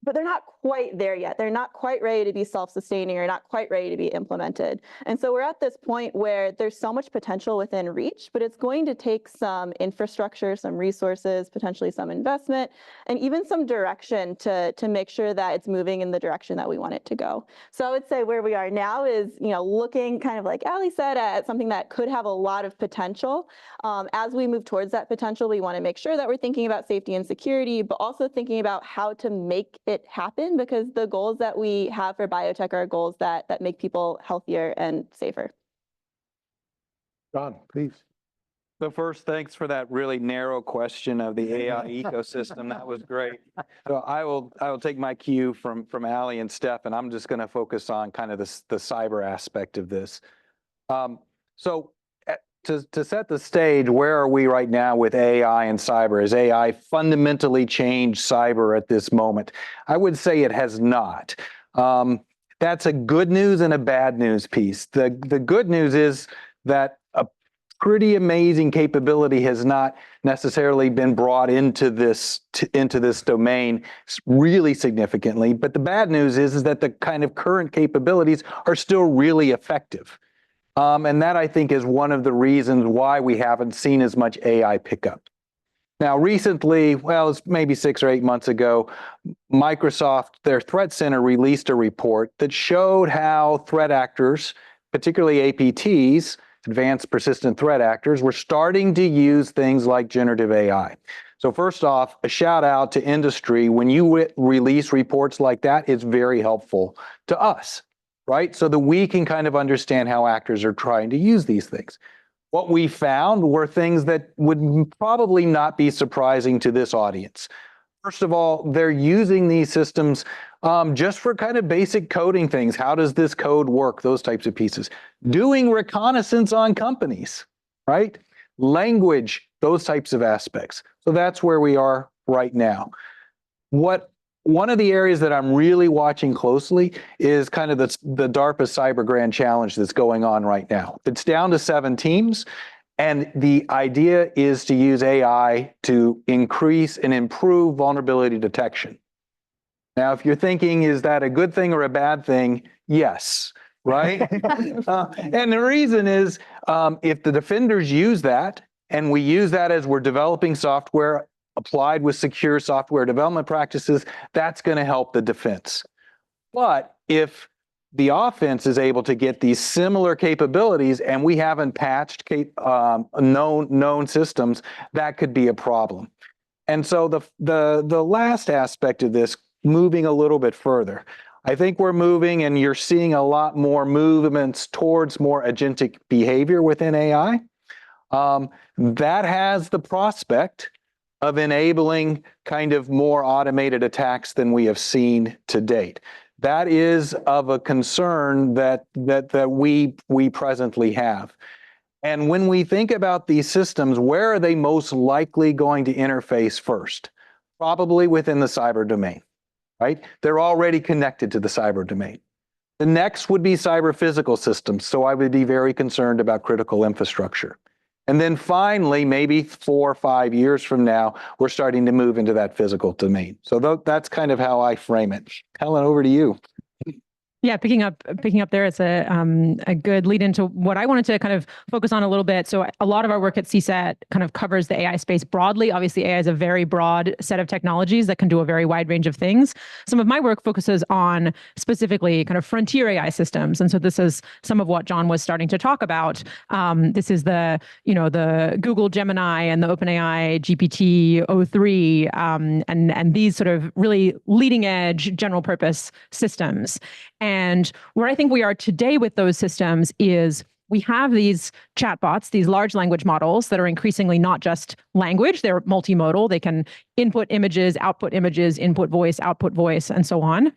Speaker 14: but they're not quite there yet. They're not quite ready to be self-sustaining or not quite ready to be implemented. And so we're at this point where there's so much potential within reach, but it's going to take some infrastructure, some resources, potentially some investment, and even some direction to make sure that it's moving in the direction that we want it to go. So I would say where we are now is, looking kind of like Ali said, at something that could have a lot of potential. As we move towards that potential, we want to make sure that we're thinking about safety and security, but also thinking about how to make it happen, because the goals that we have for biotech are goals that make people healthier and safer.
Speaker 13: John, please.
Speaker 15: So first, thanks for that really narrow question of the AI ecosystem. That was great. So I will take my cue from Ali and Steph, and I'm just going to focus on kind of the cyber aspect of this. To set the stage, where are we right now with AI and cyber? Has AI fundamentally changed cyber at this moment? I would say it has not. That's a good news and a bad news piece. The good news is that a pretty amazing capability has not necessarily been brought into this domain really significantly. But the bad news is that the kind of current capabilities are still really effective. And that, I think, is one of the reasons why we haven't seen as much AI pickup. Now, recently, well, it's maybe 6 or 8 months ago, Microsoft, their Threat Center, released a report that showed how threat actors, particularly APTs, advanced persistent threat actors, were starting to use things like generative AI. So first off, a shout out to industry. When you release reports like that, it's very helpful to us, right? So that we can kind of understand how actors are trying to use these things. What we found were things that would probably not be surprising to this audience. First of all, they're using these systems just for kind of basic coding things. How does this code work? Those types of pieces. Doing reconnaissance on companies, right? Language, those types of aspects. So that's where we are right now. One of the areas that I'm really watching closely is kind of the DARPA Cyber Grand Challenge that's going on right now. It's down to 7 teams, and the idea is to use AI to increase and improve vulnerability detection. Now, if you're thinking, is that a good thing or a bad thing? Yes, right? And the reason is, if the defenders use that, and we use that as we're developing software applied with secure software development practices, that's going to help the defense. But if the offense is able to get these similar capabilities and we haven't patched known systems, that could be a problem. And so the last aspect of this, moving a little bit further, I think we're moving, and you're seeing a lot more movements towards more agentic behavior within AI. That has the prospect of enabling kind of more automated attacks than we have seen to date. That is of a concern that we presently have. And when we think about these systems, where are they most likely going to interface first? Probably within the cyber domain, right? They're already connected to the cyber domain. The next would be cyber physical systems. So I would be very concerned about critical infrastructure. And then finally, maybe 4 or 5 years from now, we're starting to move into that physical domain. So that's kind of how I frame it. Helen, over to you.
Speaker 16: Yeah, picking up there, it's a good lead into what I wanted to kind of focus on a little bit. So a lot of our work at CSAT kind of covers the AI space broadly. Obviously, AI is a very broad set of technologies that can do a very wide range of things. Some of my work focuses on specifically kind of frontier AI systems. And so this is some of what John was starting to talk about. This is the Google Gemini and the OpenAI GPT-03 and these sort of really leading edge general purpose systems. And where I think we are today with those systems is we have these chatbots, these large language models that are increasingly not just language, they're multimodal. They can input images, input voice, output voice, and so on.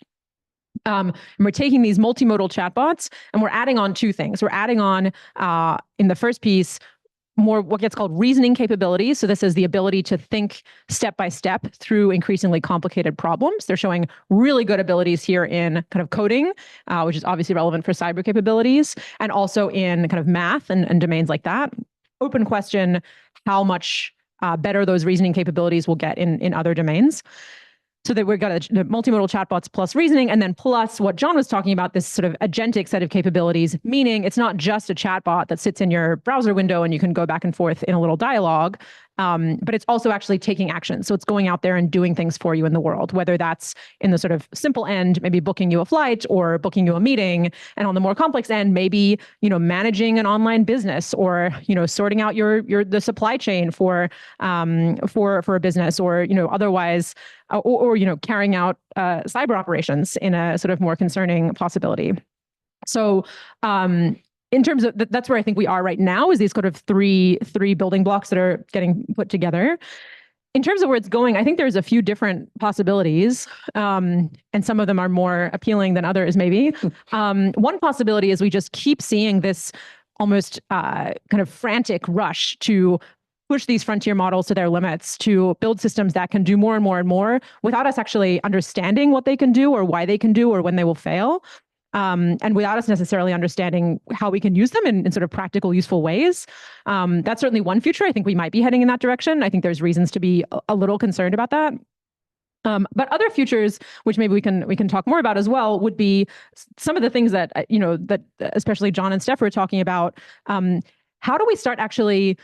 Speaker 16: And we're taking these multimodal chatbots and we're adding on 2 things. We're adding on, in the first piece, more what gets called reasoning capabilities. So this is the ability to think step by step through increasingly complicated problems. They're showing really good abilities here in kind of coding, which is obviously relevant for cyber capabilities, and also in kind of math and domains like that. Open question, how much better those reasoning capabilities will get in other domains. so that we've got the multimodal chatbots plus reasoning, and then plus what John was talking about, this sort of agentic set of capabilities, meaning it's not just a chatbot that sits in your browser window and you can go back and forth in a little dialogue, but it's also actually taking action. So it's going out there and doing things for you in the world, whether that's in the sort of simple end, maybe booking you a flight or booking you a meeting, and on the more complex end, maybe, managing an online business, or, sorting out the supply chain for a business, or, otherwise, or carrying out cyber operations in a sort of more concerning possibility. So, in terms of that's where I think we are right now, is these sort of three building blocks that are getting put together. In terms of where it's going, I think there's a few different possibilities, and some of them are more appealing than others, maybe. One possibility is we just keep seeing this almost kind of frantic rush to push these frontier models to their limits, to build systems that can do more and more and more without us actually understanding what they can do, or why they can do, or when they will fail. And without us necessarily understanding how we can use them in sort of practical, useful ways. That's certainly one future. I think we might be heading in that direction. I think there's reasons to be a little concerned about that. But other futures, which maybe we can talk more about as well, would be some of the things that, that especially John and Steph were talking about. How do we start actually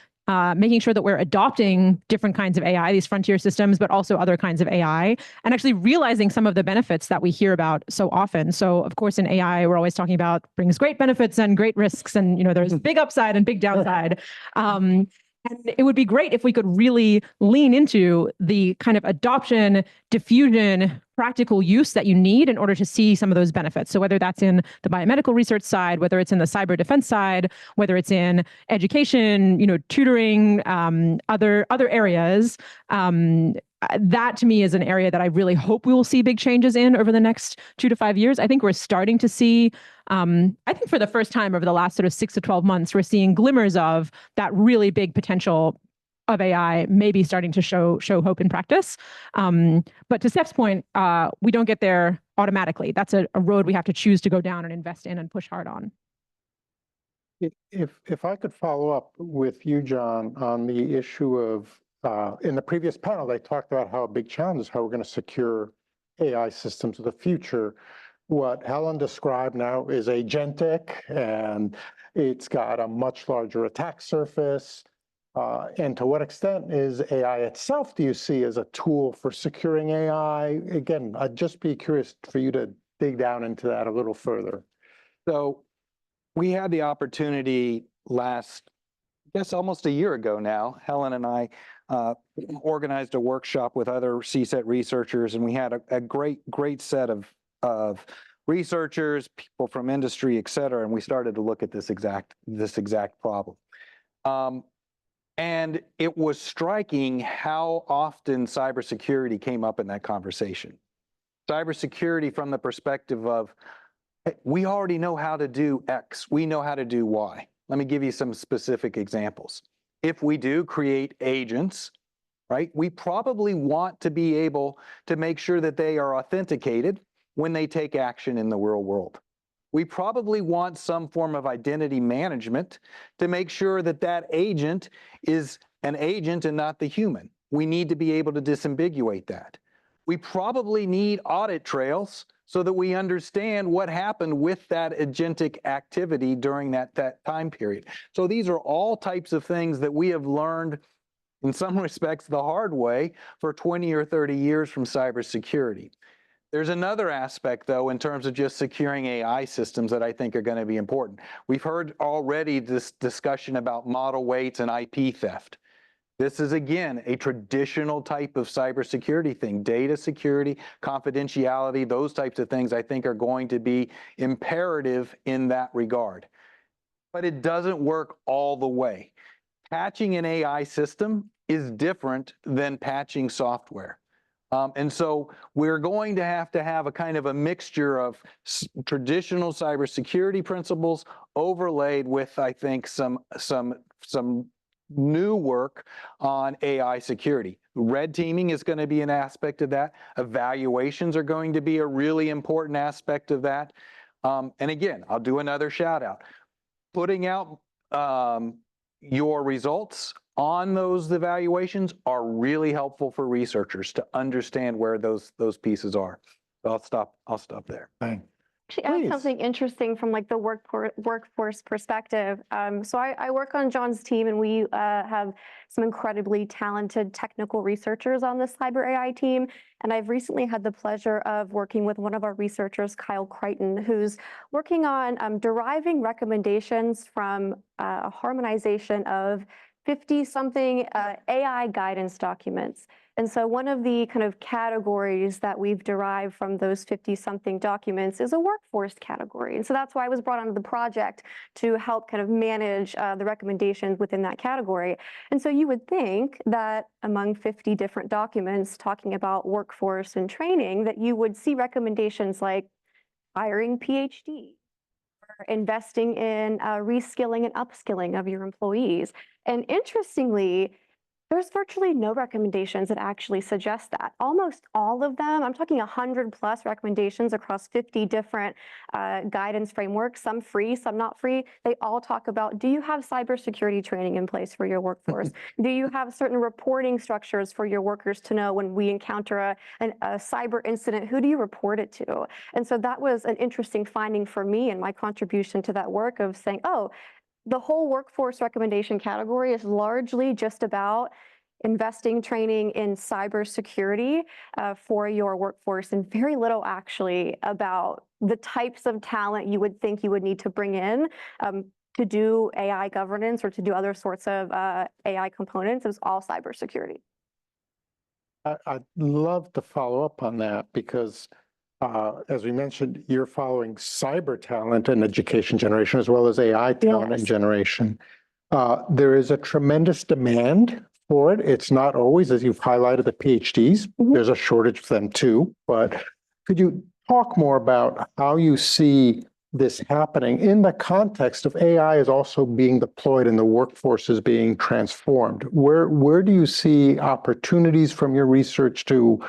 Speaker 16: making sure that we're adopting different kinds of AI, these frontier systems, but also other kinds of AI, and actually realizing some of the benefits that we hear about so often. So, of course, in AI, we're always talking about brings great benefits and great risks, and there's big upside and big downside. And it would be great if we could really lean into the kind of adoption, diffusion, practical use that you need in order to see some of those benefits. So whether that's in the biomedical research side, whether it's in the cyber defense side, whether it's in education, tutoring, other areas, that to me is an area that I really hope we will see big changes in over the next 2 to 5 years. I think we're starting to see, I think for the first time over the last sort of 6 to 12 months, we're seeing glimmers of that really big potential of AI maybe starting to show hope in practice. But to Steph's point, we don't get there automatically. That's a road we have to choose to go down and invest in and push hard on.
Speaker 13: If I could follow up with you, John, on the issue of, in the previous panel, they talked about how a big challenge is how we're going to secure AI systems of the future. What Helen described now is agentic, and it's got a much larger attack surface. And to what extent is AI itself, do you see as a tool for securing AI? Again, I'd just be curious for you to dig down into that a little further.
Speaker 15: So we had the opportunity almost a year ago now, Helen and I organized a workshop with other CSET researchers, and we had a great set of researchers, people from industry, et cetera, and we started to look at this exact problem. And it was striking how often cybersecurity came up in that conversation. Cybersecurity from the perspective of, hey, we already know how to do X, we know how to do Y. Let me give you some specific examples. If we do create agents, right, we probably want to be able to make sure that they are authenticated when they take action in the real world. We probably want some form of identity management to make sure that that agent is an agent and not the human. We need to be able to disambiguate that. We probably need audit trails so that we understand what happened with that agentic activity during that time period. So these are all types of things that we have learned in some respects the hard way for 20 or 30 years from cybersecurity. There's another aspect, though, in terms of just securing AI systems that I think are going to be important. We've heard already this discussion about model weights and IP theft. This is, again, a traditional type of cybersecurity thing. Data security, confidentiality, those types of things I think are going to be imperative in that regard. But it doesn't work all the way. Patching an AI system is different than patching software. And so we're going to have a kind of a mixture of traditional cybersecurity principles overlaid with, I think, some new work on AI security. Red teaming is going to be an aspect of that. Evaluations are going to be a really important aspect of that. And again, I'll do another shout out. Putting out your results on those evaluations are really helpful for researchers to understand where those pieces are. So I'll stop there.
Speaker 13: Thanks.
Speaker 6: Actually add
Speaker 13: Please.
Speaker 6: something interesting from like the workforce perspective. So I work on John's team, and we have some incredibly talented technical researchers on the cyber AI team. And I've recently had the pleasure of working with one of our researchers, Kyle Crichton, who's working on deriving recommendations from a harmonization of 50-something AI guidance documents. And so one of the kind of categories that we've derived from those 50-something documents is a workforce category. And so that's why I was brought onto the project, to help kind of manage the recommendations within that category. And so you would think that among 50 different documents talking about workforce and training, that you would see recommendations like hiring PhD, or investing in reskilling and upskilling of your employees. And interestingly, there's virtually no recommendations that actually suggest that. Almost all of them, I'm talking 100+ recommendations across 50 different guidance frameworks, some free, some not free. They all talk about, do you have cybersecurity training in place for your workforce? Do you have certain reporting structures for your workers to know when we encounter a cyber incident, who do you report it to? And so that was an interesting finding for me and my contribution to that work of saying, oh, the whole workforce recommendation category is largely just about investing training in cybersecurity for your workforce, and very little actually about the types of talent you would think you would need to bring in to do AI governance or to do other sorts of AI components. It was all cybersecurity.
Speaker 13: I'd love to follow up on that because as we mentioned, you're following cyber talent and education generation as well as AI talent and generation. There is a tremendous demand for it. It's not always, as you've highlighted, the PhDs. There's a shortage of them too. But could you talk more about how you see this happening in the context of AI is also being deployed and the workforce is being transformed? Where do you see opportunities from your research to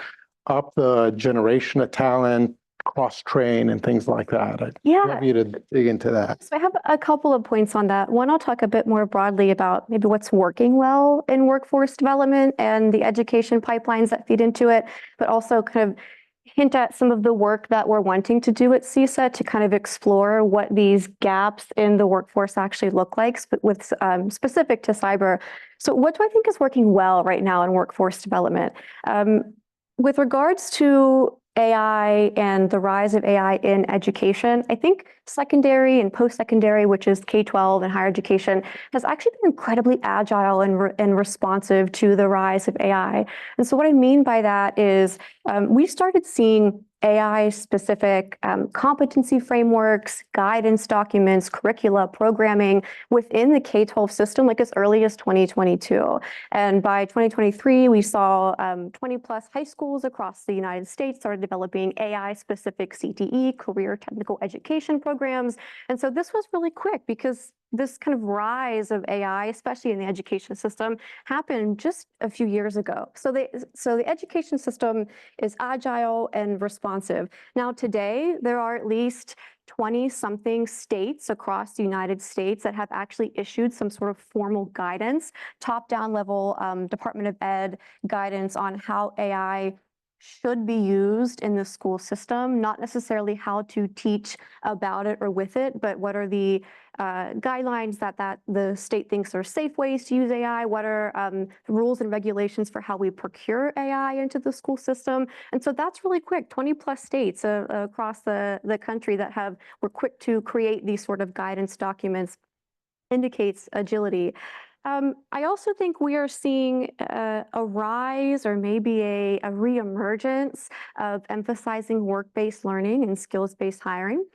Speaker 13: up the generation of talent, cross-train and things like that? I'd love you to dig into that.
Speaker 6: So I have a couple of points on that. One, I'll talk a bit more broadly about maybe what's working well in workforce development and the education pipelines that feed into it, but also kind of hint at some of the work that we're wanting to do at CSET to kind of explore what these gaps in the workforce actually look like with specific to cyber. So what do I think is working well right now in workforce development? With regards to AI and the rise of AI in education, I think secondary and post-secondary, which is K-12 and higher education, has actually been incredibly agile and responsive to the rise of AI. And so what I mean by that is we started seeing AI-specific competency frameworks, guidance documents, curricula, programming within the K-12 system like as early as 2022. And by 2023, we saw 20+ high schools across the United States started developing AI-specific CTE, career technical education programs. And so this was really quick because this kind of rise of AI, especially in the education system, happened just a few years ago. So the education system is agile and responsive. Now today, there are at least 20-something states across the United States that have actually issued some sort of formal guidance, top-down level Department of Ed guidance on how AI should be used in the school system, not necessarily how to teach about it or with it, but what are the guidelines that the state thinks are safe ways to use AI, what are the rules and regulations for how we procure AI into the school system. And so that's really quick, 20+ states across the country that were quick to create these sort of guidance documents indicates agility. I also think we are seeing a rise or maybe a reemergence of emphasizing work-based learning and skills-based hiring.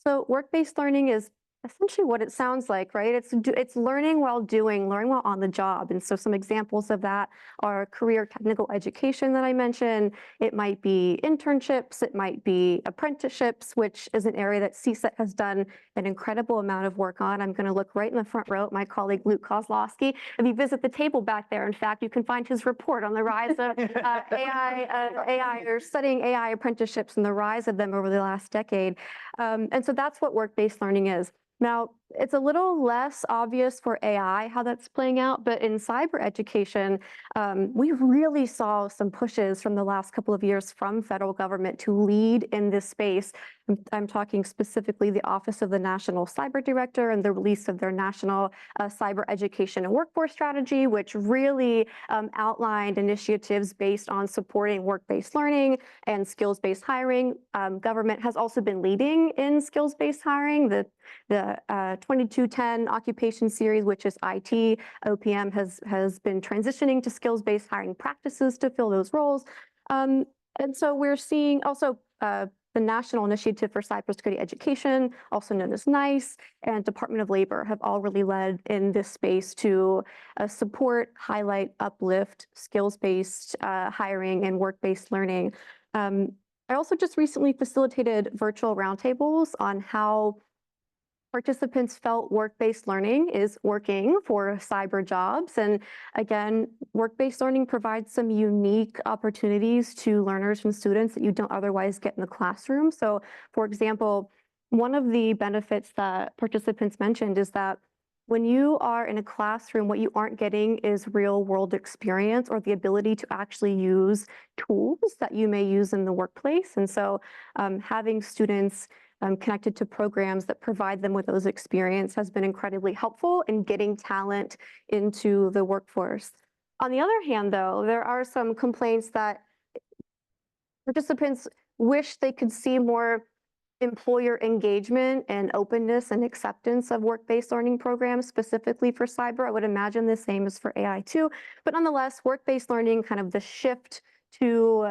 Speaker 6: So work-based learning is essentially what it sounds like, right? It's learning while doing, learning while on the job. And so some examples of that are career technical education that I mentioned. It might be internships, it might be apprenticeships, which is an area that CSET has done an incredible amount of work on. I'm going to look right in the front row at my colleague Luke Kozlowski. If you visit the table back there, in fact, you can find his report on the rise of AI or studying AI apprenticeships and the rise of them over the last decade. And so that's what work-based learning is.
Speaker 17: Now, it's a little less obvious for AI how that's playing out, but in cyber education, we really saw some pushes from the last couple of years from federal government to lead in this space. I'm talking specifically the Office of the National Cyber Director and the release of their National Cyber Education and Workforce Strategy, which really outlined initiatives based on supporting work-based learning and skills-based hiring. Government has also been leading in skills-based hiring. The 2210 occupation series, which is IT, OPM has been transitioning to skills-based hiring practices to fill those roles. And so we're seeing also the National Initiative for Cybersecurity Education, also known as NICE, and Department of Labor have all really led in this space to support, highlight, uplift skills-based hiring and work-based learning. I also just recently facilitated virtual roundtables on how participants felt work-based learning is working for cyber jobs. And again, work-based learning provides some unique opportunities to learners and students that you don't otherwise get in the classroom. So for example, one of the benefits that participants mentioned is that when you are in a classroom, what you aren't getting is real world experience or the ability to actually use tools that you may use in the workplace. And so having students connected to programs that provide them with those experience has been incredibly helpful in getting talent into the workforce. On the other hand, though, there are some complaints that participants wish they could see more employer engagement and openness and acceptance of work-based learning programs specifically for cyber. I would imagine the same is for AI too, but nonetheless, work-based learning, kind of the shift to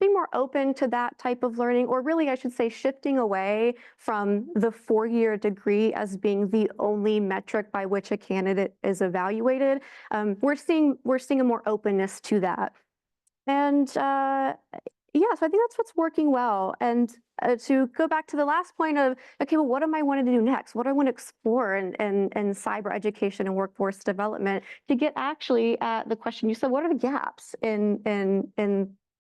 Speaker 17: being more open to that type of learning, or really I should say shifting away from the four-year degree as being the only metric by which a candidate is evaluated. We're seeing a more openness to that. And yeah, so I think that's what's working well. And to go back to the last point of, okay, well, what am I wanting to do next? What do I want to explore in cyber education and workforce development to get actually at the question you said, what are the gaps in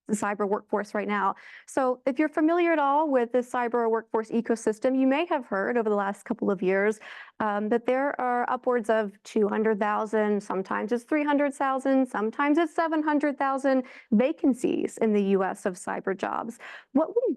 Speaker 17: the cyber workforce right now? So if you're familiar at all with the cyber workforce ecosystem, you may have heard over the last couple of years that there are upwards of 200,000, sometimes it's 300,000, sometimes it's 700,000 vacancies in the US of cyber jobs. What we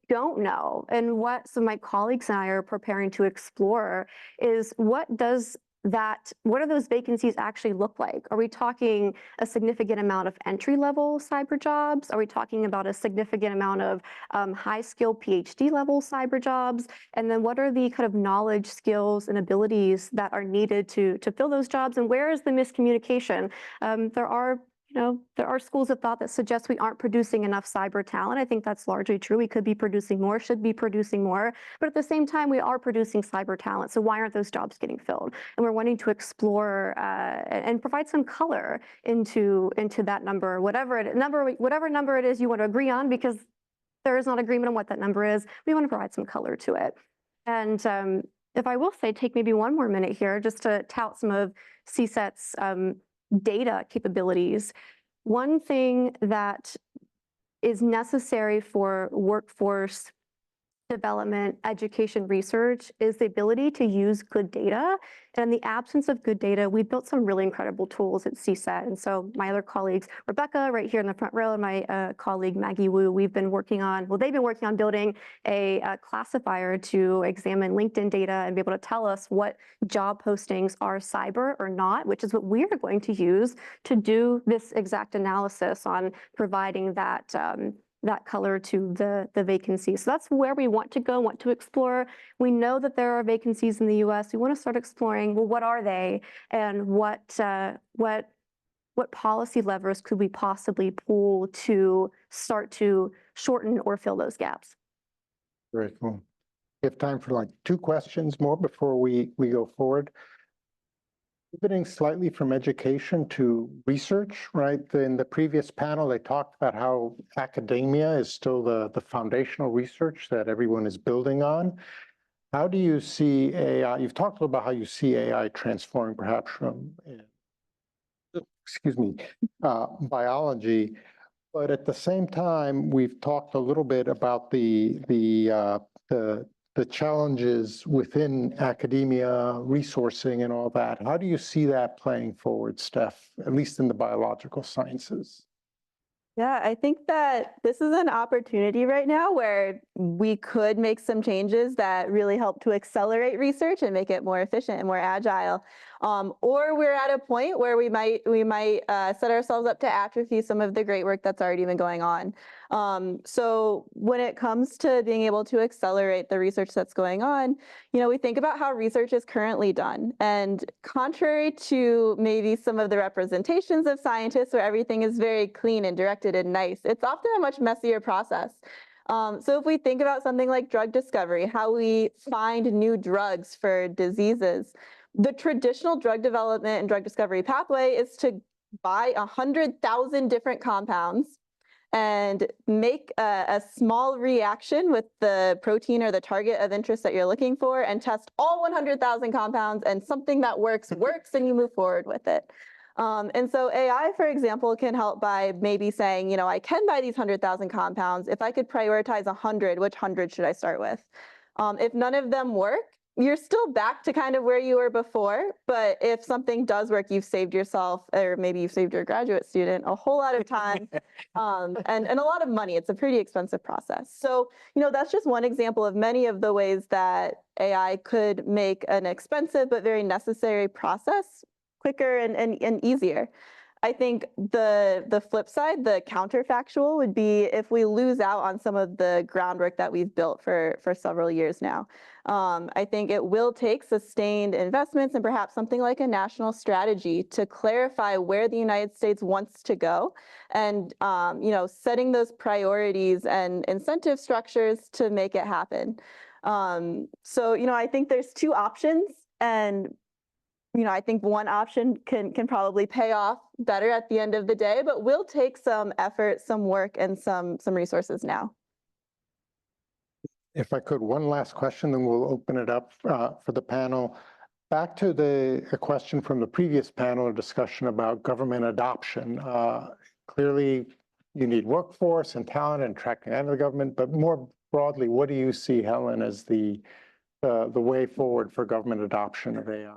Speaker 17: don't know, and what some of my colleagues and I are preparing to explore, is what are those vacancies actually look like? Are we talking a significant amount of entry-level cyber jobs? Are we talking about a significant amount of high-skill PhD level cyber jobs? And then what are the kind of knowledge, skills, and abilities that are needed to fill those jobs? And where is the miscommunication? There are schools of thought that suggest we aren't producing enough cyber talent. I think that's largely true. We could be producing more, should be producing more, but at the same time, we are producing cyber talent. So why aren't those jobs getting filled? And we're wanting to explore and provide some color into that number, whatever number it is you want to agree on, because there is not agreement on what that number is. We want to provide some color to it. And if I will say, take maybe one more minute here just to tout some of CSET's data capabilities. One thing that is necessary for workforce development, education research is the ability to use good data. And in the absence of good data, we built some really incredible tools at CSET. And so my other colleagues, Rebecca right here in the front row, and my colleague Maggie Wu, they've been working on building a classifier to examine LinkedIn data and be able to tell us what job postings are cyber or not, which is what we are going to use to do this exact analysis on providing that color to the vacancy. So that's where we want to go, want to explore. We know that there are vacancies in the US. We want to start exploring, well, what are they, and what policy levers could we possibly pull to start to shorten or fill those gaps?
Speaker 13: Very cool. We have time for like 2 questions more before we go forward. Pivoting slightly from education to research, right? In the previous panel, they talked about how academia is still the foundational research that everyone is building on. How do you see AI? You've talked a little about how you see AI transforming perhaps from, biology, but at the same time, we've talked a little bit about the the challenges within academia, resourcing and all that. How do you see that playing forward, Steph, at least in the biological sciences?
Speaker 14: Yeah, I think that this is an opportunity right now where we could make some changes that really help to accelerate research and make it more efficient and more agile. Or we're at a point where we might set ourselves up to atrophy some of the great work that's already been going on. So when it comes to being able to accelerate the research that's going on, we think about how research is currently done. And contrary to maybe some of the representations of scientists where everything is very clean and directed and nice, it's often a much messier process. So if we think about something like drug discovery, how we find new drugs for diseases, the traditional drug development and drug discovery pathway is to buy 100,000 different compounds and make a small reaction with the protein or the target of interest that you're looking for and test all 100,000 compounds, and something that works and you move forward with it. And so AI, for example, can help by maybe saying, I can buy these 100,000 compounds. If I could prioritize 100, which 100 should I start with? If none of them work, you're still back to kind of where you were before. But if something does work, you've saved yourself, or maybe you've saved your graduate student, a whole lot of time and a lot of money. It's a pretty expensive process. So, that's just one example of many of the ways that AI could make an expensive but very necessary process quicker and easier. I think the flip side, the counterfactual, would be if we lose out on some of the groundwork that we've built for several years now. I think it will take sustained investments and perhaps something like a national strategy to clarify where the United States wants to go, and setting those priorities and incentive structures to make it happen. So I think there's two options, and I think one option can probably pay off better at the end of the day, but will take some effort, some work, and some resources now.
Speaker 13: If I could, one last question, then we'll open it up for the panel. Back to a question from the previous panel, a discussion about government adoption. Clearly, you need workforce and talent and tracking out of the government, but more broadly, what do you see, Helen, as the way forward for government adoption of AI?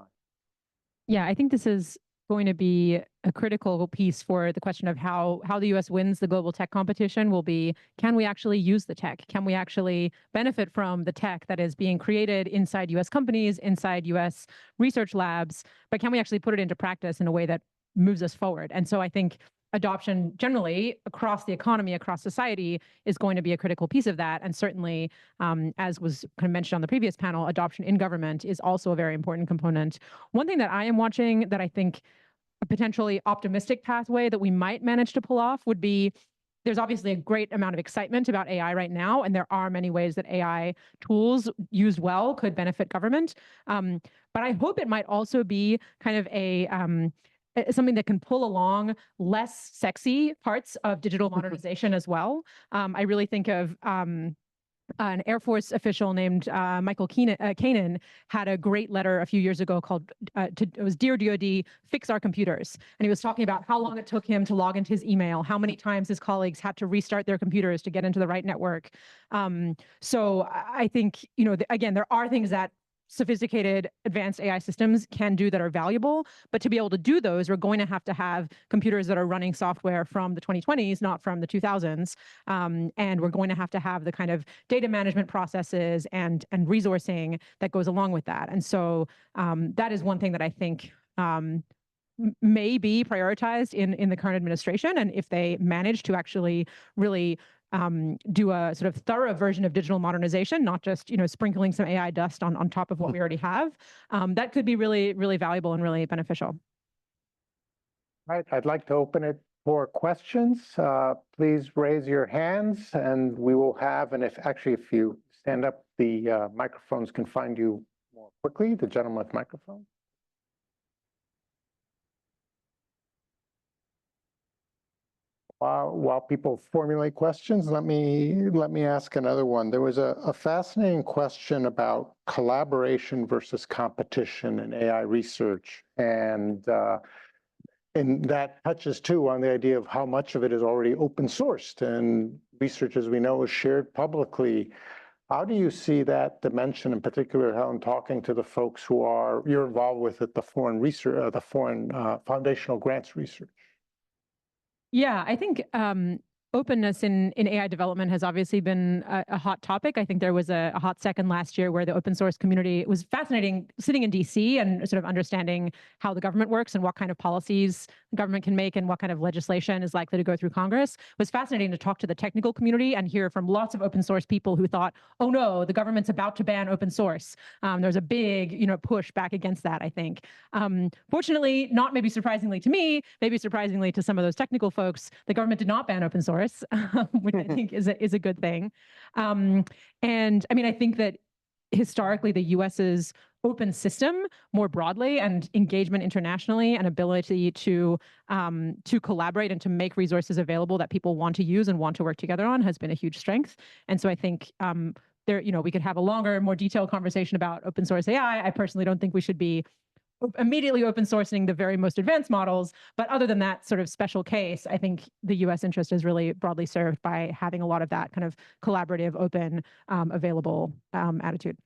Speaker 16: Yeah, I think this is going to be a critical piece for the question of how the U.S. wins the global tech competition will be, can we actually use the tech? Can we actually benefit from the tech that is being created inside U.S. companies, inside U.S. research labs, but can we actually put it into practice in a way that moves us forward? And so I think adoption generally across the economy, across society, is going to be a critical piece of that. And certainly, as was kind of mentioned on the previous panel, adoption in government is also a very important component. One thing that I am watching that I think a potentially optimistic pathway that we might manage to pull off would be, there's obviously a great amount of excitement about AI right now, and there are many ways that AI tools used well could benefit government. But I hope it might also be kind of something that can pull along less sexy parts of digital modernization as well. I really think of an Air Force official named Michael Kanan had a great letter a few years ago called, it was Dear DoD, Fix Our Computers. And he was talking about how long it took him to log into his email, how many times his colleagues had to restart their computers to get into the right network. So I think, again, there are things that sophisticated advanced AI systems can do that are valuable, but to be able to do those, we're going to have computers that are running software from the 2020s, not from the 2000s. And we're going to have the kind of data management processes and resourcing that goes along with that. And so that is one thing that I think may be prioritized in the current administration. And if they manage to actually really do a sort of thorough version of digital modernization, not just sprinkling some AI dust on top of what we already have, that could be really, really valuable and really beneficial.
Speaker 13: All right, I'd like to open it for questions. Please raise your hands, and we will have, and if you stand up, the microphones can find you more quickly. The gentleman with microphone. While people formulate questions, let me ask another one. There was a fascinating question about collaboration versus competition in AI research, and that touches too on the idea of how much of it is already open sourced, and research, as we know, is shared publicly. How do you see that dimension in particular, Helen, talking to the folks who you're involved with at the foreign research, the foreign foundational grants research?
Speaker 16: Yeah, I think openness in AI development has obviously been a hot topic. I think there was a hot second last year where the open source community, it was fascinating sitting in DC and sort of understanding how the government works and what kind of policies the government can make and what kind of legislation is likely to go through Congress. It was fascinating to talk to the technical community and hear from lots of open source people who thought, oh no, the government's about to ban open source. There's a big, push back against that, I think. Fortunately, not maybe surprisingly to me, maybe surprisingly to some of those technical folks, the government did not ban open source. Which I think is a good thing. And I mean, I think that historically the US's open system more broadly and engagement internationally and ability to collaborate and to make resources available that people want to use and want to work together on has been a huge strength. And so I think we could have a longer, more detailed conversation about open source AI. I personally don't think we should be immediately open sourcing the very most advanced models. But other than that sort of special case, I think the US interest is really broadly served by having a lot of that kind of collaborative, open, available attitude.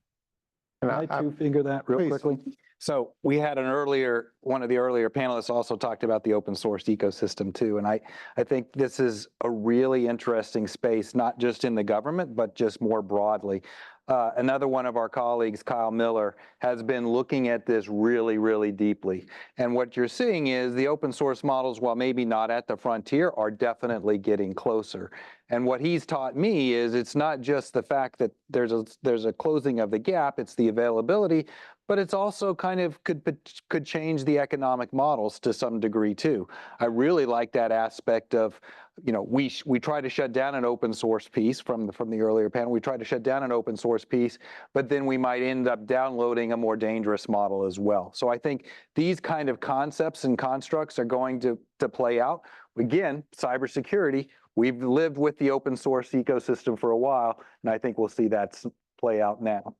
Speaker 15: Can I two-finger that real quickly? So we had one of the earlier panelists also talked about the open source ecosystem too. And I think this is a really interesting space, not just in the government, but just more broadly. Another one of our colleagues, Kyle Miller, has been looking at this really, really deeply. And what you're seeing is the open source models, while maybe not at the frontier, are definitely getting closer. And what he's taught me is it's not just the fact that there's a closing of the gap, it's the availability, but it's also kind of could change the economic models to some degree too. I really like that aspect of, we try to shut down an open source piece from the earlier panel. We try to shut down an open source piece, but then we might end up downloading a more dangerous model as well. So I think these kind of concepts and constructs are going to play out. Again, cybersecurity, we've lived with the open source ecosystem for a while, and I think we'll see that play out now.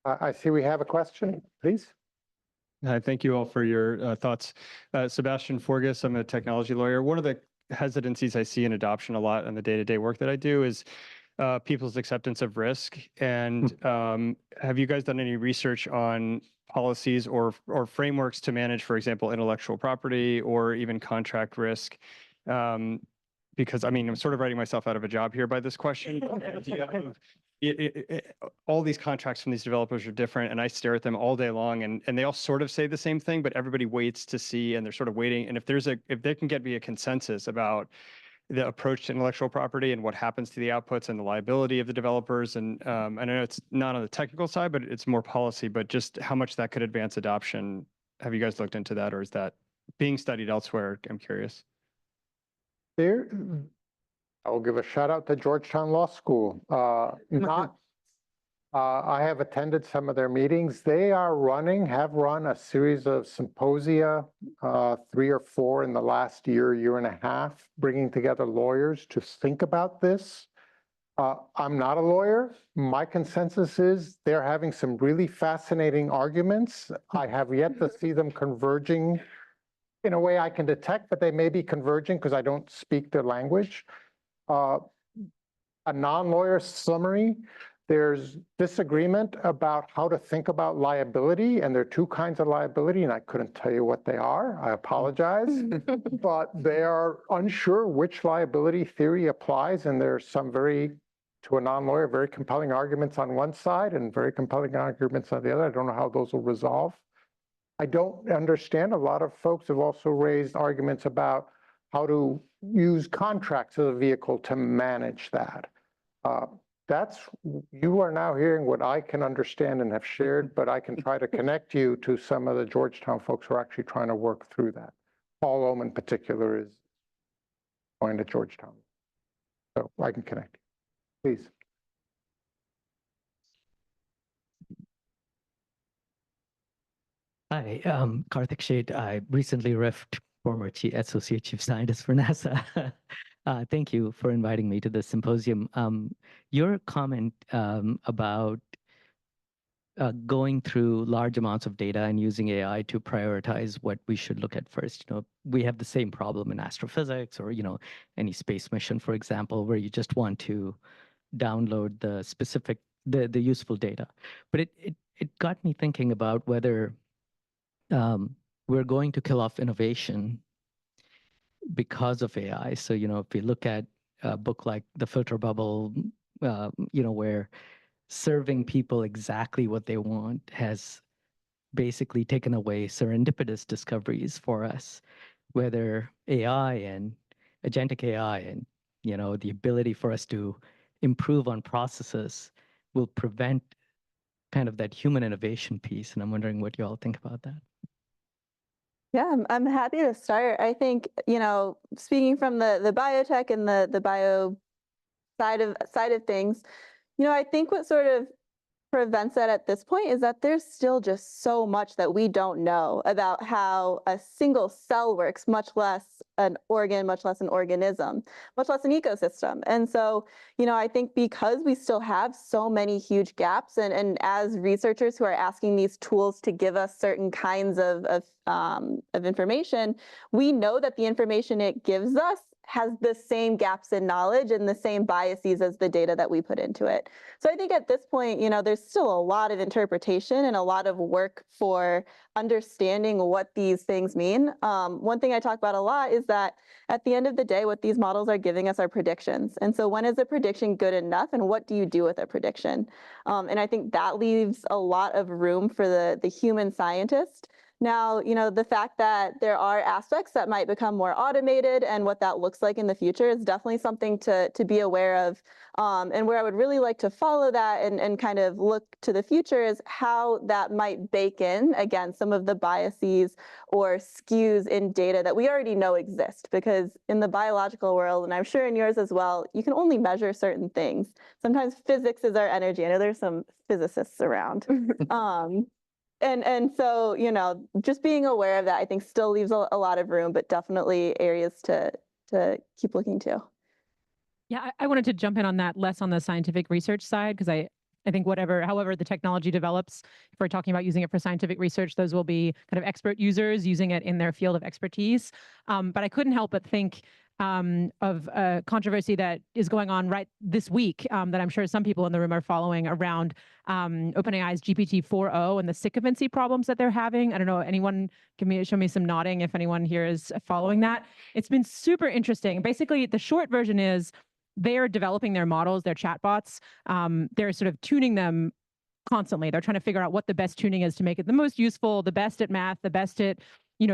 Speaker 13: I see we have a question, please.
Speaker 10: Thank you all for your thoughts. Sebastian Forgas, I'm a technology lawyer. One of the hesitancies I see in adoption a lot in the day-to-day work that I do is people's acceptance of risk. And have you guys done any research on policies or frameworks to manage, for example, intellectual property or even contract risk? Because I mean, I'm sort of writing myself out of a job here by this question. All these contracts from these developers are different, and I stare at them all day long, and they all sort of say the same thing, but everybody waits to see, and they're sort of waiting. And if there can be a consensus about the approach to intellectual property and what happens to the outputs and the liability of the developers, and I know it's not on the technical side, but it's more policy, but just how much that could advance adoption. Have you guys looked into that, or is that being studied elsewhere? I'm curious.
Speaker 13: I will give a shout out to Georgetown Law School. I have attended some of their meetings. They have run a series of symposia, 3 or 4 in the last year and a half, bringing together lawyers to think about this. I'm not a lawyer. My consensus is they're having some really fascinating arguments. I have yet to see them converging in a way I can detect, but they may be converging because I don't speak their language. A non-lawyer summary, there's disagreement about how to think about liability, and there are 2 kinds of liability, and I couldn't tell you what they are. I apologize. But they are unsure which liability theory applies, and there's some to a non-lawyer, very compelling arguments on one side and very compelling arguments on the other. I don't know how those will resolve. I don't understand. A lot of folks have also raised arguments about how to use contracts as a vehicle to manage that. You are now hearing what I can understand and have shared, but I can try to connect you to some of the Georgetown folks who are actually trying to work through that. Paul Ohm in particular is going to Georgetown. So I can connect you. Please.
Speaker 18: Hi, Karthik Sheth. I recently left former associate chief scientist for NASA. Thank you for inviting me to the symposium. Your comment about going through large amounts of data and using AI to prioritize what we should look at first. We have the same problem in astrophysics or, any space mission, for example, where you just want to download the specific the useful data. But it got me thinking about whether we're going to kill off innovation because of AI. So, if we look at a book like The Filter Bubble, where serving people exactly what they want has basically taken away serendipitous discoveries for us, whether AI and agentic AI and, the ability for us to improve on processes will prevent kind of that human innovation piece. And I'm wondering what you all think about that.
Speaker 14: Yeah, I'm happy to start. I think, speaking from the biotech and the bio side of things, I think what sort of prevents that at this point is that there's still just so much that we don't know about how a single cell works, much less an organ, much less an organism, much less an ecosystem. And so, I think because we still have so many huge gaps, and as researchers who are asking these tools to give us certain kinds of information, we know that the information it gives us has the same gaps in knowledge and the same biases as the data that we put into it. So I think at this point, there's still a lot of interpretation and a lot of work for understanding what these things mean. One thing I talk about a lot is that at the end of the day, what these models are giving us are predictions. And so when is a prediction good enough, and what do you do with a prediction? And I think that leaves a lot of room for the human scientist. Now, the fact that there are aspects that might become more automated and what that looks like in the future is definitely something to be aware of. And where I would really like to follow that and kind of look to the future is how that might bake in, again, some of the biases or skews in data that we already know exist. Because in the biological world, and I'm sure in yours as well, you can only measure certain things. Sometimes physics is our energy. I know there's some physicists around. And so, just being aware of that, I think still leaves a lot of room, but definitely areas to keep looking to.
Speaker 16: Yeah, I wanted to jump in on that, less on the scientific research side, because I think however the technology develops, if we're talking about using it for scientific research, those will be kind of expert users using it in their field of expertise. But I couldn't help but think of a controversy that is going on right this week that I'm sure some people in the room are following around OpenAI's GPT-4o and the sycophancy problems that they're having. I don't know, anyone show me some nodding if anyone here is following that. It's been super interesting. Basically, the short version is they are developing their models, their chatbots. They're sort of tuning them constantly. They're trying to figure out what the best tuning is to make it the most useful, the best at math, the best at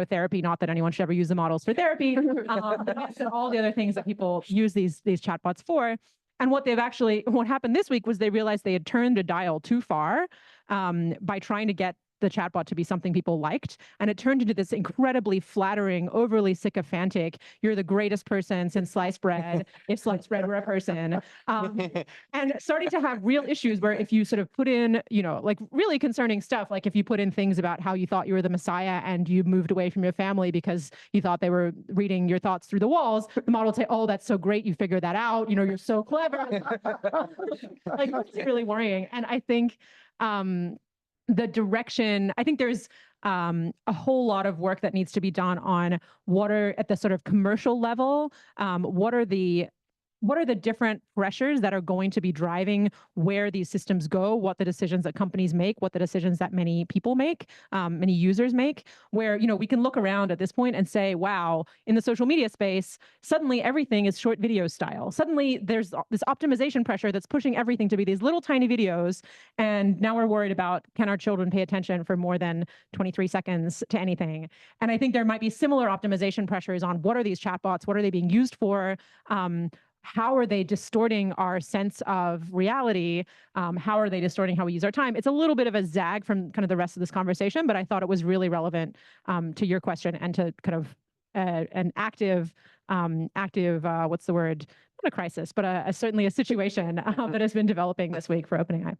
Speaker 16: therapy. Not that anyone should ever use the models for therapy. The best at all the other things that people use these chatbots for. And what happened this week was they realized they had turned a dial too far by trying to get the chatbot to be something people liked. And it turned into this incredibly flattering, overly sycophantic, you're the greatest person since sliced bread, if sliced bread were a person. And starting to have real issues where if you sort of put in, like really concerning stuff, like if you put in things about how you thought you were the Messiah and you moved away from your family because you thought they were reading your thoughts through the walls, the model would say, oh, that's so great. You figured that out. You're so clever. Like, it's really worrying. And I think, the direction, I think there's a whole lot of work that needs to be done on what are at the sort of commercial level, what are the different pressures that are going to be driving where these systems go, what the decisions that companies make, what the decisions that many people make, many users make, where, we can look around at this point and say, wow, in the social media space, suddenly everything is short video style. Suddenly there's this optimization pressure that's pushing everything to be these little tiny videos. And now we're worried about, can our children pay attention for more than 23 seconds to anything? And I think there might be similar optimization pressures on what are these chatbots? What are they being used for? How are they distorting our sense of reality? How are they distorting how we use our time? It's a little bit of a zag from kind of the rest of this conversation, but I thought it was really relevant to your question and to kind of an active, what's the word? Not a crisis, but certainly a situation that has been developing this week for OpenAI.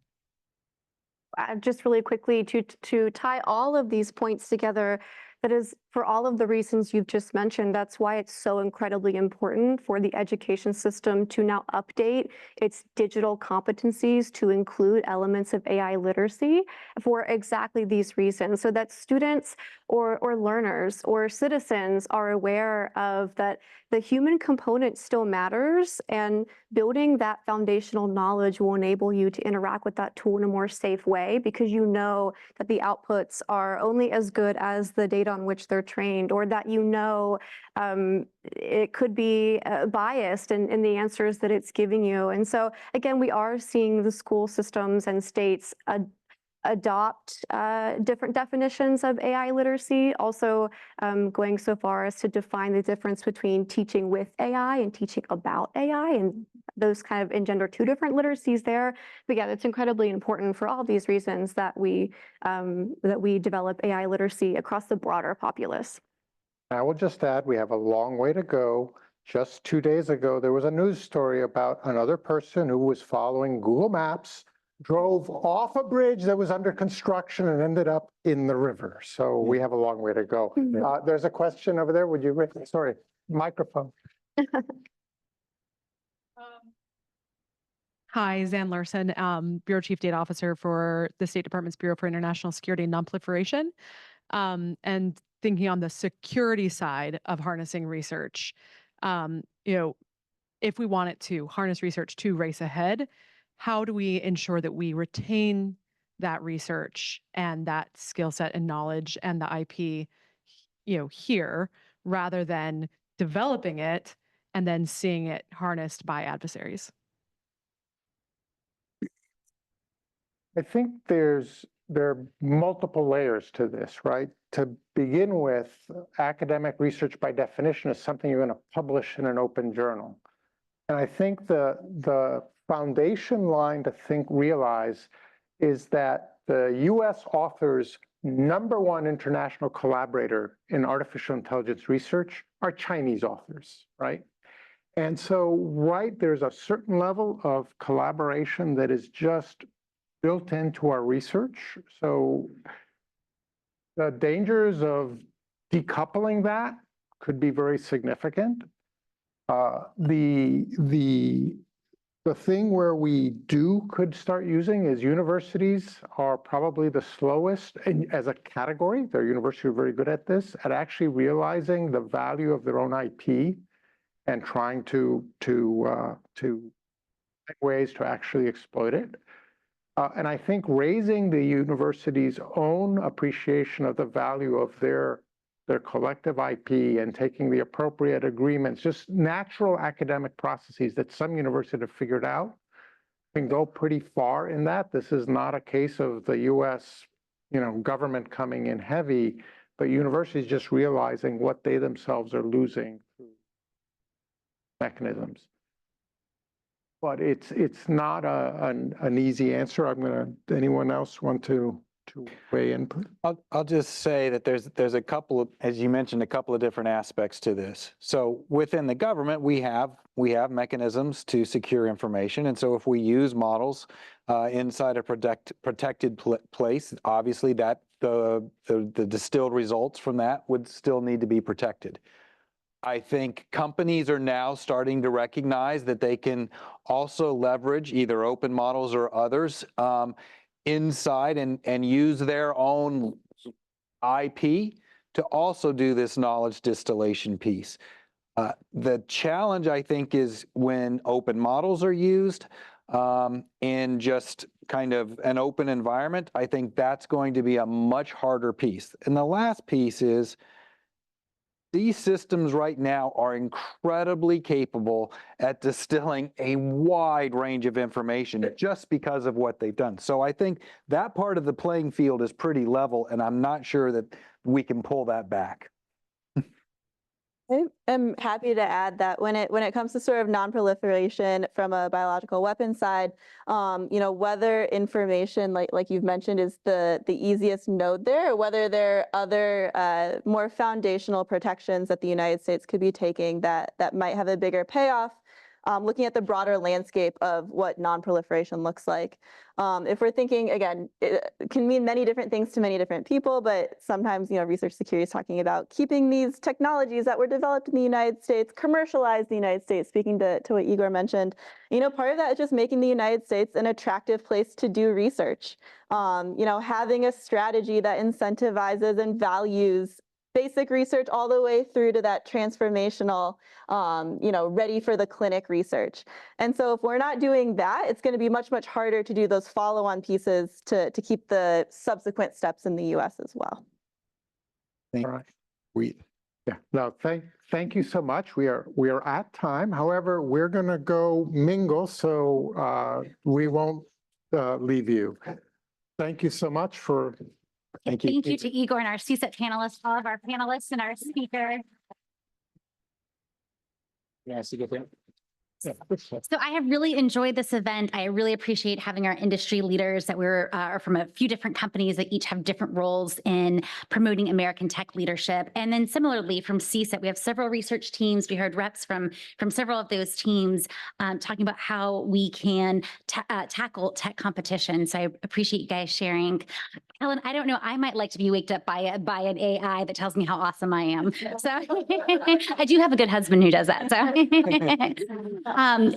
Speaker 17: Just really quickly to tie all of these points together, That is, for all of the reasons you've just mentioned, that's why it's so incredibly important for the education system to now update its digital competencies to include elements of AI literacy for exactly these reasons, so that students or learners or citizens are aware of that the human component still matters, and building that foundational knowledge will enable you to interact with that tool in a more safe way, because you know that the outputs are only as good as the data on which they're trained, or that it could be biased in the answers that it's giving you. And so again, we are seeing the school systems and states adopt different definitions of AI literacy, also going so far as to define the difference between teaching with AI and teaching about AI, and those kind of engender two different literacies there. But yeah, it's incredibly important for all these reasons that we develop AI literacy across the broader populace.
Speaker 13: I will just add, we have a long way to go. Just 2 days ago, there was a news story about another person who was following Google Maps, drove off a bridge that was under construction and ended up in the river. So we have a long way to go. There's a question over there. Would you, sorry, microphone.
Speaker 19: Hi, Zan Larson, Bureau Chief Data Officer for the State Department's Bureau for International Security and Nonproliferation. And thinking on the security side of harnessing research, if we want it to harness research to race ahead, how do we ensure that we retain that research and that skill set and knowledge and the IP, here, rather than developing it and then seeing it harnessed by adversaries?
Speaker 13: I think there are multiple layers to this, right? To begin with, academic research by definition is something you're going to publish in an open journal. And I think the foundation line to realize is that the US authors' #1 international collaborator in artificial intelligence research are Chinese authors, right? And so, there's a certain level of collaboration that is just built into our research. So the dangers of decoupling that could be very significant. The thing where we could start using is universities are probably the slowest as a category. Their universities are very good at this, at actually realizing the value of their own IP and trying to find ways to actually exploit it. And I think raising the university's own appreciation of the value of their collective IP and taking the appropriate agreements, just natural academic processes that some universities have figured out, can go pretty far in that. This is not a case of the US, government coming in heavy, but universities just realizing what they themselves are losing through mechanisms. But it's not an easy answer. Anyone else want to weigh in?
Speaker 15: I'll just say that there's a couple of, as you mentioned, a couple of different aspects to this. So within the government, we have mechanisms to secure information. And so if we use models inside a protected place, obviously that the distilled results from that would still need to be protected. I think companies are now starting to recognize that they can also leverage either open models or others inside and use their own IP to also do this knowledge distillation piece. The challenge, I think, is when open models are used in just kind of an open environment. I think that's going to be a much harder piece. And the last piece is, these systems right now are incredibly capable at distilling a wide range of information just because of what they've done. So I think that part of the playing field is pretty level, and I'm not sure that we can pull that back.
Speaker 14: I'm happy to add that when it comes to sort of non-proliferation from a biological weapon side, whether information like you've mentioned is the easiest node there, or whether there are other more foundational protections that the United States could be taking that might have a bigger payoff. looking at the broader landscape of what non-proliferation looks like. If we're thinking, again, it can mean many different things to many different people, but sometimes, research security is talking about keeping these technologies that were developed in the United States, commercialized in the United States, speaking to what Igor mentioned. Part of that is just making the United States an attractive place to do research. Having a strategy that incentivizes and values basic research all the way through to that transformational, ready for the clinic research. And so if we're not doing that, it's going to be much, much harder to do those follow-on pieces to keep the subsequent steps in the US as well.
Speaker 13: Yeah, no, thank you so much. We are at time. However, we're going to go mingle, so we won't leave you. Thank you so much for.
Speaker 1: Thank you to Igor and our CSET panelists, all of our panelists and our speaker. So I have really enjoyed this event. I really appreciate having our industry leaders that are from a few different companies that each have different roles in promoting American tech leadership. And then similarly from CSET, we have several research teams. We heard reps from several of those teams talking about how we can tackle tech competition. So I appreciate you guys sharing. Helen, I don't know, I might like to be waked up by an AI that tells me how awesome I am. So I do have a good husband who does that. So,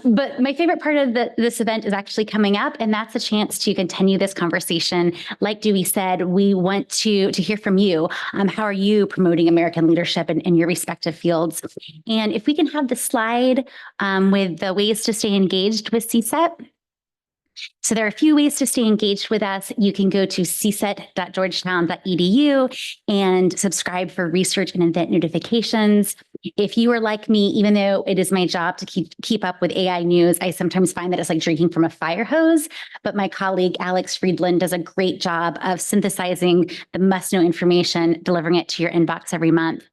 Speaker 1: but my favorite part of this event is actually coming up, and that's a chance to continue this conversation. Like Dewey said, we want to hear from you. How are you promoting American leadership in your respective fields? And if we can have the slide with the ways to stay engaged with CSET. So there are a few ways to stay engaged with us. You can go to cset.georgetown.edu and subscribe for research and event notifications. If you are like me, even though it is my job to keep up with AI news, I sometimes find that it's like drinking from a fire hose. But my colleague, Alex Friedland, does a great job of synthesizing the must-know information, delivering it to your inbox every month.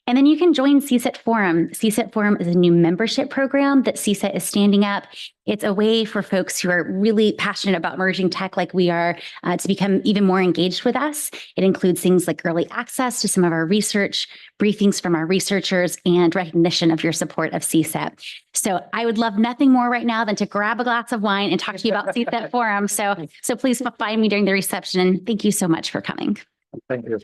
Speaker 1: And then you can join CSET Forum. CSET Forum is a new membership program that CSET is standing up. It's a way for folks who are really passionate about emerging tech like we are to become even more engaged with us. It includes things like early access to some of our research, briefings from our researchers, and recognition of your support of CSET. So I would love nothing more right now than to grab a glass of wine and talk to you about CSET Forum. So please find me during the reception. And thank you so much for coming.
Speaker 13: Thank you.